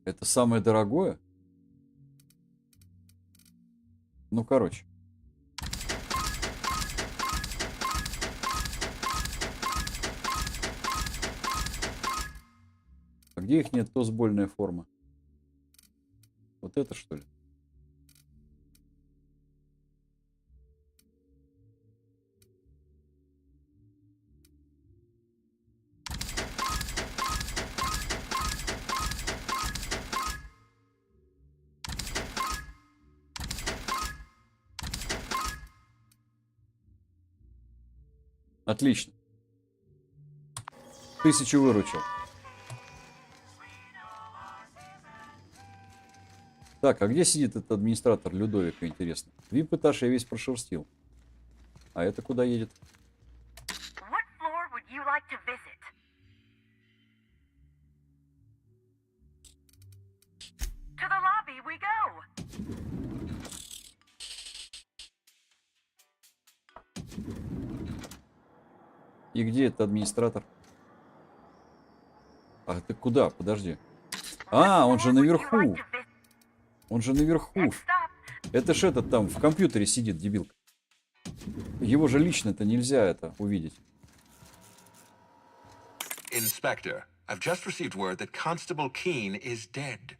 Это самое дорогое? Ну, короче. А где их нет тосбольная форма? Вот это что ли? Отлично. 1000 выручил. Так, а где сидит этот администратор Людовика, интересно? Вип-этаж я весь прошерстил. А это куда едет? И где этот администратор? А ты куда? Подожди. А, он же наверху. Он же наверху. Это ж этот там в компьютере сидит, дебилка. Его же лично-то нельзя это увидеть. Inspector, I've just received word that Constable Keene is dead.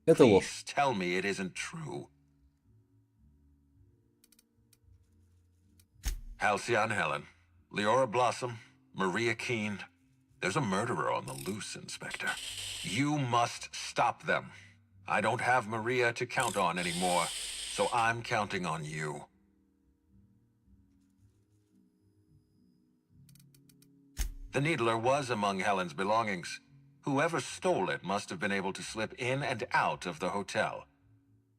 Это ложь. Please tell me it isn't true. Halcyon Helen, Leora Blossom, Maria Keene. There's a murderer on the loose, Inspector. You must stop them. I don't have Maria to count on anymore, so I'm counting on you. The needler was among Helen's belongings. Whoever stole it must have been able to slip in and out of the hotel.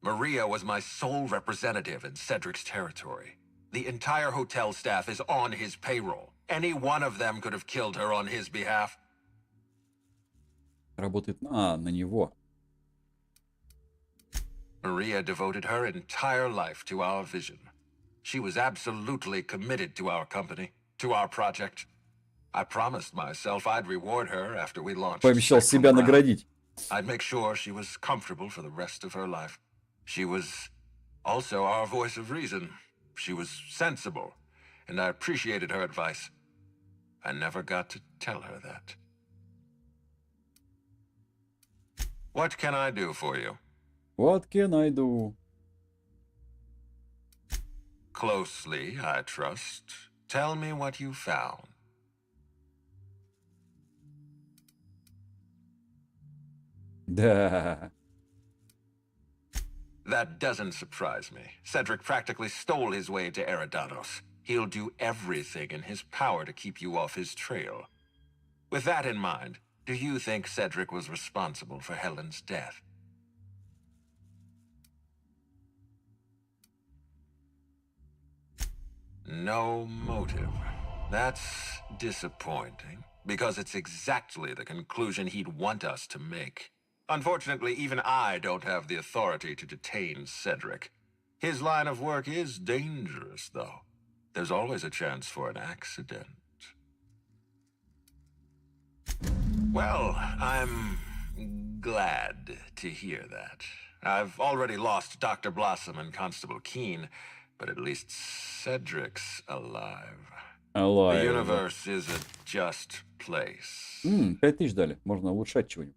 Maria was my sole representative in Cedric's territory. The entire hotel staff is on his payroll. Any one of them could have killed her on his behalf. Работает на него. Maria devoted her entire life to our vision. She was absolutely committed to our company, to our project. I promised myself I'd reward her after we launched. Пообещал себя наградить. I'd make sure she was comfortable for the rest of her life. She was also our voice of reason. She was sensible, and I appreciated her advice. I never got to tell her that. What can I do for you? What can I do? Closely, I trust. Tell me what you found. Да. That doesn't surprise me. Cedric practically stole his way to Eridanos. He'll do everything in his power to keep you off his trail. With that in mind, do you think Cedric was responsible for Helen's death? No motive. That's disappointing, because it's exactly the conclusion he'd want us to make. Unfortunately, even I don't have the authority to detain Cedric. His line of work is dangerous, though. There's always a chance for an accident. Well, I'm glad to hear that. I've already lost Dr. Blossom and Constable Keene, but at least Cedric's alive. Alive. The universe is a just place. 5000 дали. Можно улучшать чего-нибудь.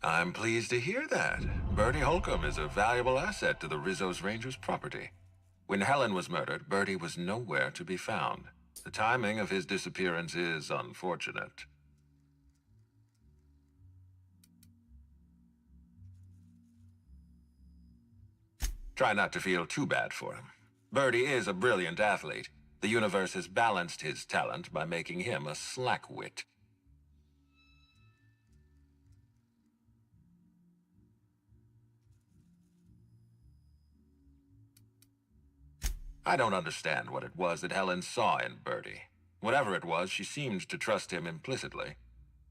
I'm pleased to hear that. Bertie Holcomb is a valuable asset to the Rizzo's Rangers property. When Helen was murdered, Bertie was nowhere to be found. The timing of his disappearance is unfortunate. Try not to feel too bad for him. Bertie is a brilliant athlete. The universe has balanced his talent by making him a slackwit. I don't understand what it was that Helen saw in Bertie. Whatever it was, she seemed to trust him implicitly.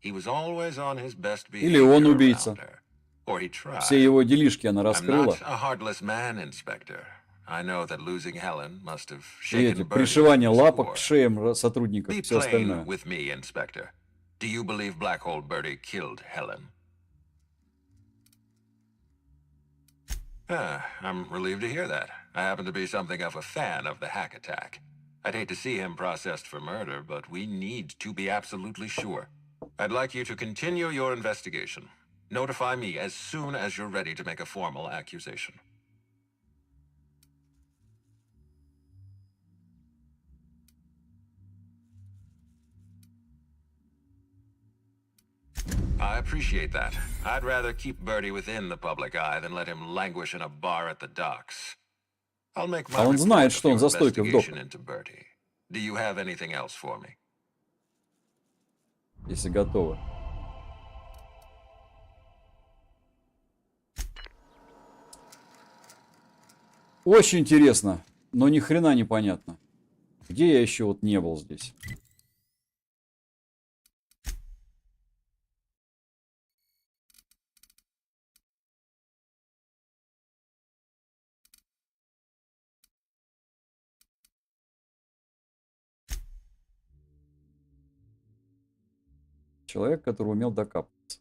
He was always on his best behavior Или он around убийца. her. Or he tried. Все его делишки она I'm раскрыла. not a heartless man, Inspector. I know that losing Helen must have И эти shaken Bertie пришивания to his лапок core. к шеям сотрудников, Be все plain остальное. with me, Inspector. Do you believe Black Hole Bertie killed Helen? I'm relieved to hear that. I happen to be something of a fan of the hack attack. I'd hate to see him processed for murder, but we need to be absolutely sure. I'd like you to continue your investigation. Notify me as soon as you're ready to make a formal accusation. I appreciate that. I'd rather keep Bertie within the public eye than let him languish in a bar at the docks. I'll make my А он report знает, of что он your за стойкой в investigation доках, into Bertie. Do you have anything else for me? если готовы. Очень интересно, но ни хрена не понятно. Где я еще вот не был здесь? Человек, который умел докапываться.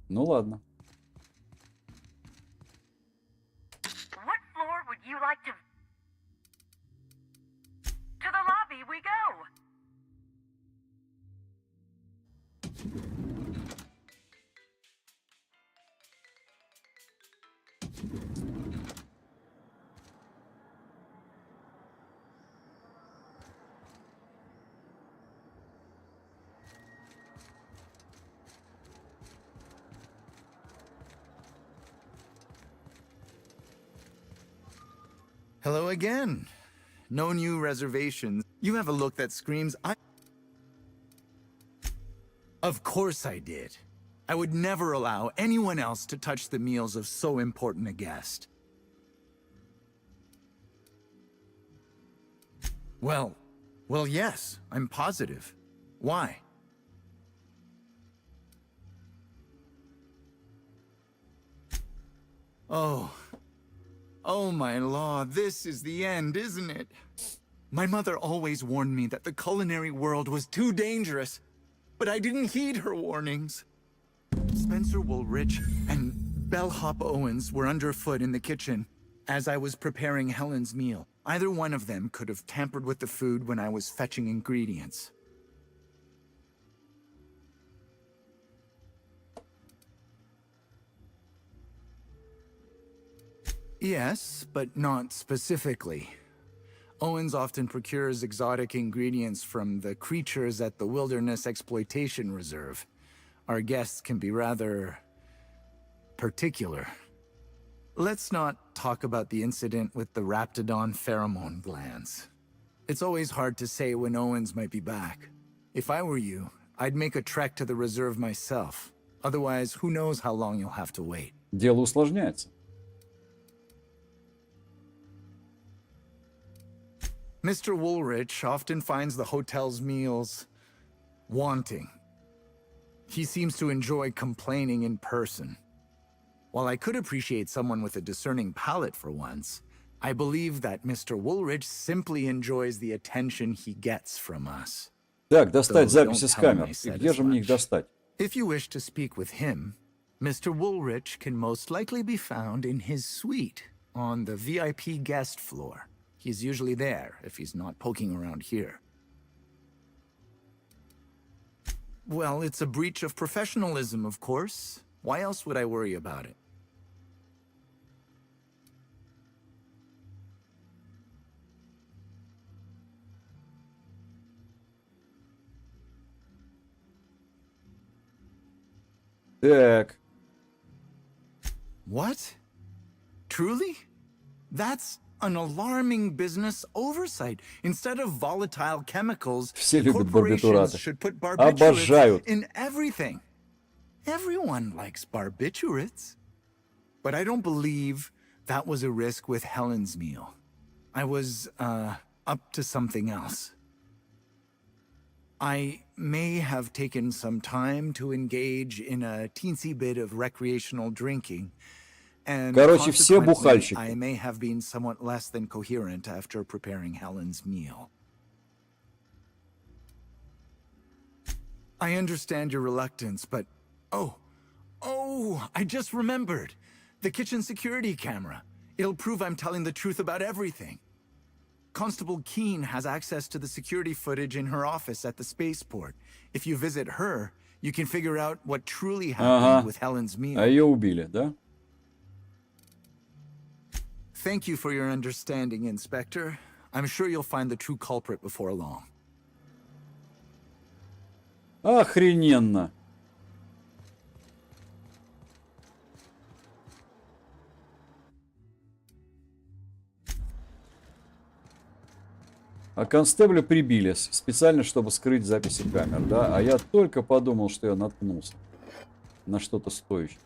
Ну ладно. What floor would you like to... To the lobby we go! Hello again. No new reservations. You have a look that screams, Of course I did. I would never allow anyone else to touch the meals of so important a guest. Well, yes, I'm positive. Why? Oh my law, this is the end, isn't it? My mother always warned me that the culinary world was too dangerous, but I didn't heed her warnings. Spencer Woolrich and Bellhop Owens were underfoot in the kitchen as I was preparing Helen's meal. Either one of them could have tampered with the food when I was fetching ingredients. Yes, but not specifically. Owens often procures exotic ingredients from the creatures at the Wilderness Exploitation Reserve. Our guests can be rather particular. Let's not talk about the incident with the Raptidon pheromone glands. It's always hard to say when Owens might be back. If I were you, I'd make a trek to the reserve myself. Otherwise, who knows how long you'll have to wait. Дело усложняется. Mr. Woolrich often finds the hotel's meals wanting. He seems to enjoy complaining in person. While I could appreciate someone with a discerning palate for once, I believe that Mr. Woolrich simply enjoys the attention he gets from us. Так, достать записи с камер. И где же мне их достать? If you wish to speak with him, Mr. Woolrich can most likely be found in his suite on the VIP guest floor. He's usually there if he's not poking around here. Well, it's a breach of professionalism, of course. Why else would I worry about it? Так. What? Truly? That's an alarming business oversight. Instead of volatile chemicals, Все любят corporations барбитураты. should put barbiturates Обожают. in everything. Everyone likes barbiturates. But I don't believe that was a risk with Helen's meal. I was, up to something else. I may have taken some time to engage in a teensy bit of recreational drinking, and Короче, все consequently, бухальщики. I may have been somewhat less than coherent after preparing Helen's meal. I understand your reluctance, but I just remembered. The kitchen security camera. It'll prove I'm telling the truth about everything. Constable Keene has access to the security footage in her office at the spaceport. If you visit her, you can figure out what truly happened with Helen's meal. А ее убили, да? Thank you for your understanding, Inspector. I'm sure you'll find the true culprit before long. Охрененно. А констебля прибили специально, чтобы скрыть записи камер, да? А я только подумал, что я наткнулся на что-то стоящее.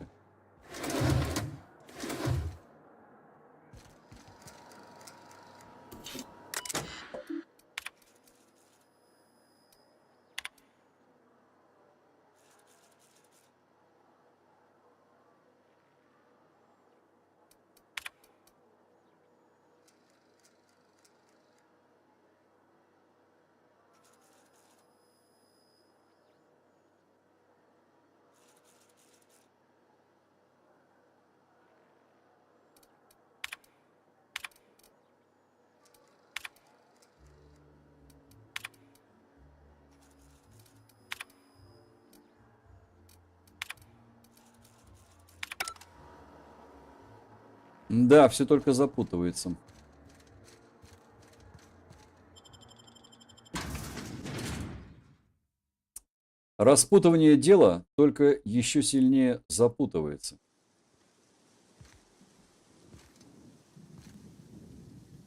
Да, все только запутывается. Распутывание дела только еще сильнее запутывается.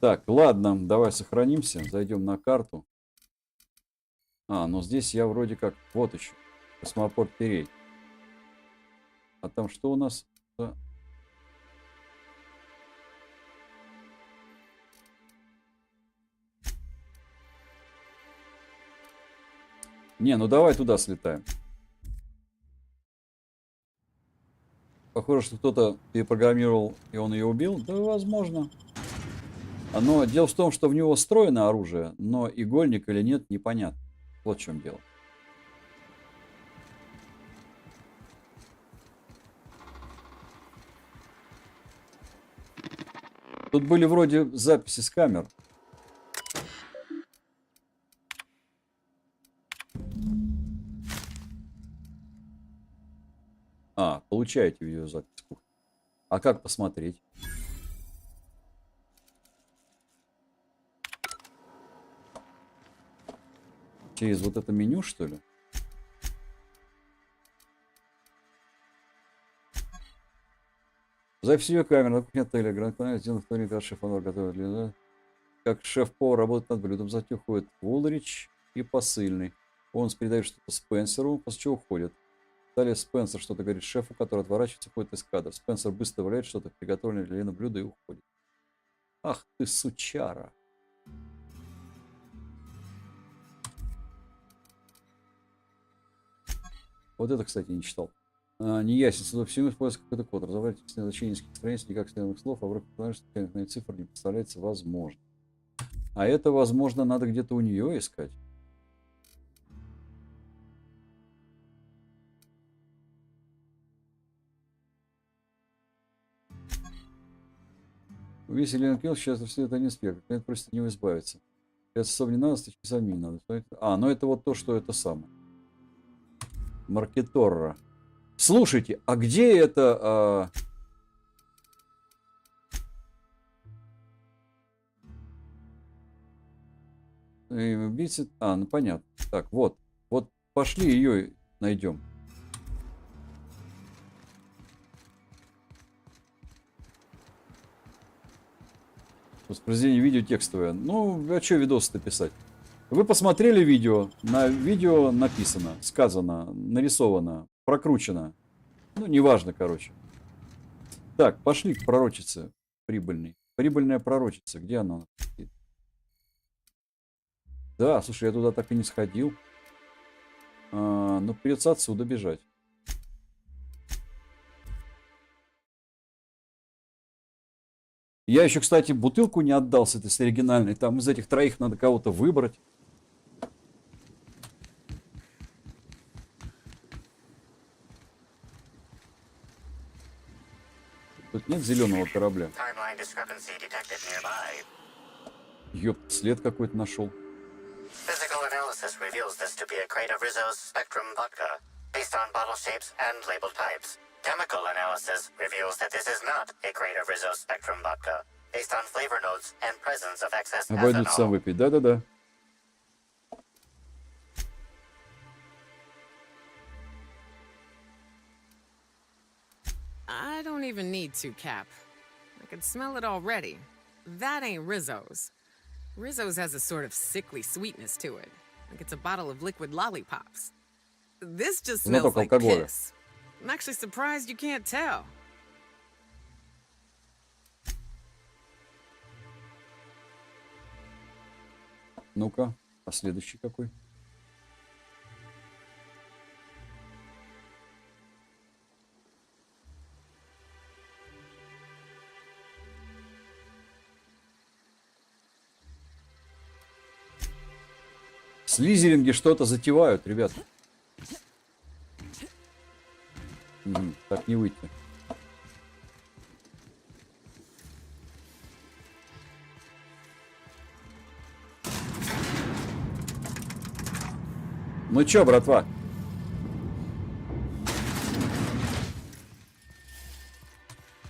Так, ладно, давай сохранимся. Зайдем на карту. Но здесь я вроде как... Вот еще. Космопорт Перей. А там что у нас? Не, ну давай туда слетаем. Похоже, что кто-то перепрограммировал, и он ее убил. Да, возможно. Но дело в том, что в него встроено оружие, но игольник или нет, непонятно. Вот в чем дело. Тут были вроде записи с камер. Получаете видеозапись. А как посмотреть? Через вот это меню, что ли? Запись видеокамеры на кухне отеля. Гранд-канал сделан в вторник, как шеф-повар готовит для... Как шеф-повар работает над блюдом. Затем уходит Вулрич и посыльный. Он передает что-то Спенсеру, после чего уходит. Далее Спенсер что-то говорит шефу, который отворачивается, уходит из кадра. Спенсер быстро валяет что-то приготовленное для Лены блюдо и уходит. Ах ты, сучара. Вот это, кстати, не читал. Не ясен, что всему используется какой-то код. Разобрать значение нескольких страниц, никак следных слов, а вдруг на цифр не представляется возможно. А это, возможно, надо где-то у нее искать. Весь Елена Килл сейчас расследует один спектр. Клиент просит от него избавиться. Это особо не надо, стычки сами не надо. Ну это вот то, что это самое. Маркеторра. Слушайте, а где это... Убийца... ну понятно. Так, вот. Вот пошли ее найдем. Воспроизведение видео текстовое. Ну, а что видосы-то писать? Вы посмотрели видео. На видео написано, сказано, нарисовано, прокручено. Ну, неважно, короче. Так, пошли к пророчице прибыльной. Прибыльная пророчица. Где она? Да, слушай, я туда так и не сходил. Но придется отсюда бежать. Я еще, кстати, бутылку не отдал с этой с оригинальной. Там из этих троих надо кого-то выбрать. Тут нет зеленого корабля. Ёп, след какой-то нашел. Physical analysis reveals this to be a crate of Rizzo's Spectrum vodka, based on bottle shapes and label types. Chemical analysis reveals that this is not a crate of Rizzo's Spectrum vodka, based on flavor notes and presence of excess Обойдут сам ethanol. выпить. Да-да-да. I don't even need to, Cap. I can smell it already. That ain't Rizzo's. Rizzo's has a sort of sickly sweetness to it, like it's a bottle of liquid lollipops. This just smells like piss. I'm actually surprised you can't tell. Ну-ка, а следующий какой? Слизеринги что-то затевают, ребята. Так не выйти. Ну чё, братва?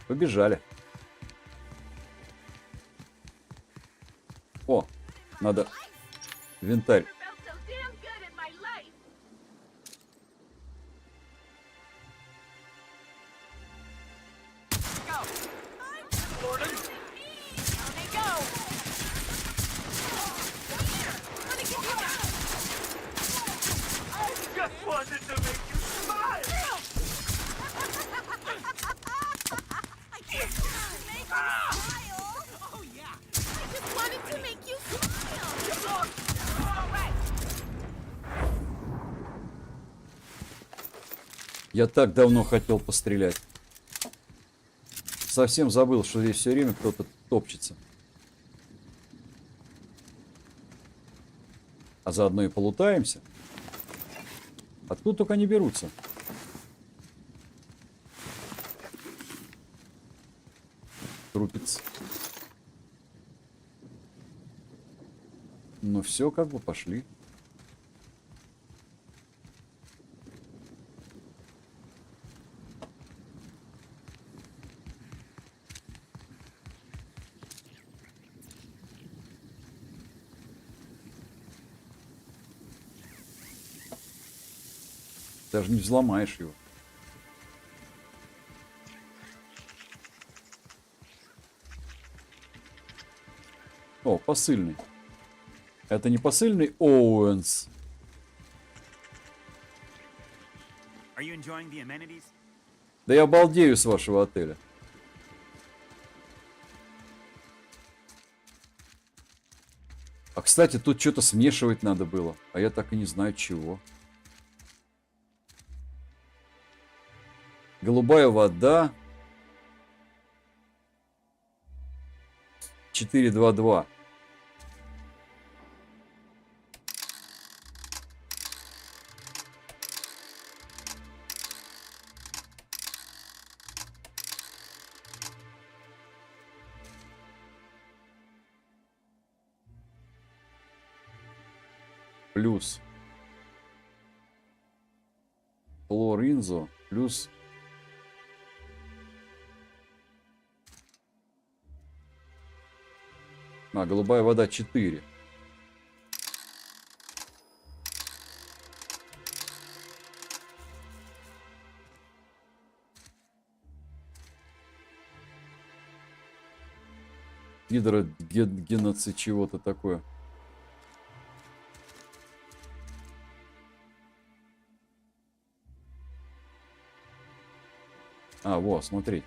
Побежали. О, надо инвентарь. Я так давно хотел пострелять. Совсем забыл, что здесь все время кто-то топчется. А заодно и полутаемся. Откуда только они берутся? Трупец. Ну все, как бы пошли. Даже не взломаешь его. О, посыльный. Это не посыльный Оуэнс. Да я обалдею с вашего отеля. А, кстати, тут что-то смешивать надо было. А я так и не знаю, чего. Голубая вода. 422. Плюс хлоринзо плюс голубая вода 4. Гидрогеноцид чего-то такое. А, вот, смотри.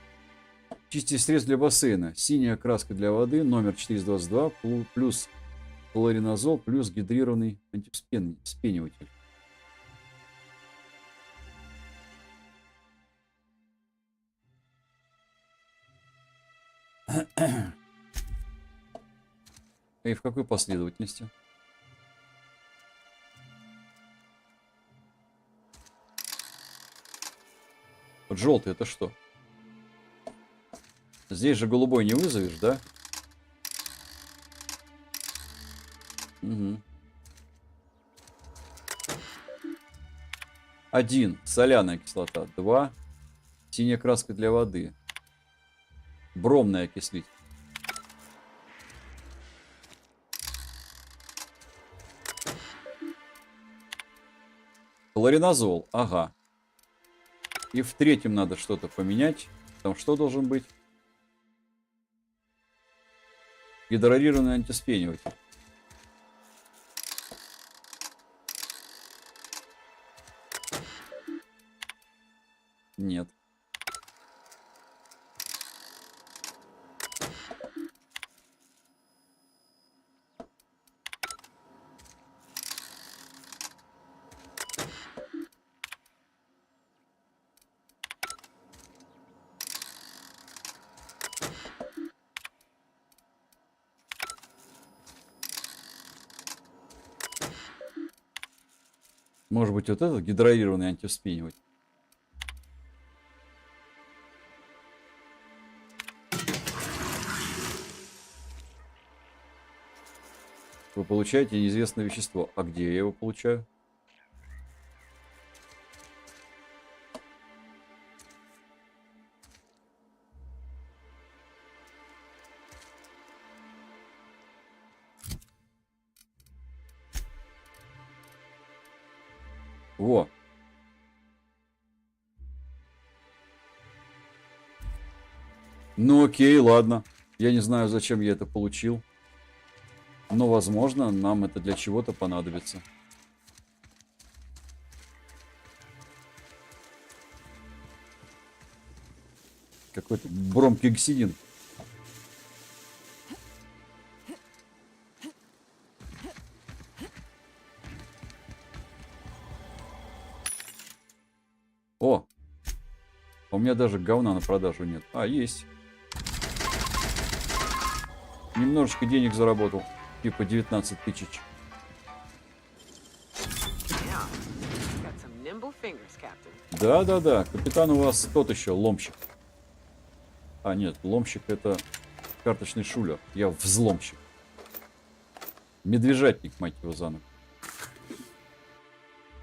Чистящий средств для бассейна. Синяя краска для воды, номер 422, плюс хлоринозол, плюс гидрированный антивспениватель. И в какой последовательности? Вот желтый это что? Здесь же голубой не вызовешь, да? Угу. 1. Соляная кислота. 2. Синяя краска для воды. Бромный окислитель. Хлоринозол. Ага. И в третьем надо что-то поменять. Там что должен быть? Гидролированный антиспениватель. Нет. Может быть, вот этот гидролированный антивспениватель. Вы получаете неизвестное вещество. А где я его получаю? Во. Ну окей, ладно. Я не знаю, зачем я это получил. Но, возможно, нам это для чего-то понадобится. Какой-то бромгексидин. О! У меня даже говна на продажу нет. А, есть. Немножечко денег заработал. Типа 19 тысяч. Да-да-да. Капитан у вас тот еще ломщик. А, нет, ломщик это карточный шулер. Я взломщик. Медвежатник, мать его, за ногу.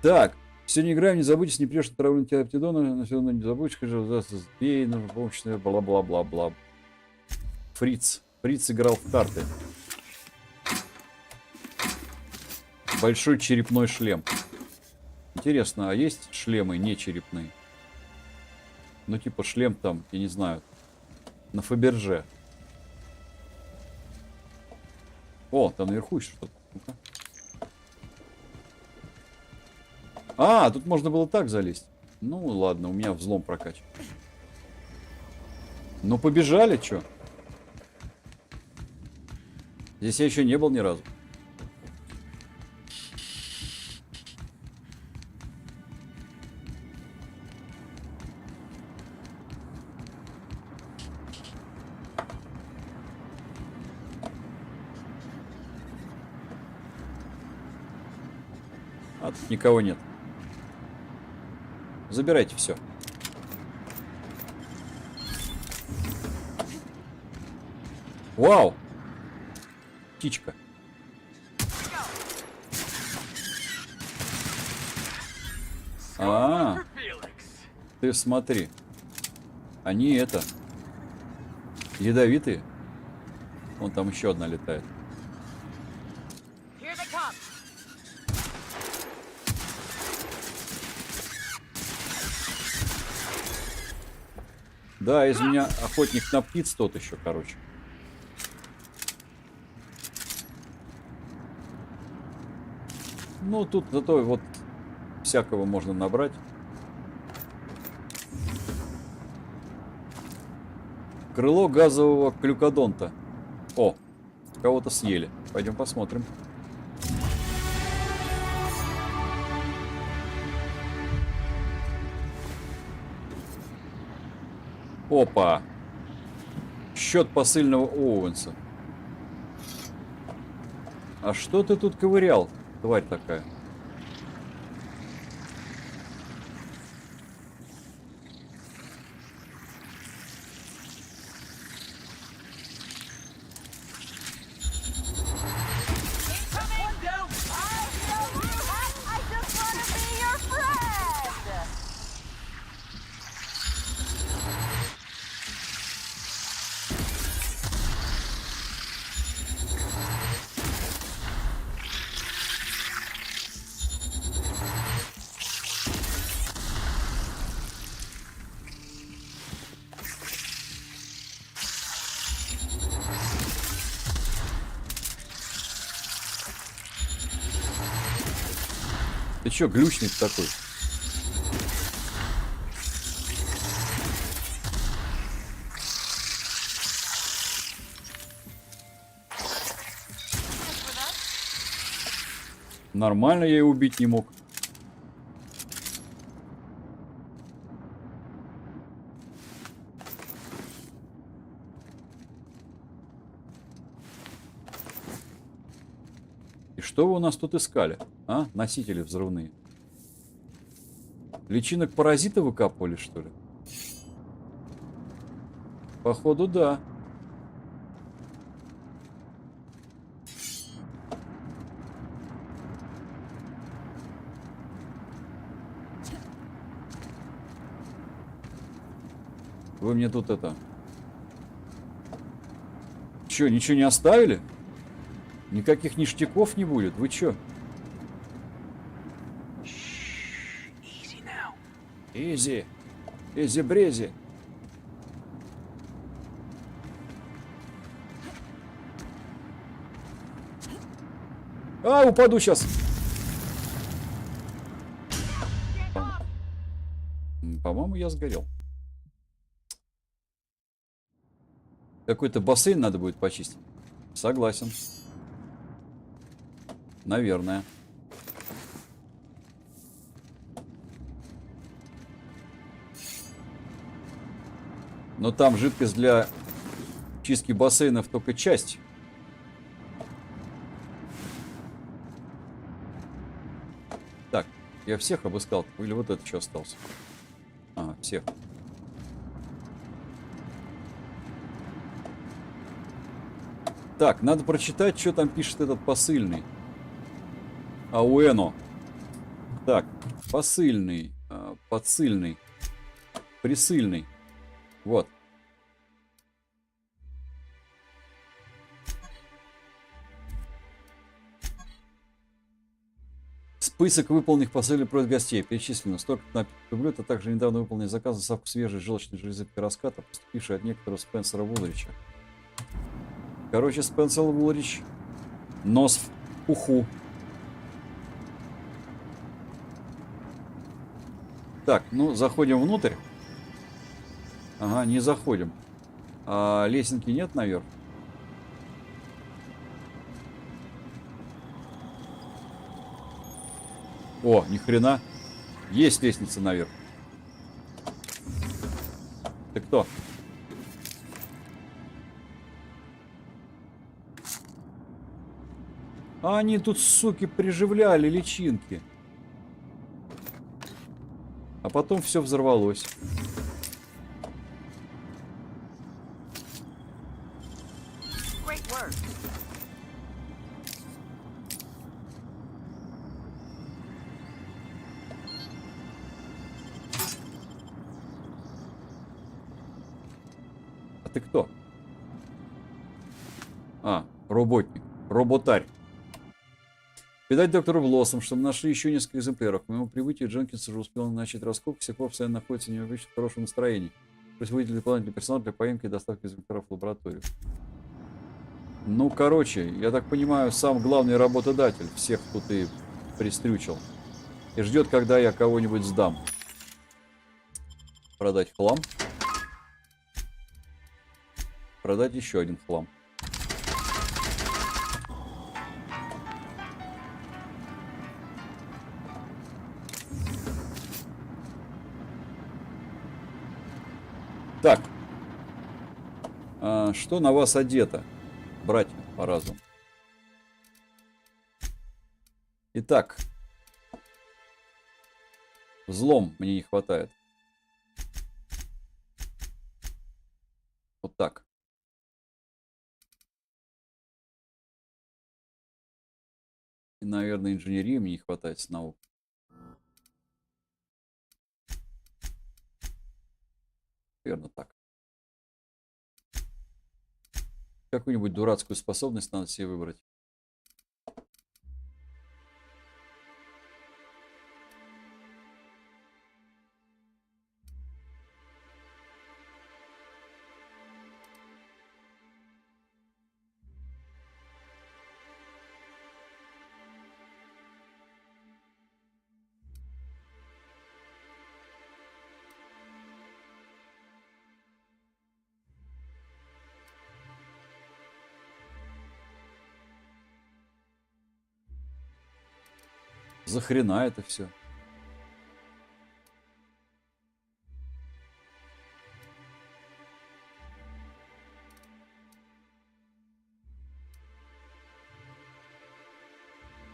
Так. Сегодня играем, не забудьте, не придешь на травлю Аптидона, но все равно не забудьте, скажи, сбей, помощь, бла-бла-бла-бла. Фриц. Фриц играл в карты. Большой черепной шлем. Интересно, а есть шлемы не черепные? Ну, типа шлем там, я не знаю, на Фаберже. О, там наверху еще что-то. Ну-ка. А, тут можно было так залезть. Ну, ладно, у меня взлом прокачан. Ну, побежали, чё? Здесь я еще не был ни разу. А тут никого нет. Забирайте все. Вау! Птичка. Ты смотри. Они это... ядовитые. Вон там еще одна летает. Да, из меня охотник на птиц тот еще, короче. Ну, тут зато вот всякого можно набрать. Крыло газового клюкодонта. О, кого-то съели. Пойдем посмотрим. Опа! Счет посыльного Оуэнса. А что ты тут ковырял, тварь такая? Ты чё, глючный такой? Нормально я и убить не мог. И что вы у нас тут искали? А? Носители взрывные. Личинок паразита выкапывали, что ли? Походу, да. Вы мне тут это... Чё, ничего не оставили? Никаких ништяков не будет? Вы чё? Изи. Изи-брези. А, упаду сейчас. По-моему, я сгорел. Какой-то бассейн надо будет почистить. Согласен. Наверное. Но там жидкость для чистки бассейнов только часть. Так, я всех обыскал. Или вот это что остался? А, всех. Так, надо прочитать, что там пишет этот посыльный. Ауэно. Так, посыльный, подсыльный, присыльный. Вот. Список выполненных посыльных просьб гостей. Перечислено столько напитков блюд, а также недавно выполненные заказы на доставку свежей желчной железы пироската, поступившие от некоторого Спенсера Вулрича. Короче, Спенсер Вулрич. Нос в пуху. Так, ну, заходим внутрь. Ага, не заходим. А лесенки нет наверх? О, ни хрена. Есть лестница наверх. Ты кто? А они тут, суки, приживляли личинки. А потом все взорвалось. А ты кто? А, работник. Роботарь. Передать доктору Блоссом, что мы нашли еще несколько экземпляров. К моему прибытию Дженкинс уже успел начать раскопку, с тех пор постоянно находится в необычно хорошем настроении. То есть выделили дополнительный персонал для поимки и доставки экземпляров в лабораторию. Ну, короче, я так понимаю, сам главный работодатель всех тут и пристрючил. И ждет, когда я кого-нибудь сдам. Продать хлам. Продать еще один хлам. Так, что на вас одето, братья по разуму? Итак, взлом мне не хватает. Вот так. И, наверное, инженерии мне не хватает с наук. Наверное, так. Какую-нибудь дурацкую способность надо себе выбрать. За хрена это все?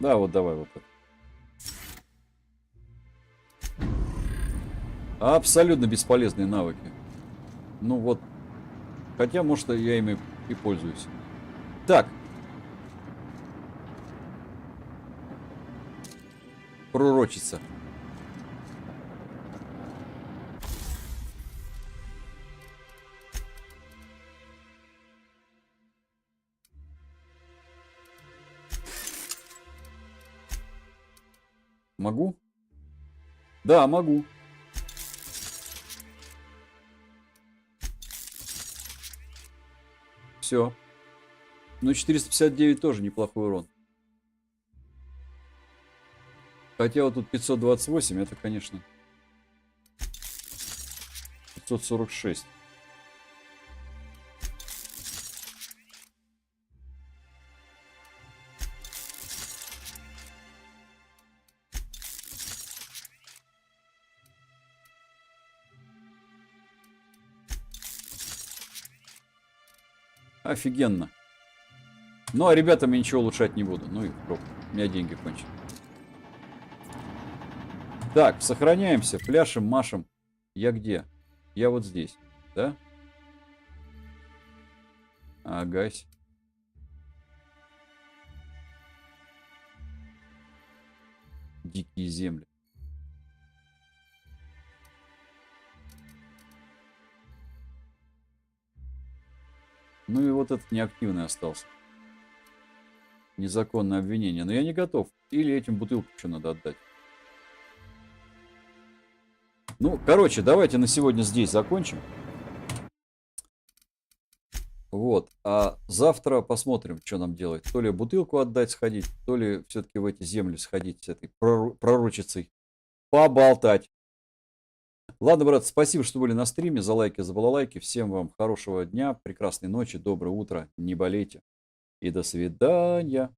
Да, вот давай вот это. Абсолютно бесполезные навыки. Ну вот. Хотя, может, я ими и пользуюсь. Так. Пророчица. Могу? Да, могу. Все. Ну, 459 тоже неплохой урон. Хотя вот тут 528, это, конечно, 546. Офигенно. Ну, а ребятам я ничего улучшать не буду. Ну и пробку. У меня деньги кончены. Так, сохраняемся, пляшем, машем. Я где? Я вот здесь, да? Агась. Дикие земли. Ну и вот этот неактивный остался. Незаконное обвинение. Но я не готов. Или этим бутылку еще надо отдать. Ну, короче, давайте на сегодня здесь закончим. Вот. А завтра посмотрим, что нам делать. То ли бутылку отдать, сходить, то ли все-таки в эти земли сходить с этой пророчицей. Поболтать. Ладно, брат, спасибо, что были на стриме. За лайки, за балалайки. Всем вам хорошего дня, прекрасной ночи, доброе утро. Не болейте. И до свидания.